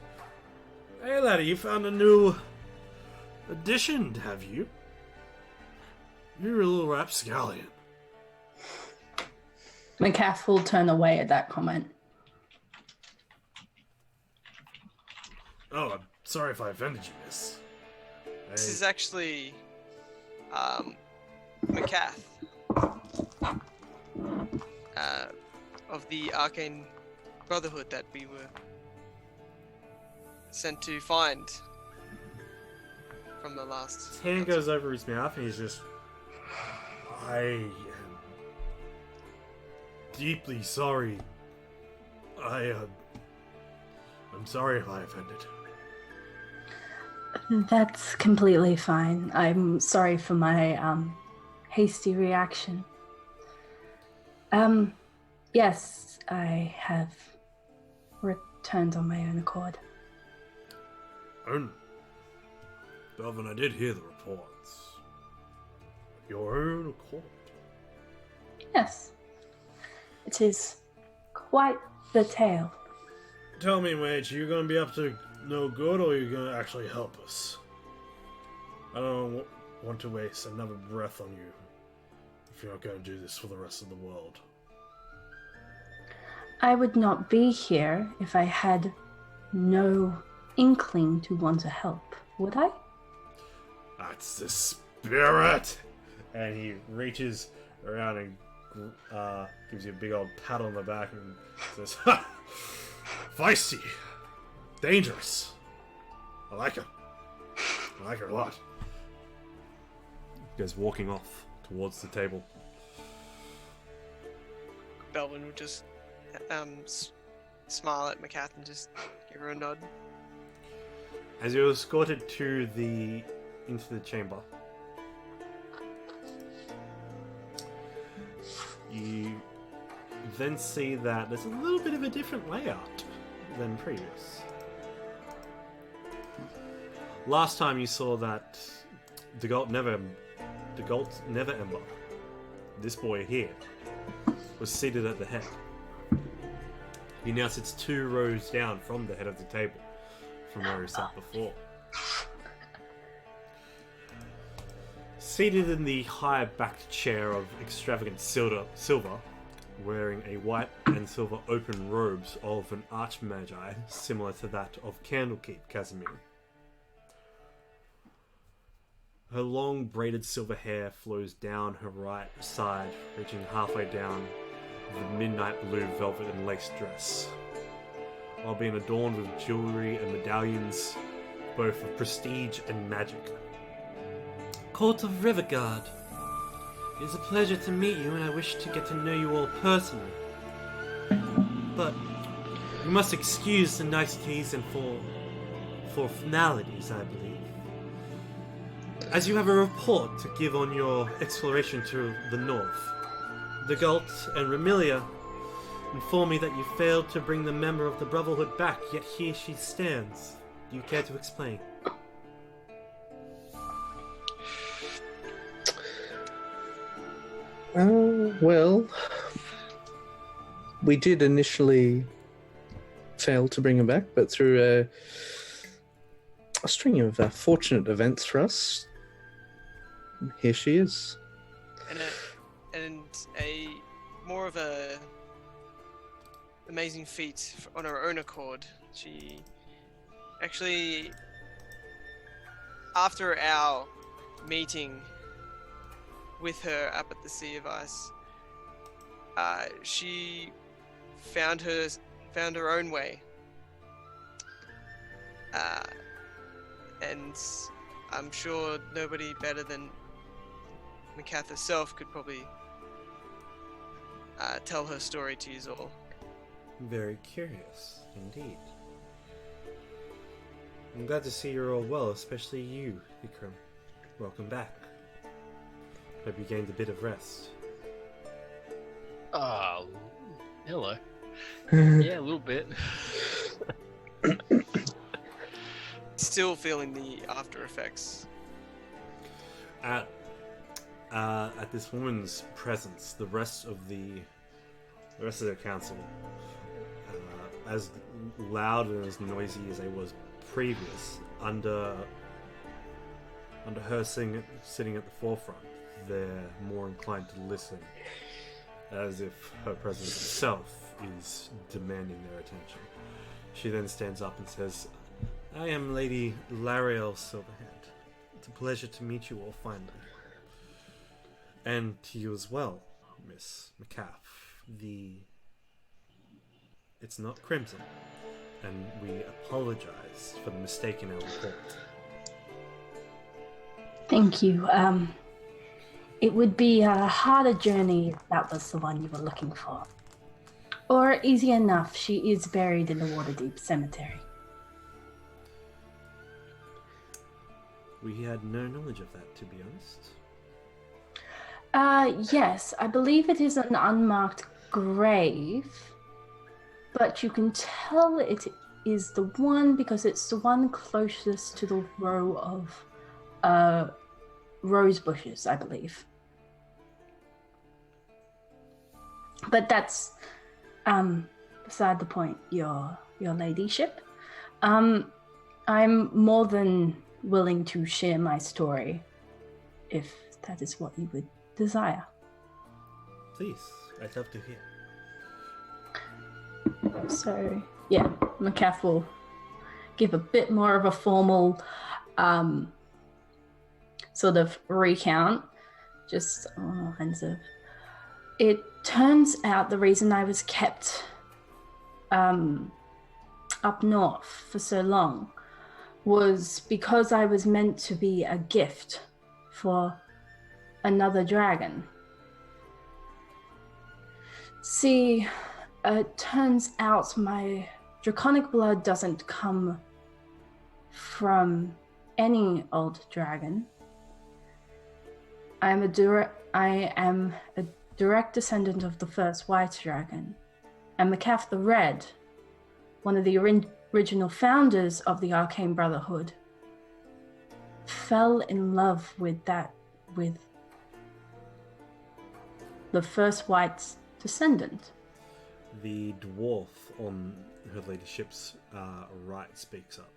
"Hey laddie, you found a new addition, have you? You're a little rapscallion." McCaff will turn away at that comment. Oh, I'm sorry if I offended you, miss. This is actually McCath of the Arcane Brotherhood that we were sent to find from the last. His hand goes over his mouth and he's just, I am deeply sorry. I'm sorry if I offended. That's completely fine. I'm sorry for my hasty reaction. Yes, I have returned on my own accord. Delvin, I did hear the reports. Your own accord. Yes, it is quite the tale. Tell me, mate, you gonna be up to no good, or are you gonna actually help us? I don't want to waste another breath on you if you're not gonna do this for the rest of the world. I would not be here if I had no inkling to want to help, would I? That's the spirit! And he reaches around and gives you a big old pat on the back and says, "Ha! Feisty! Dangerous! I like her. I like her a lot." He goes walking off towards the table. Belvin would just smile at McCath and just give her a nod. As you're escorted into the chamber, you then see that there's a little bit of a different layout than previous. Last time you saw that the Galt Never Ember, this boy here, was seated at the head. He now sits 2 rows down from the head of the table, from where he sat before. Seated in the high-backed chair of extravagant silver, wearing a white and silver open robes of an archmagi similar to that of Candlekeep Casimir. Her long braided silver hair flows down her right side, reaching halfway down the midnight blue velvet and lace dress, while being adorned with jewelry and medallions, both of prestige and magic. "Court of Riverguard. It is a pleasure to meet you, and I wish to get to know you all personally. But you must excuse the niceties and formalities, I believe. As you have a report to give on your exploration to the north, the Galt and Remilia inform me that you failed to bring the member of the Brotherhood back, yet here she stands. Do you care to explain?" Well, we did initially fail to bring him back, but through a string of fortunate events for us, here she is. And a more of a amazing feat on her own accord. She actually, after our meeting with her up at the Sea of Ice, she found her own way, and I'm sure nobody better than Macath herself could probably tell her story to you all. Very curious, indeed. I'm glad to see you're all well, especially you, Ikram. Welcome back. Hope you gained a bit of rest. Oh, hello. Yeah, a little bit. Still feeling the after effects. At this woman's presence, the rest of their council, as loud and as noisy as they was previous, under her sitting at the forefront, they're more inclined to listen, as if her presence itself is demanding their attention. She then stands up and says, "I am Lady Lariel Silverhand. It's a pleasure to meet you all finally. And to you as well, Miss Macath. It's not Crimson, and we apologize for the mistake in our report." Thank you. It would be a harder journey if that was the one you were looking for. Or easy enough, she is buried in the Waterdeep Cemetery. We had no knowledge of that, to be honest. Yes, I believe it is an unmarked grave, but you can tell it is the one because it's the one closest to the row of rose bushes, I believe. But that's beside the point, your ladyship. I'm more than willing to share my story if that is what you would desire. Please, I'd love to hear. So, yeah, Macath will give a bit more of a formal sort of recount. Just on all kinds of... It turns out the reason I was kept up north for so long was because I was meant to be a gift for another dragon. See, it turns out my draconic blood doesn't come from any old dragon. I am a direct descendant of the first white dragon, and Macath the Red, one of the original founders of the Arcane Brotherhood, fell in love with the first white descendant. The dwarf on her ladyship's right speaks up.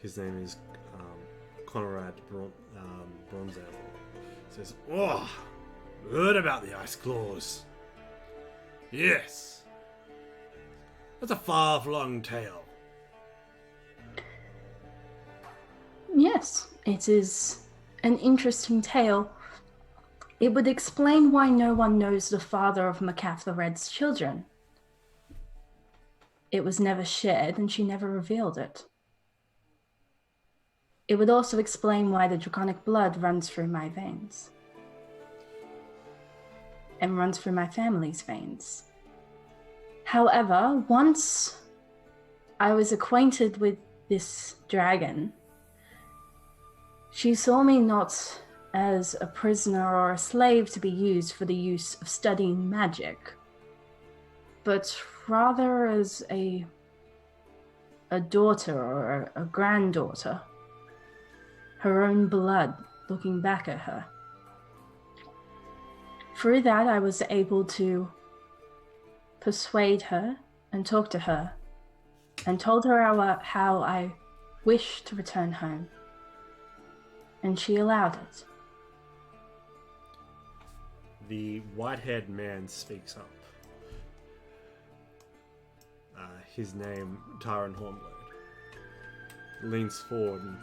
His name is Conrad Bronzel. Says, "Oh, heard about the Ice Claws. Yes. That's a far-flung tale." Yes, it is an interesting tale. It would explain why no one knows the father of Macath the Red's children. It was never shared, and she never revealed it. It would also explain why the draconic blood runs through my veins. And runs through my family's veins. However, once I was acquainted with this dragon, she saw me not as a prisoner or a slave to be used for the use of studying magic, but rather as a daughter or a granddaughter, her own blood looking back at her. Through that, I was able to persuade her and talk to her and told her how I wished to return home. And she allowed it. The white-haired man speaks up. His name, Tyron Hornblade, leans forward and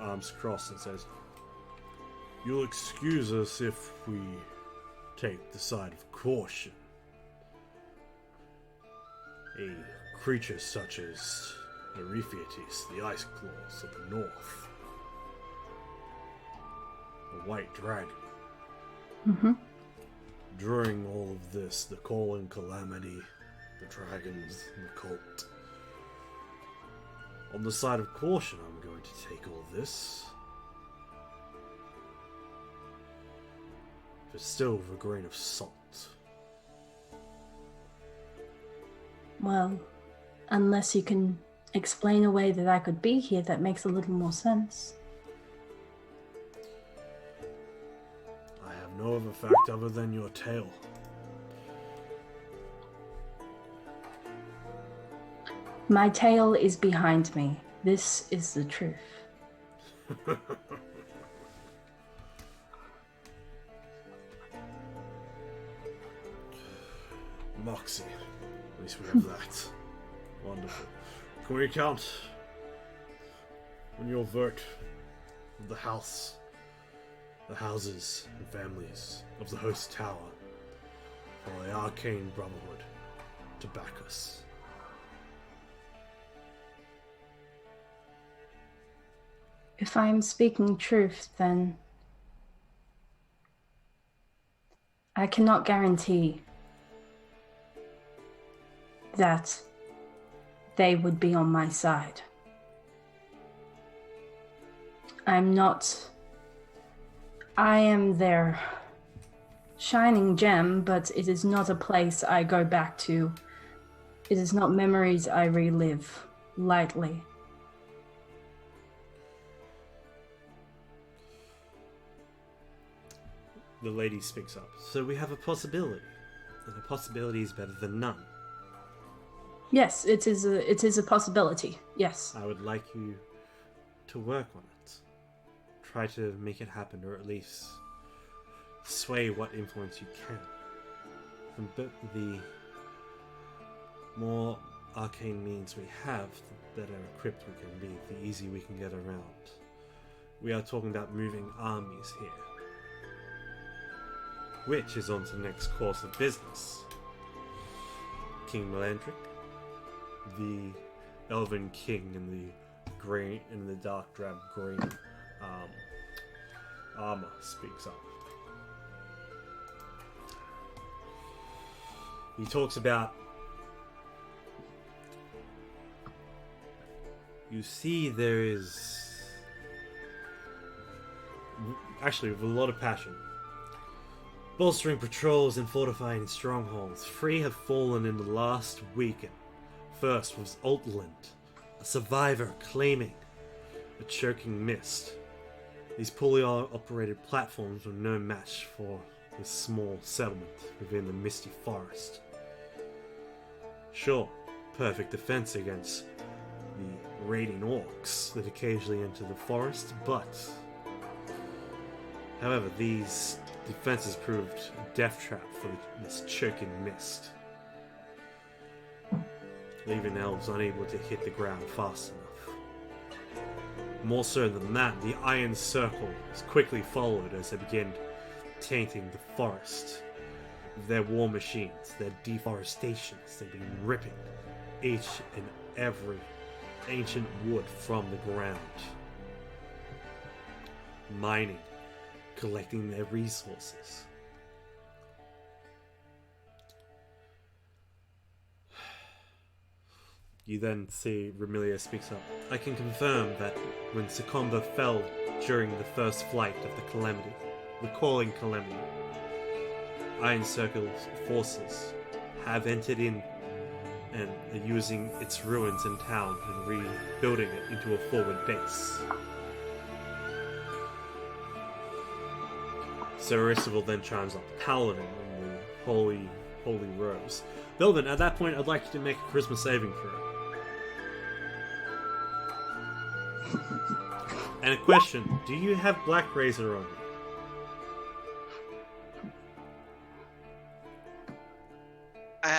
arms crossed and says, "You'll excuse us if we take the side of caution. A creature such as Erephiatis, the Ice Claws of the North, a white dragon. During all of this, the Calling Calamity, the dragons, and the cult. On the side of caution, I'm going to take all this. But still with a grain of salt." Well, unless you can explain a way that I could be here that makes a little more sense. I have no other fact other than your tale. My tail is behind me. This is the truth. Moxie. At least we have that. Wonderful. Can we count on your vote of the houses and families of the host tower for the Arcane Brotherhood to back us? If I am speaking truth, then I cannot guarantee that they would be on my side. I am their shining gem, but it is not a place I go back to. It is not memories I relive lightly. The lady speaks up. So we have a possibility. And a possibility is better than none. Yes, it is a possibility. Yes. I would like you to work on it. Try to make it happen, or at least sway what influence you can. The more arcane means we have, the better equipped we can be, the easier we can get around. We are talking about moving armies here. Which is on to the next course of business. King Melandric, the Elven King in the green, in the dark drab green armor, speaks up. He talks about, you see, there is actually with a lot of passion. Bolstering patrols and fortifying strongholds. 3 have fallen in the last weekend. First was Altland, a survivor claiming a choking mist. These poorly operated platforms were no match for this small settlement within the misty forest. Sure, perfect defense against the raiding orcs that occasionally enter the forest, but however, these defenses proved a death trap for this choking mist, leaving elves unable to hit the ground fast enough. More so than that, the Iron Circle was quickly followed as they began tainting the forest with their war machines, their deforestations. They began ripping each and every ancient wood from the ground, mining, collecting their resources. You then see Remilia speaks up. I can confirm that when Secomba fell during the first flight of the Calamity, the Calling Calamity, Iron Circle's forces have entered in and are using its ruins in town and rebuilding it into a forward base. So Aristotle then chimes up, Paladin in the holy robes. Belvin, at that point, I'd like you to make a charisma saving throw. And a question, do you have Black Razor on you?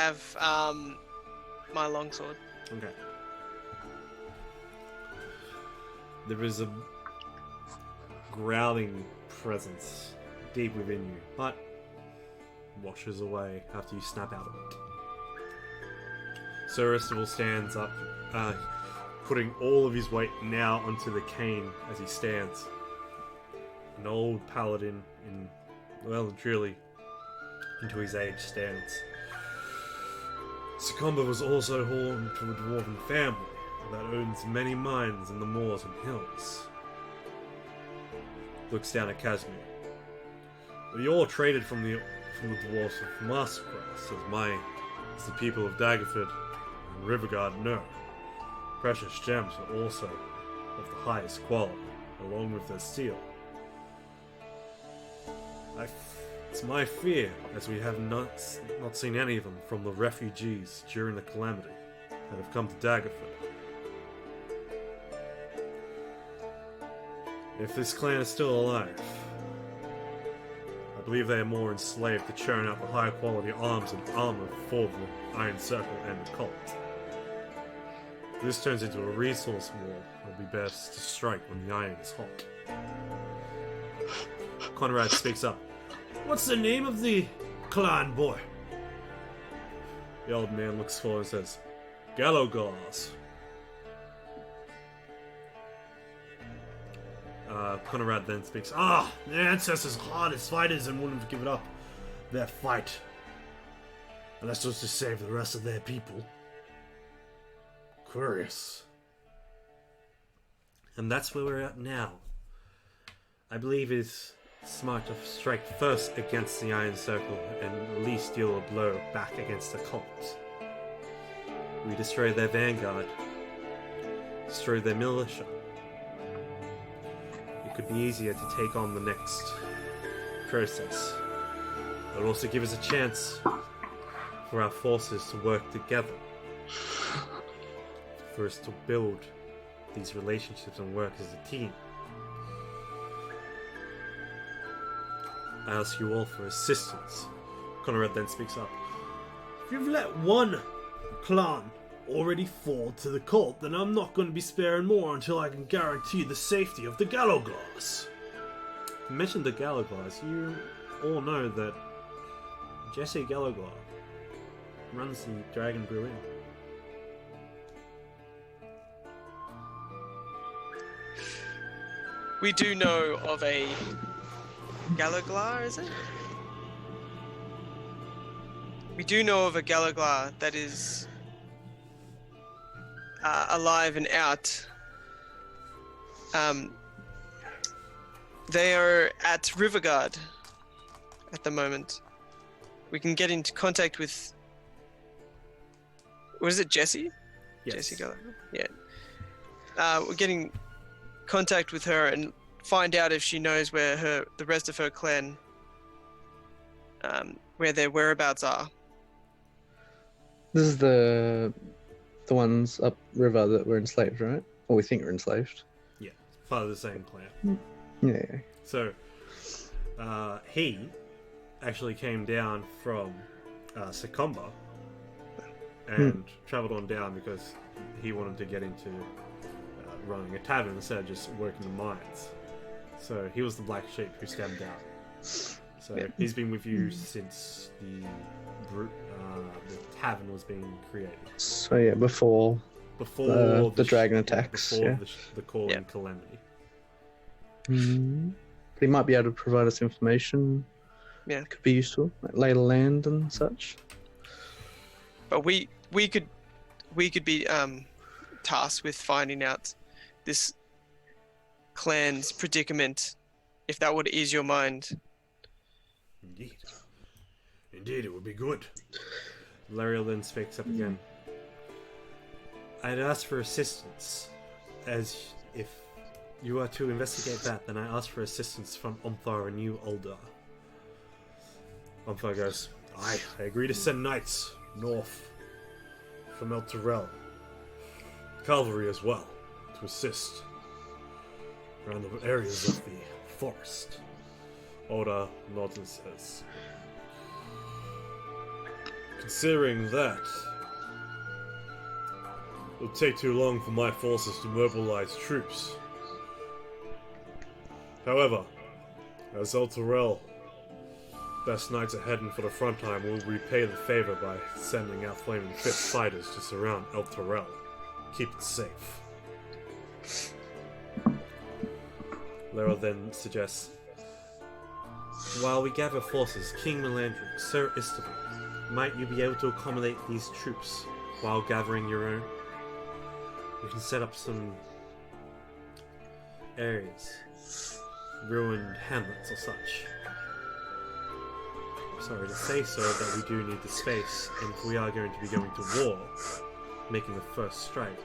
have my longsword. Okay. There is a growling presence deep within you, but washes away after you snap out of it. Sir Estival stands up, putting all of his weight now onto the cane as he stands. An old paladin, well and truly into his age, stands. Succumba was also born to a dwarven family that owns many mines in the moors and hills. Looks down at Casimir. We all traded from the dwarfs of Mastercross, as the people of Daggerford and Riverguard know. Precious gems are also of the highest quality, along with their steel. It's my fear, as we have not seen any of them from the refugees during the calamity that have come to Daggerford. If this clan is still alive, I believe they are more enslaved to churn out the higher quality arms and armor for the Iron Circle and the cult. If this turns into a resource war, it will be best to strike when the iron is hot. Conrad speaks up. What's the name of the clan, boy? The old man looks forward and says, Gallowglaws. Conrad then speaks, their ancestors hard as fighters and wouldn't give it up their fight. Unless it was to save the rest of their people. Curious. And that's where we're at now. I believe it's smart to strike first against the Iron Circle and at least deal a blow back against the cult. We destroy their vanguard, destroy their militia. It could be easier to take on the next process. It would also give us a chance for our forces to work together, for us to build these relationships and work as a team. I ask you all for assistance. Conrad then speaks up. If you've let one clan already fall to the cult, then I'm not going to be sparing more until I can guarantee the safety of the Gallowglass. You mentioned the Gallowglass. You all know that Jesse Gallowglass runs the Dragon Brew Inn. We do know of a Gallaglar, is it? We do know of a Gallaglar that is alive and out. They are at Riverguard at the moment. We can get into contact with... Was it Jessie? Yes. Jessie Gallagher? Yeah. We're getting contact with her and find out if she knows where the rest of her clan, where their whereabouts are. This is the ones up river that were enslaved, right? Or we think are enslaved. Yeah, part of the same clan. Yeah. So, he actually came down from Succumba and travelled on down because he wanted to get into running a tavern instead of just working the mines. So he was the black sheep who stepped out. So he's been with you since the tavern was being created. So yeah, before the dragon attacks. Before the calling calamity. He might be able to provide us information. Yeah, could be useful, like lay of the land and such. But we could be tasked with finding out this clan's predicament, if that would ease your mind. Indeed, it would be good. Lariel then speaks up again. I'd ask for assistance, as if you are to investigate that, then I ask for assistance from Omthar and you, Uldar. Omthar goes, I agree to send knights north from El Terrell. Cavalry as well, to assist around the areas of the forest. Oda Norton says, Considering that, it'll take too long for my forces to mobilize troops. However, as Elturel, best knights are heading for the front line, we'll repay the favor by sending out flaming fist fighters to surround Elturel. Keep it safe. Lara then suggests, while we gather forces, King Melandric, Sir Istvan, might you be able to accommodate these troops while gathering your own? We can set up some areas, ruined hamlets or such. Sorry to say so, but we do need the space, and if we are going to be going to war, making the first strike,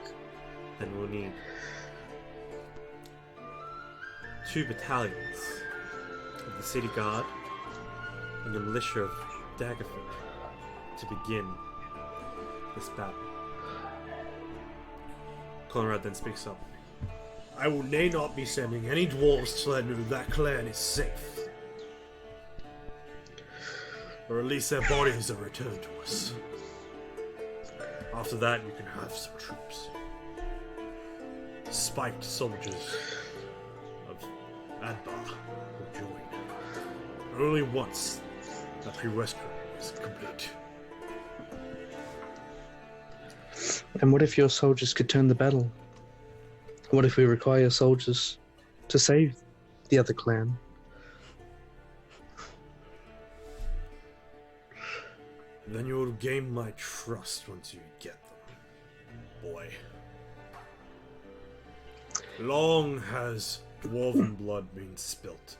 then we'll need 2 battalions of the City Guard and the militia of Daggerford to begin this battle. Conrad then speaks up. I will not be sending any dwarves to let know that clan is safe. Or at least their bodies are returned to us. After that, you can have some troops. Spiked soldiers of Adbar will join. Only once the prerequisite is complete. And what if your soldiers could turn the battle? What if we require soldiers to save the other clan? Then you will gain my trust once you get them, boy. Long has dwarven blood been spilt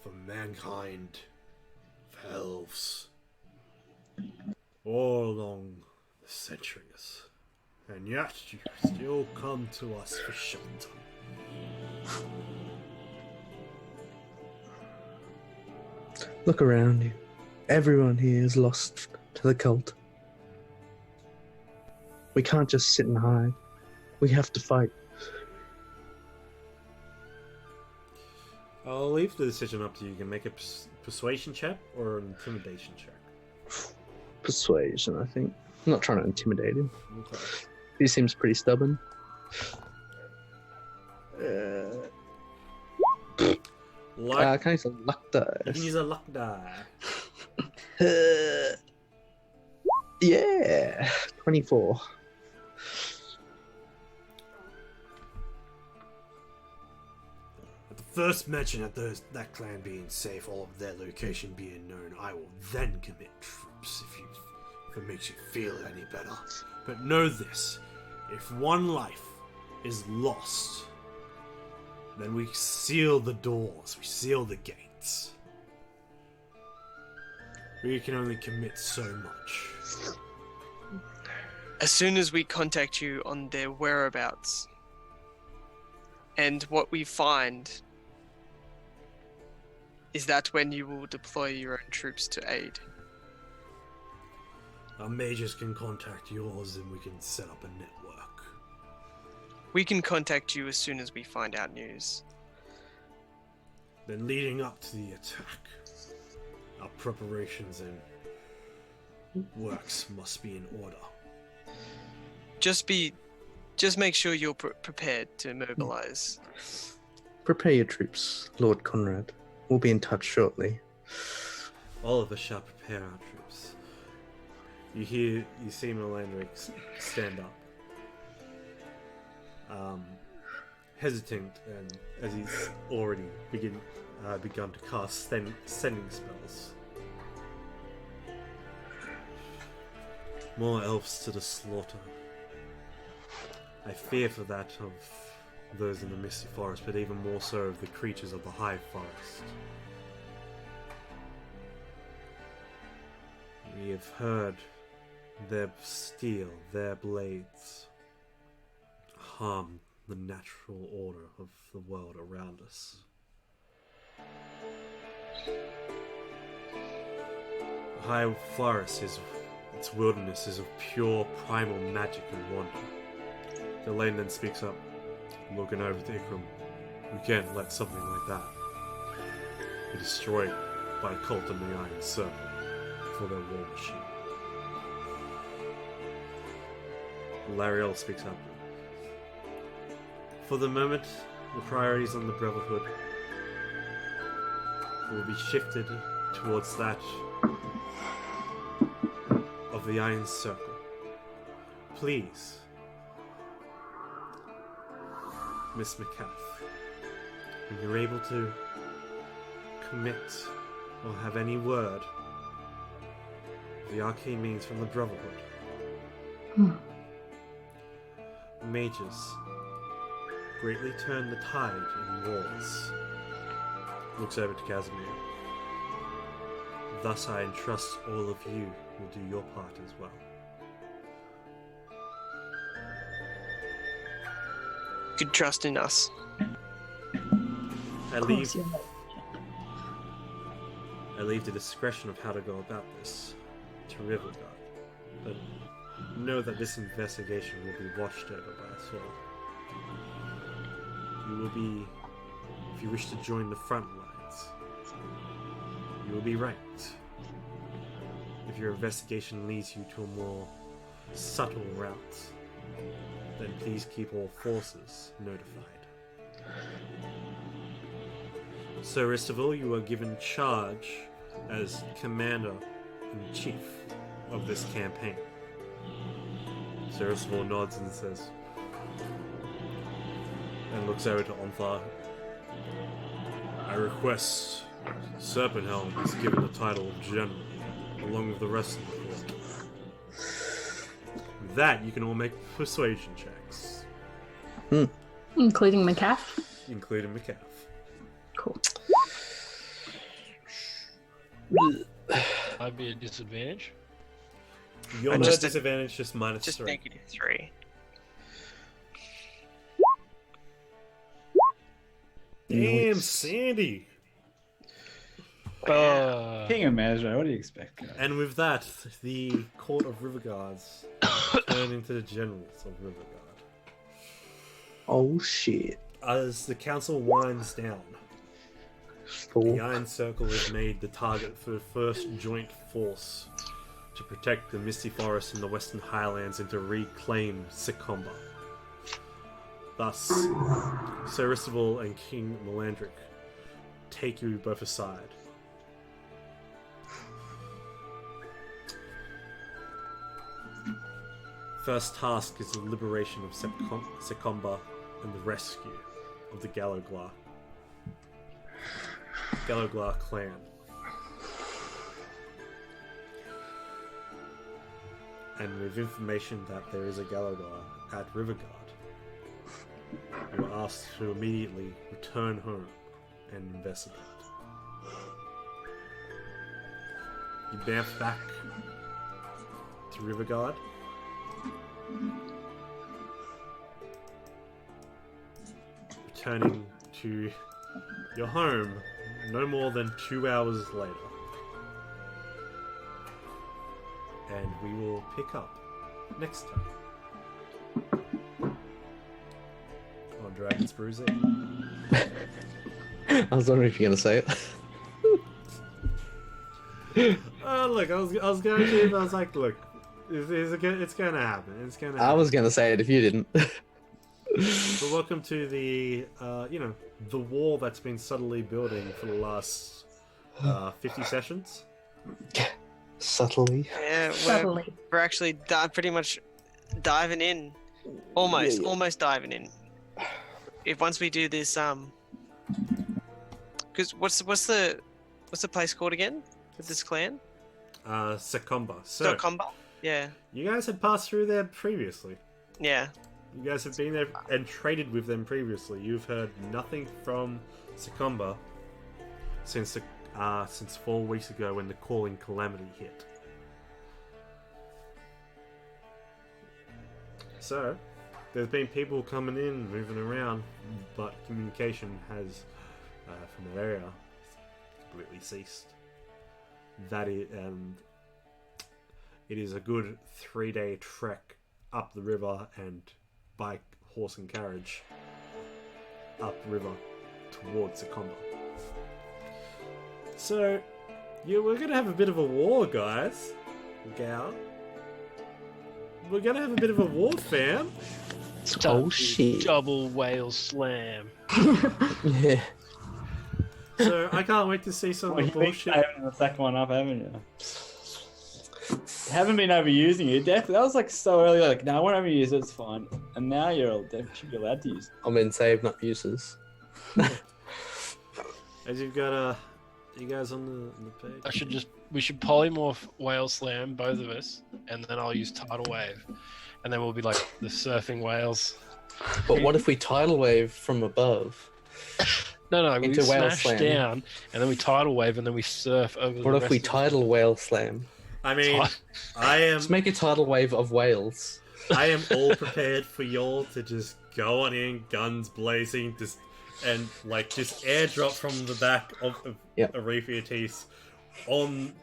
for mankind, for elves, all along the centuries, and yet you still come to us for shelter. Look around you. Everyone here is lost to the cult. We can't just sit and hide. We have to fight. I'll leave the decision up to you. You can make a persuasion check or an intimidation check. Persuasion, I think. I'm not trying to intimidate him. Okay. He seems pretty stubborn. Can I use a luck dice? You can use a luck die. Yeah, 24. At the first mention of that clan being safe, all of their location being known, I will then commit troops if it makes you feel any better. But know this, if one life is lost, then we seal the doors, we seal the gates. We can only commit so much. As soon as we contact you on their whereabouts and what we find, is that when you will deploy your own troops to aid? Our mages can contact yours and we can set up a network. We can contact you as soon as we find out news. Then leading up to the attack, our preparations and works must be in order. Just make sure you're prepared to mobilize. Prepare your troops, Lord Conrad. We'll be in touch shortly. All of us shall prepare our troops. You see Melandric stand up. Hesitant, and as he's already begun to cast sending spells. More elves to the slaughter. I fear for that of those in the misty forest, but even more so of the creatures of the high forest. We have heard their steel, their blades, harm the natural order of the world around us. The high forest its wilderness is of pure primal magic and wonder. Delane then speaks up, looking over to Ikram. We can't let something like that be destroyed by a cult in the Iron Circle. for their war machine. Lariel speaks up. For the moment, the priorities on the Brotherhood will be shifted towards that of the Iron Circle. Please, Miss McCaff, when you're able to commit or have any word of the arcane means from the Brotherhood, mages greatly turn the tide in wars. Looks over to Casimir. Thus I entrust all of you will do your part as well. Could trust in us. I leave the discretion of how to go about this to Riverguard, but know that this investigation will be watched over by us all. You will be, if you wish to join the front lines, you will be ranked. If your investigation leads you to a more subtle route, then please keep all forces notified. Sir Ristival, you are given charge as Commander-in-Chief of this campaign. Sir Ristival nods and says, and looks over to Onthar. I request Serpenthelm is given the title of General, along with the rest of the court. With that, you can all make persuasion checks. Including McCaff. Including McCaff. Cool. I'd be a disadvantage. You're not at disadvantage, just minus Just 3. -3. Damn, Sandy! King of Mazra, what do you expect, guys? And with that, the Court of Riverguards turn into the Generals of Riverguard. Oh shit. As the council winds down, the Iron Circle is made the target for the first joint force to protect the Misty Forest and the Western Highlands and to reclaim Sikomba. Thus, Sir Ristival and King Melandric take you both aside. First task is the liberation of Sikomba and the rescue of the Galloglar clan. And with information that there is a Galloglar at Riverguard, you are asked to immediately return home and investigate. You bamf back to Riverguard. Returning to your home no more than 2 hours later. And we will pick up next time on Dragon's Brew Z. I was wondering if you're going to say it. Look, I was going to, but I was like, look, it's going to happen. It's going to happen. I was going to say it if you didn't. But welcome to the, the wall that's been subtly building for the last 50 sessions. Subtly. Yeah, Subtly. we're actually pretty much diving in, almost diving in. If once we do this, because what's the place called again with this clan? Sikomba. So, Sikomba. Yeah. you guys had passed through there previously. Yeah. You guys have been there and traded with them previously. You've heard nothing from Sikomba since 4 weeks ago when the calling calamity hit. So, there's been people coming in, moving around, but communication has, from that area, completely ceased. It is a good 3-day trek up the river and by horse and carriage up river towards Sikomba. So, Yeah, we're gonna have a bit of a war, guys. Gal. We're gonna have a bit of a war, fam. Oh, shit. Double whale slam. Yeah. So I can't wait to see some Well, of you the think bullshit. having the second one up, haven't you? Haven't been overusing it. Definitely, that was like so early. Like, no, I won't overuse it. It's fine. And now you're definitely allowed to use it. I mean, save, not uses. As you've got you guys on the page. We should polymorph whale slam, both of us, and then I'll use tidal wave, and then we'll be like the surfing whales. But what if we tidal wave from above? No, we Into whale smash slam. down, and then we tidal wave, and then we surf over. What the if we rest of- tidal whale slam? I mean, I am Let's make a tidal wave of whales. I am all prepared for y'all to just go on in, guns blazing, and like just airdrop from the back of Yep. Arethiatis on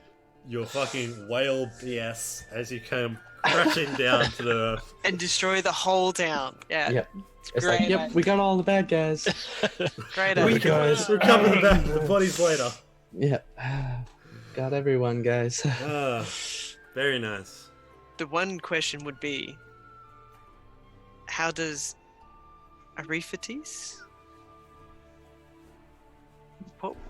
your fucking whale BS as you come crashing down to the earth. And destroy the whole town. Yeah. Yep. It's Great like, yep, idea. we got all the bad guys. Great We idea. guys. Recover the bodies later. Yep. Got everyone, guys. Ah, very nice. The one question would be, how does Arethiatis?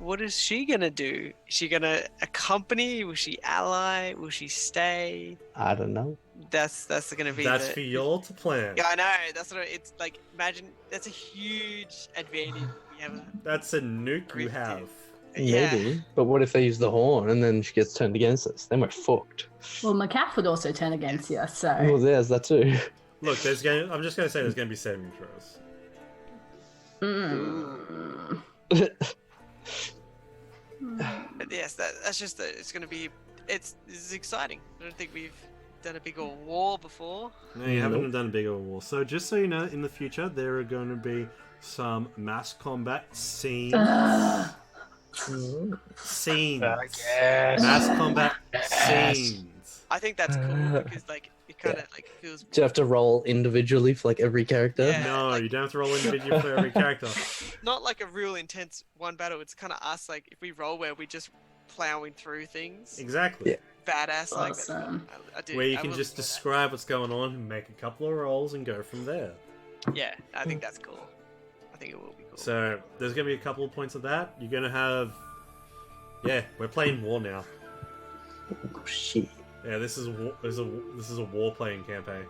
What is she gonna do? Is she gonna accompany? Will she ally? Will she stay? I don't know. That's gonna be. That's for y'all to plan. Yeah, I know. That's what it's like. Imagine that's a huge advantage. We have That's a nuke you Arethiatis. have. Maybe. But what if they use the horn and then she gets turned against us? Then we're fucked. Well, Macaf would also turn against you, so. Oh, there's that too. Look, I'm just gonna say there's gonna be saving throws. Mm. But yes, that's just it's gonna be. This is exciting. I don't think we've done a bigger war before. No, you haven't done a bigger war. So just so you know, in the future there are going to be some mass combat scenes. Scenes. Yes. Mass combat Yes. scenes. I think that's cool because like it kind of like feels. Do you have to roll individually for like every character? Yeah. No, like- you don't have to roll individual for every character. Not like a real intense one battle. It's kind of us like if we roll where we just plowing through things. Exactly. Yeah. Badass like that's Awesome. what I do. Where you I can will just enjoy that. describe what's going on and make a couple of rolls and go from there. Yeah, I think that's cool. I think it will be cool. So there's going to be a couple of points of that. You're going to have... Yeah, we're playing war now. Oh, shit. Yeah, this is a war playing campaign.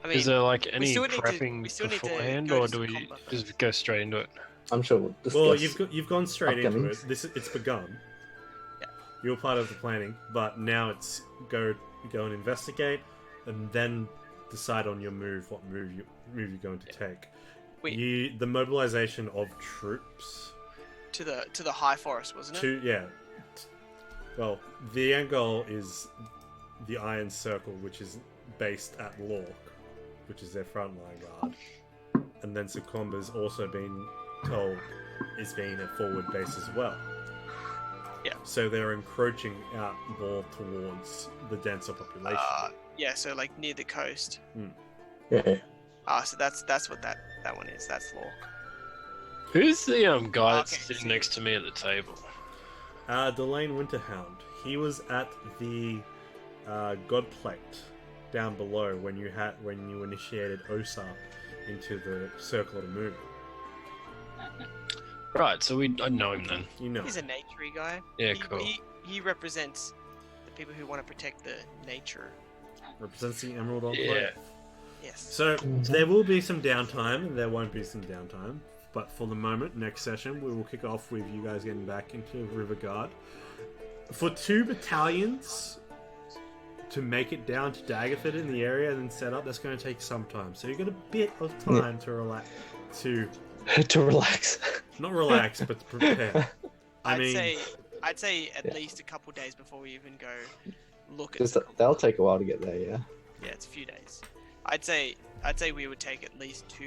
I mean, Is there like any still need to- prepping we still need to beforehand, go to or do some we combat just go straight into it? I'm sure we'll discuss. Well, you've gone straight into upcomings. it. It's begun. Yeah. You're part of the planning, but now it's go and investigate, and then decide on your move. What move you're going to take. Wait. The mobilization of troops to the high forest, wasn't it? Well, the end goal is the Iron Circle, which is based at Lork, which is their frontline guard, and then Succumba's also been told is being a forward base as well. Yeah. So they're encroaching out more towards the denser population. Yeah, so like near the coast. Yeah. So that's what that one is. That's Lork. Who's the guy that's Okay, sitting so- next to me at the table? Delane Winterhound. He was at the God Plate down below when you initiated Osa into the Circle of the Moon. Right, so I know him then. You know. He's a naturey guy. Yeah, He- cool. He represents the people who want to protect the nature. Represents the Emerald Enclave. Yeah. Yes. So there will be some downtime, and there won't be some downtime. But for the moment, next session, we will kick off with you guys getting back into Riverguard. For 2 battalions to make it down to Daggerford in the area and then set up, that's going to take some time. So you've got a bit of time to relax, to To relax. not relax, but to prepare. I'd say at Yeah. least a couple days before we even go look at. Because Circle. that'll take a while to get there, yeah. Yeah, it's a few days. I'd say we would take at least 2,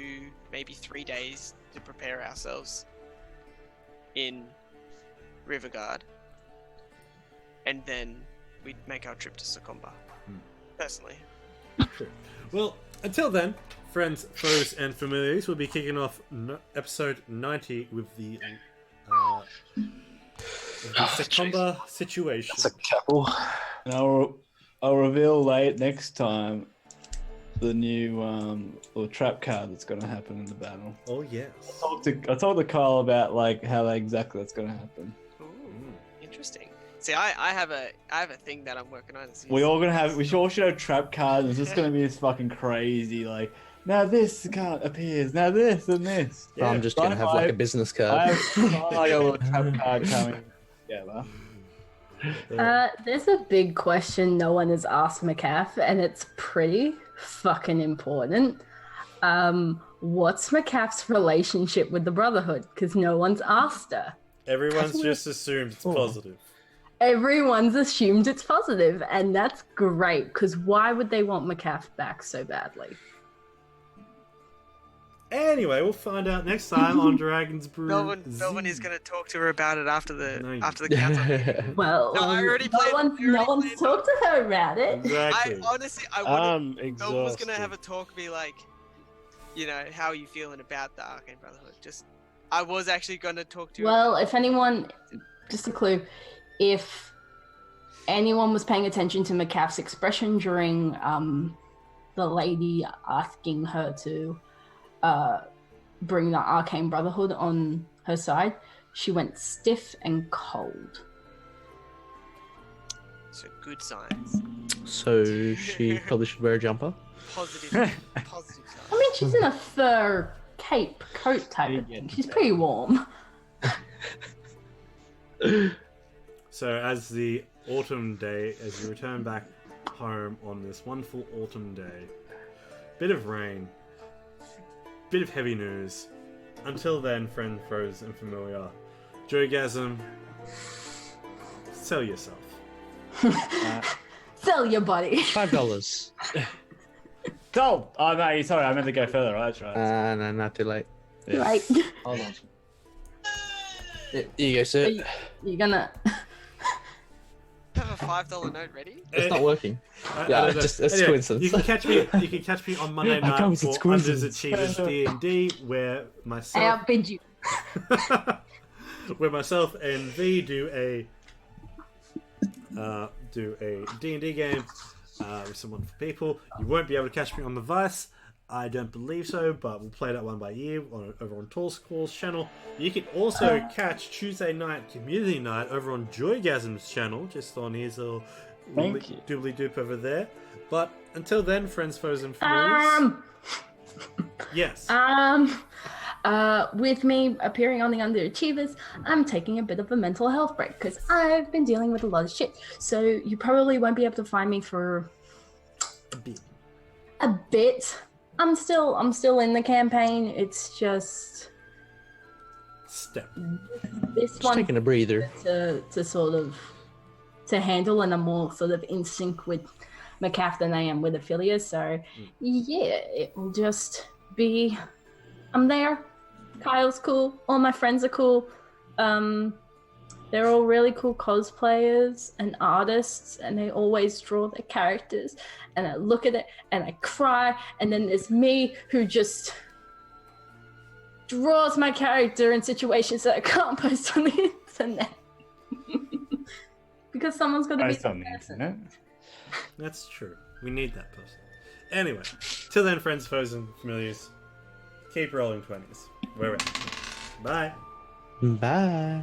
maybe 3 days to prepare ourselves in Riverguard, and then we'd make our trip to Succumba. Personally, Sure. Well, until then, friends, foes, and familiars, we'll be kicking off episode 90 with the Oh, It's a combo situation. That's a couple. And I'll reveal late next time the new little trap card that's going to happen in the battle. Oh yes. I talked to Kyle about like how exactly that's going to happen. Ooh, interesting. See, I have a thing that I'm working on. We all should have trap cards. It's just going to be this fucking crazy like. Now this card appears. Now this and this. Yeah. I'm just gonna have like a business card. I have like a little trap card coming together. There's a big question no one has asked McCaff, and it's pretty fucking important. What's McCaff's relationship with the Brotherhood? Because no one's asked her. Everyone's just assumed it's positive. Everyone's assumed it's positive, and that's great. Because why would they want McCaff back so badly? Anyway, we'll find out next time on Dragon's Brew. Melvin is going to talk to her about it after the No, you- council. Well, No, I already played- no one's talked to her about it. Exactly. I honestly, I wanted. I'm Melvin was going to exhausted. have a talk, be like, how are you feeling about the Arcane Brotherhood? I was actually going to talk to you. Well, if anyone, just a clue, if anyone was paying attention to McCaff's expression during the lady asking her to bring the Arcane Brotherhood on her side, she went stiff and cold. So good signs. So she probably should wear a jumper. Positive signs. I mean, she's in a fur cape coat type of thing. She's pretty warm. So as the autumn day, as you return back home on this wonderful autumn day, bit of rain, bit of heavy news. Until then, friend, foes, and familiar, Joegasm, sell yourself. Sell your body. $5. Gold! Oh no, sorry, I meant to go further. Right? That's right. No, not too late. Yeah. Right. Hold on. Here you go, sir. You're gonna. Have a $5 note ready? It's not working. I Yeah, don't know. just it's Anyway, coincidence. You can catch me on Monday I night promise it's for Unders coincidence. Achievers D&D, where I myself outbid you. where myself and V do a D&D game with some wonderful people. You won't be able to catch me on the Vice. I don't believe so, but we'll play that one by ear over on Tall Squall's channel. You can also catch Tuesday night community night over on Joygasm's channel, just on his little Thank you. doobly doop over there. But until then, friends, foes, and familiars. Yes. With me appearing on the Underachievers, I'm taking a bit of a mental health break because I've been dealing with a lot of shit. So you probably won't be able to find me for a bit. I'm still in the campaign. It's just Step. this Just one taking a breather. to sort of to handle, and I'm more sort of in sync with McCaff than I am with Ophelia. So yeah, it will just be. I'm there. Kyle's cool. All my friends are cool. They're all really cool cosplayers and artists, and they always draw their characters. And I look at it and I cry, and then there's me who just draws my character in situations that I can't post on the internet. Because someone's got to be Post on the internet. That's true. We need that person. Anyway, till then, friends, foes, and familiars, keep rolling 20s. We're out. Bye. Bye.